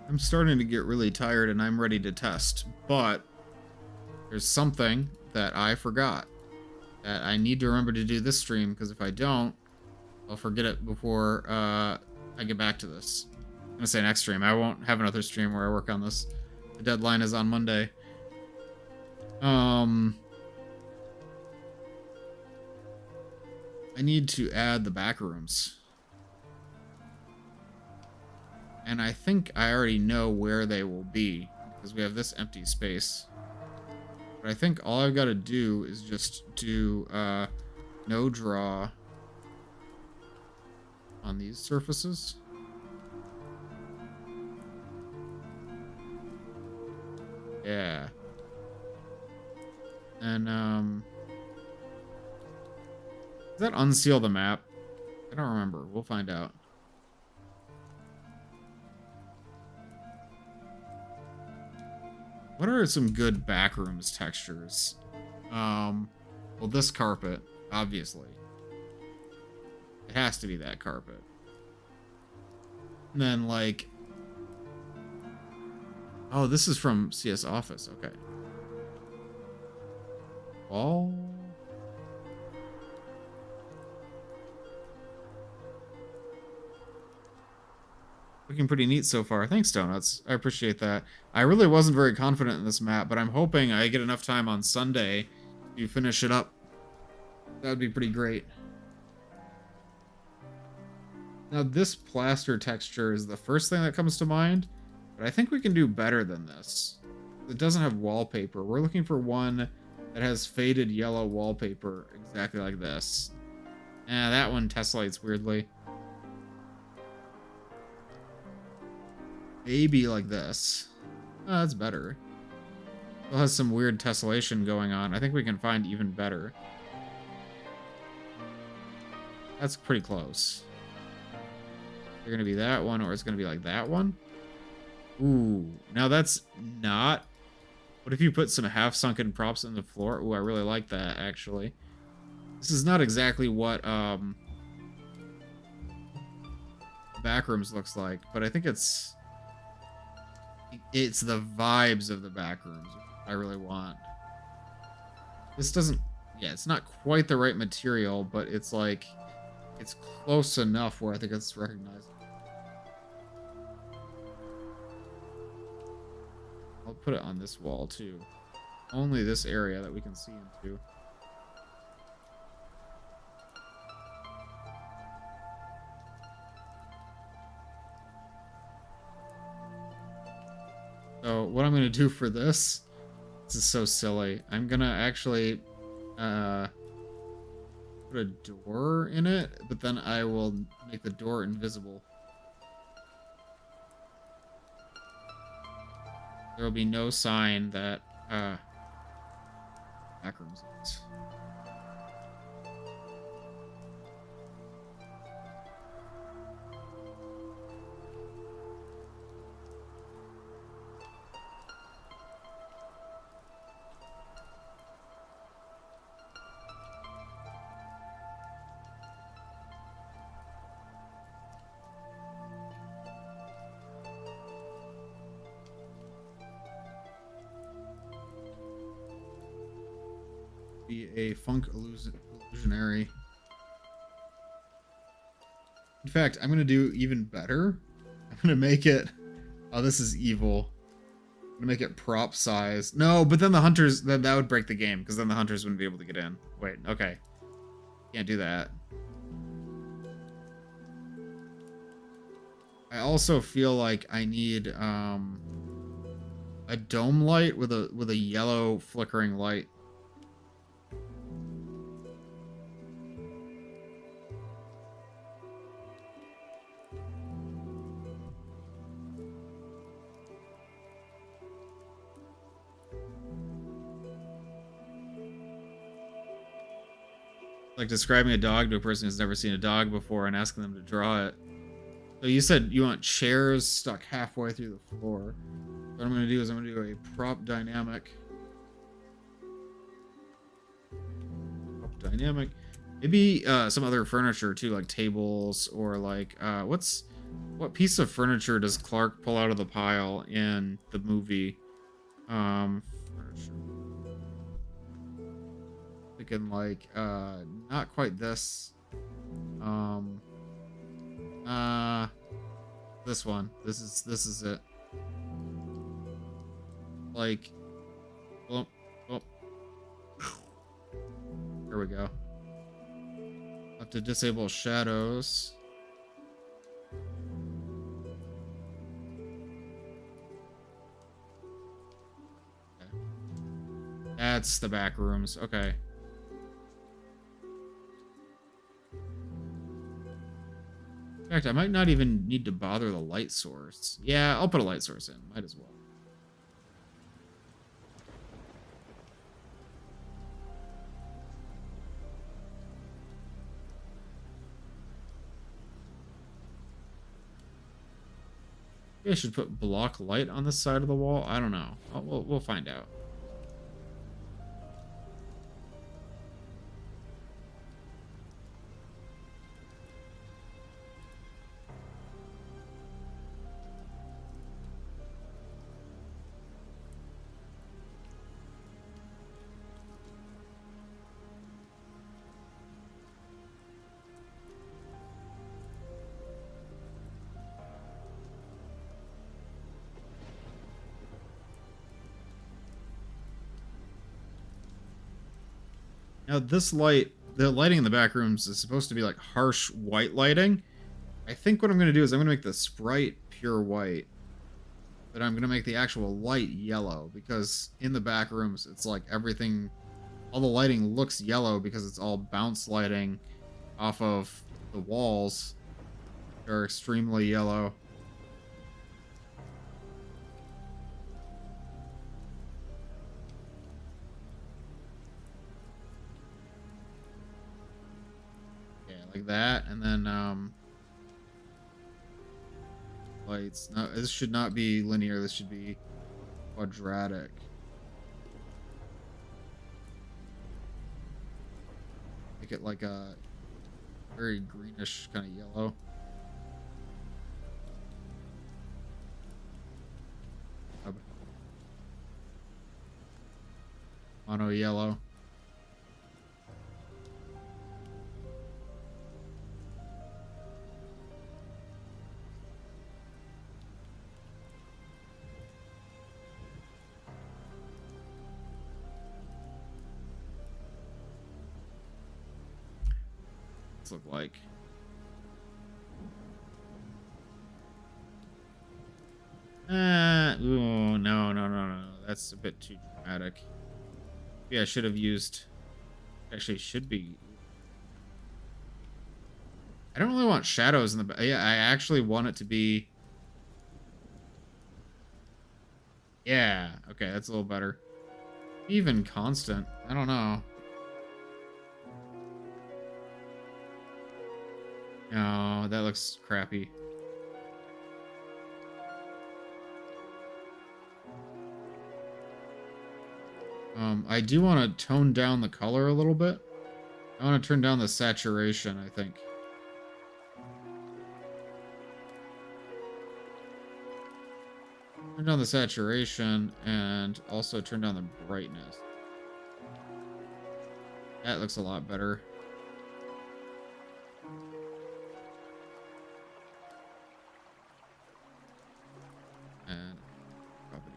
S1: I'm starting to get really tired and I'm ready to test, but there's something that I forgot that I need to remember to do this stream, because if I don't, I'll forget it before I get back to this. I'm gonna say next stream. I won't have another stream where I work on this. The deadline is on Monday. I need to add the back rooms. And I think I already know where they will be, because we have this empty space. But I think all I've got to do is just do no draw on these surfaces. Yeah. And does that unseal the map? I don't remember. We'll find out. What are some good backrooms textures? Well, this carpet, obviously. It has to be that carpet. And then, like... Oh, this is from CS Office. Okay. Wall? Looking pretty neat so far. Thanks, Donuts. I appreciate that. I really wasn't very confident in this map, but I'm hoping I get enough time on Sunday to finish it up. That would be pretty great. Now, this plaster texture is the first thing that comes to mind, but I think we can do better than this. It doesn't have wallpaper. We're looking for one that has faded yellow wallpaper, exactly like this. That one tessellates weirdly. Maybe like this. Oh, that's better. It has some weird tessellation going on. I think we can find even better. That's pretty close. They're gonna be that one, or it's gonna be like that one. Ooh, now that's not. What if you put some half-sunken props in the floor? Ooh, I really like that, actually. This is not exactly what Backrooms looks like, but I think it's the vibes of the Backrooms I really want. This doesn't, yeah, it's not quite the right material, but it's like, it's close enough where I think it's recognizable. I'll put it on this wall too. Only this area that we can see into. So what I'm gonna do for this is so silly. I'm gonna actually put a door in it, but then I will make the door invisible. There will be no sign that Backrooms is. Be a funk illusionary. In fact, I'm gonna do even better. I'm gonna make it. Oh, this is evil. I'm gonna make it prop size. No, but then the hunters, that would break the game because then the hunters wouldn't be able to get in. Wait, okay, can't do that. I also feel like I need a dome light with a yellow flickering light. Like describing a dog to a person who's never seen a dog before and asking them to draw it. So you said you want chairs stuck halfway through the floor. What I'm going to do is I'm going to do a prop dynamic. Prop dynamic. Maybe some other furniture too, like tables or like what piece of furniture does Clark pull out of the pile in the movie? Furniture. Thinking like not quite this. This one. This is it. Like, oh, oh. There we go. Have to disable shadows. Okay. That's the back rooms. Okay. In fact, I might not even need to bother the light source. Yeah, I'll put a light source in. Might as well. Maybe I should put block light on the side of the wall. I don't know. We'll find out. Now this light, the lighting in the back rooms is supposed to be like harsh white lighting. I think what I'm going to do is I'm going to make the sprite pure white. But I'm going to make the actual light yellow because in the back rooms it's like everything, all the lighting looks yellow because it's all bounce lighting off of the walls. They're extremely yellow. Like that, and then lights. No, this should not be linear. This should be quadratic. Make it like a very greenish kind of yellow. Mono yellow. Look like ooh, no, that's a bit too dramatic. Yeah, I should have used, actually should be, I don't really want shadows in the back. Yeah, I actually want it to be, yeah, okay, that's a little better. Even constant, I don't know. No, that looks crappy. I do want to tone down the color a little bit. I want to turn down the saturation, I think. Turn down the saturation and also turn down the brightness. That looks a lot better. And property.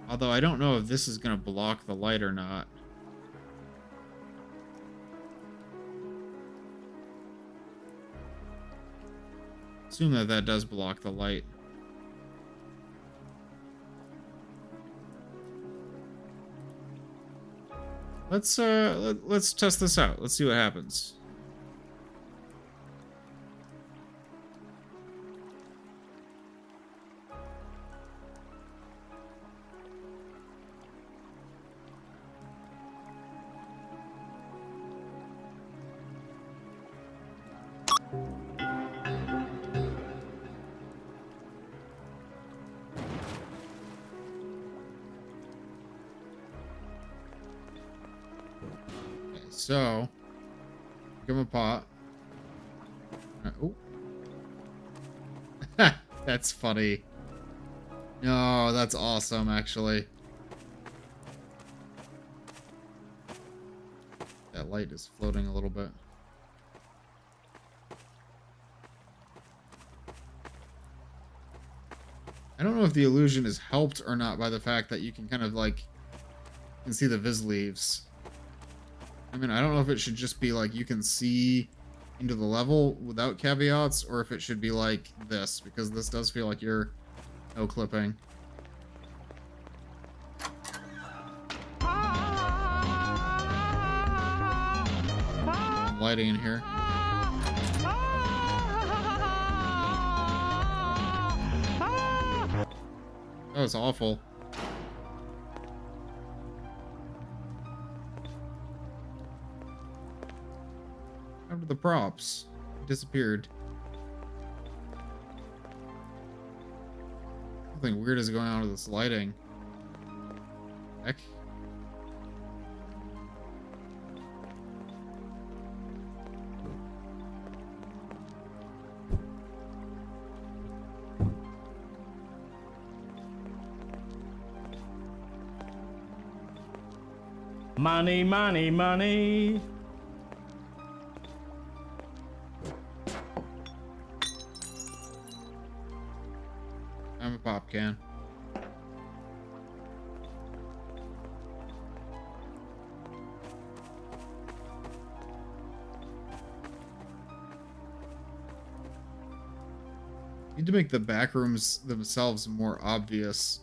S1: Although I don't know if this is going to block the light or not. Assume that that does block the light. Let's test this out. Let's see what happens. So, give him a pot. Oh. That's funny. No, that's awesome, actually. That light is floating a little bit. I don't know if the illusion is helped or not by the fact that you can kind of like, you can see the Viz leaves. I mean, I don't know if it should just be like you can see into the level without caveats, or if it should be like this, because this does feel like you're no clipping. Lighting in here. That was awful. After the props disappeared. Something weird is going on with this lighting. Heck.
S3: Money, money, money.
S1: I'm a pop can. Need to make the back rooms themselves more obvious,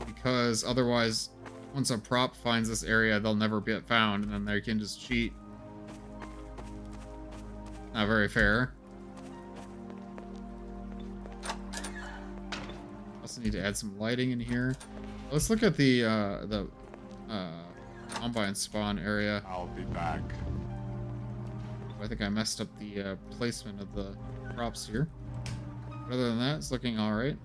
S1: because otherwise, once a prop finds this area, they'll never get found, and then they can just cheat. Not very fair. Also need to add some lighting in here. Let's look at the combine spawn area.
S4: I'll be back.
S1: I think I messed up the placement of the props here. But other than that, it's looking all right.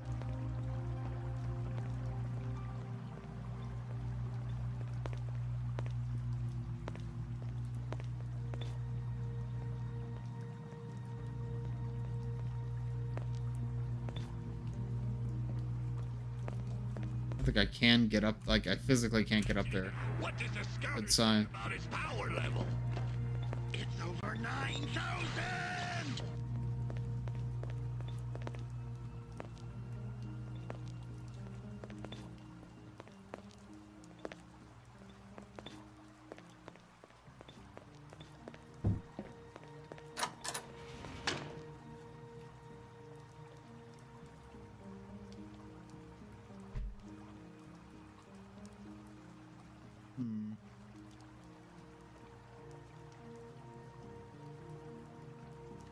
S1: I think I can get up, like I physically can't get up there.
S4: What does the scout
S1: Good sign.
S4: about his power level? It's over 9,000!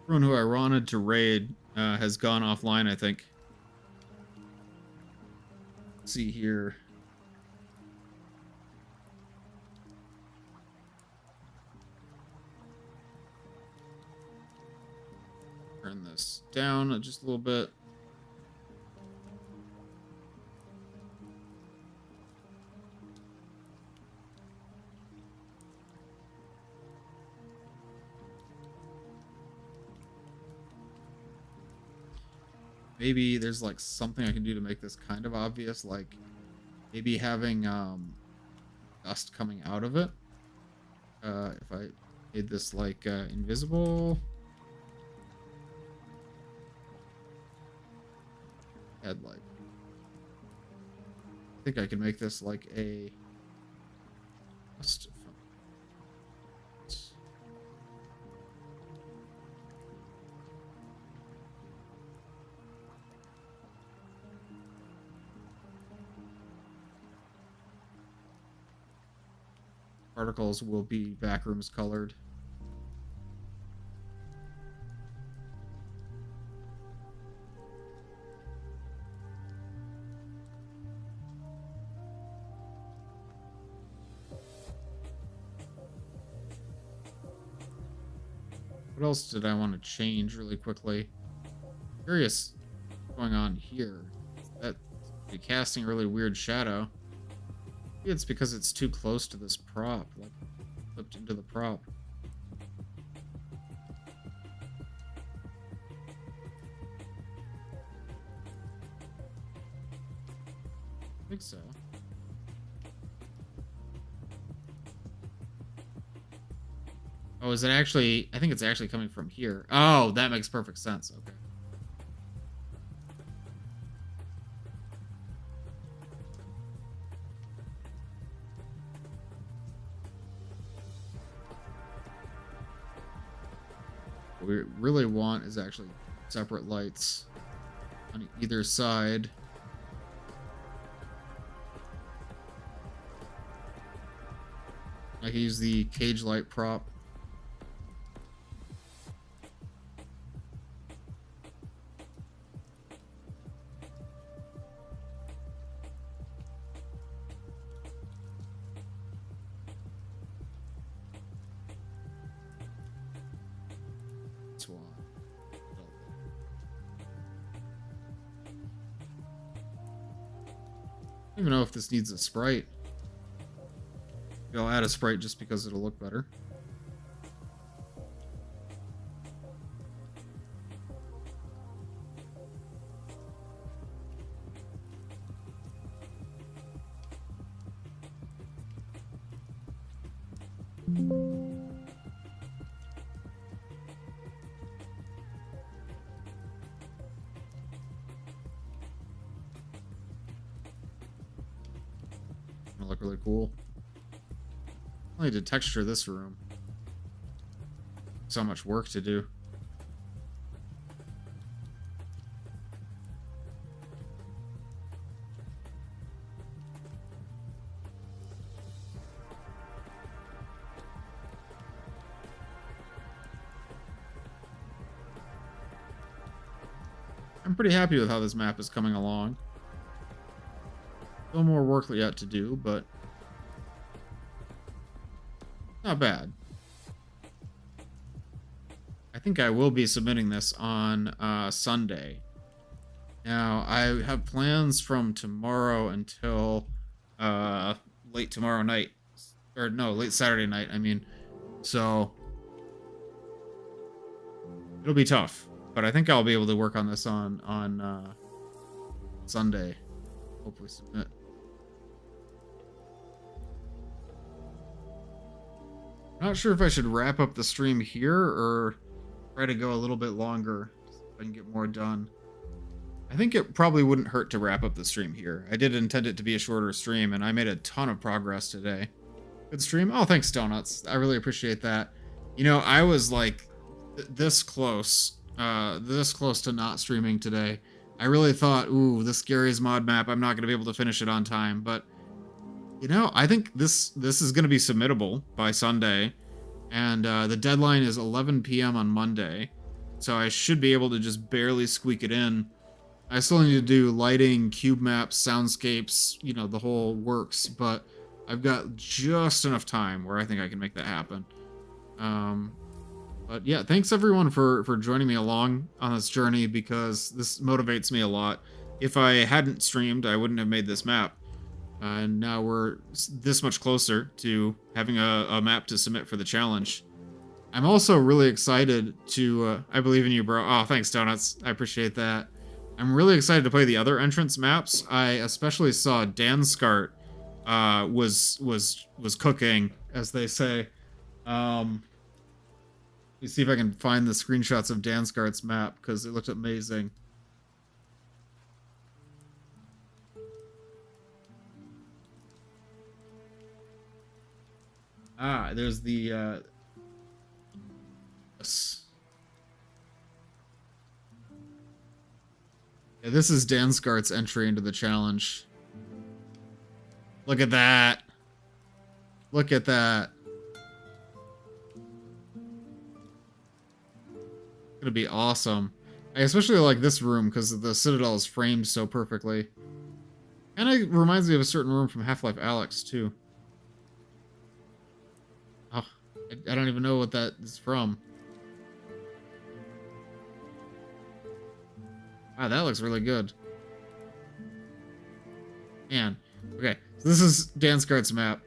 S1: Everyone who I wanted to raid has gone offline, I think. Let's see here. Turn this down just a little bit. maybe there's like something I can do to make this kind of obvious, like maybe having dust coming out of it. If I made this like invisible. Headlight. I think I can make this like a dust from particles will be backrooms colored. What else did I want to change really quickly? Curious what's going on here. That be casting a really weird shadow. Maybe it's because it's too close to this prop, like flipped into the prop. I think so. Oh, is it actually? I think it's actually coming from here. Oh, that makes perfect sense. Okay. What we really want is actually separate lights on either side. I can use the cage light prop. I don't even know if this needs a sprite. Maybe I'll add a sprite just because it'll look better. It'll look really cool. I need to texture this room. So much work to do. I'm pretty happy with how this map is coming along. Still more work yet to do, but not bad. I think I will be submitting this on Sunday. Now, I have plans from tomorrow until late tomorrow night. Or no, late Saturday night, I mean. So, it'll be tough. But I think I'll be able to work on this on Sunday. Hopefully submit. Not sure if I should wrap up the stream here or try to go a little bit longer so I can get more done. I think it probably wouldn't hurt to wrap up the stream here. I did intend it to be a shorter stream, and I made a ton of progress today. Good stream. Oh, thanks, Donuts. I really appreciate that. You know, I was like this close to not streaming today. I really thought, ooh, this Garry's mod map, I'm not going to be able to finish it on time, but you know, I think this is going to be submittable by Sunday, and the deadline is 11 p.m. on Monday, so I should be able to just barely squeak it in. I still need to do lighting, cube maps, soundscapes, you know, the whole works, but I've got just enough time where I think I can make that happen. But yeah, thanks everyone for joining me along on this journey, because this motivates me a lot. If I hadn't streamed, I wouldn't have made this map. And now we're this much closer to having a map to submit for the challenge. I'm also really excited to, I believe in you, bro. Oh, thanks, Donuts. I appreciate that. I'm really excited to play the other entrance maps. I especially saw Danskart was cooking, as they say. Let me see if I can find the screenshots of Danskart's map because it looked amazing. Ah, there's the yes. Yeah, this is Danskart's entry into the challenge. Look at that. Look at that. It's gonna be awesome. I especially like this room because the Citadel is framed so perfectly. Kind of reminds me of a certain room from Half-Life Alyx, too. Oh, I don't even know what that is from. Wow, that looks really good. Man. Okay, so this is Danskart's map.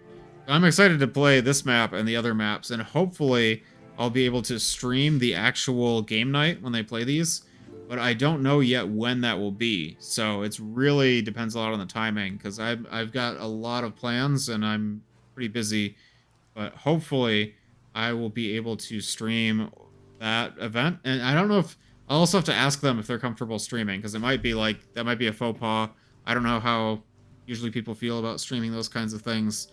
S1: I'm excited to play this map and the other maps, and hopefully I'll be able to stream the actual game night when they play these. But I don't know yet when that will be, so it's really depends a lot on the timing, because I've got a lot of plans and I'm pretty busy. But hopefully I will be able to stream that event. And I don't know if I'll also have to ask them if they're comfortable streaming, because it might be like that might be a faux pas. I don't know how usually people feel about streaming those kinds of things.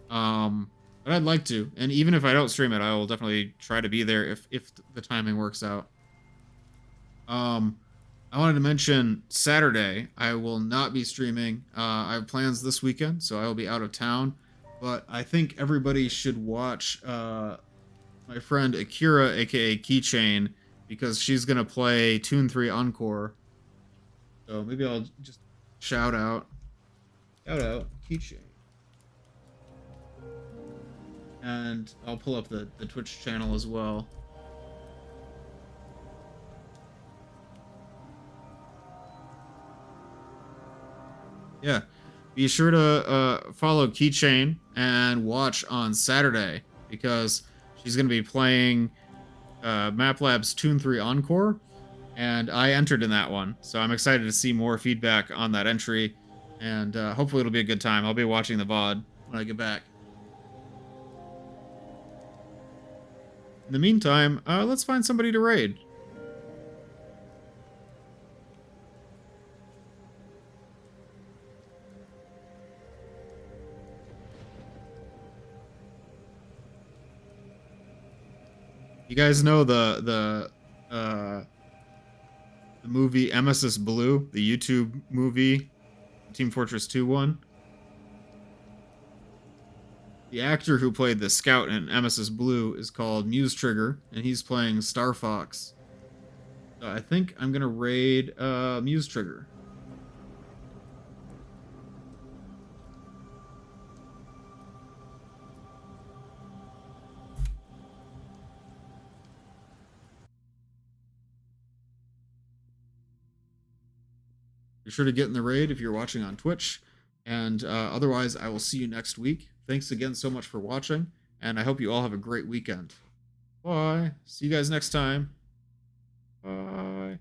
S1: But I'd like to, and even if I don't stream it, I will definitely try to be there if the timing works out. I wanted to mention Saturday, I will not be streaming. I have plans this weekend, so I will be out of town. But I think everybody should watch my friend Akira, aka Keychain, because she's going to play Tune 3 Encore. So maybe I'll just shout out Keychain. And I'll pull up the Twitch channel as well. Yeah, be sure to follow Keychain and watch on Saturday, because she's going to be playing Map Labs Tune 3 Encore, and I entered in that one, so I'm excited to see more feedback on that entry, and hopefully it'll be a good time. I'll be watching the VOD when I get back. In the meantime, let's find somebody to raid. You guys know the movie Emesis Blue, the YouTube movie, Team Fortress 2 one? The actor who played the scout in Emesis Blue is called Muse Trigger, and he's playing Star Fox. So I think I'm gonna raid Muse Trigger. Be sure to get in the raid if you're watching on Twitch. And otherwise, I will see you next week. Thanks again so much for watching, and I hope you all have a great weekend. Bye. See you guys next time. Bye.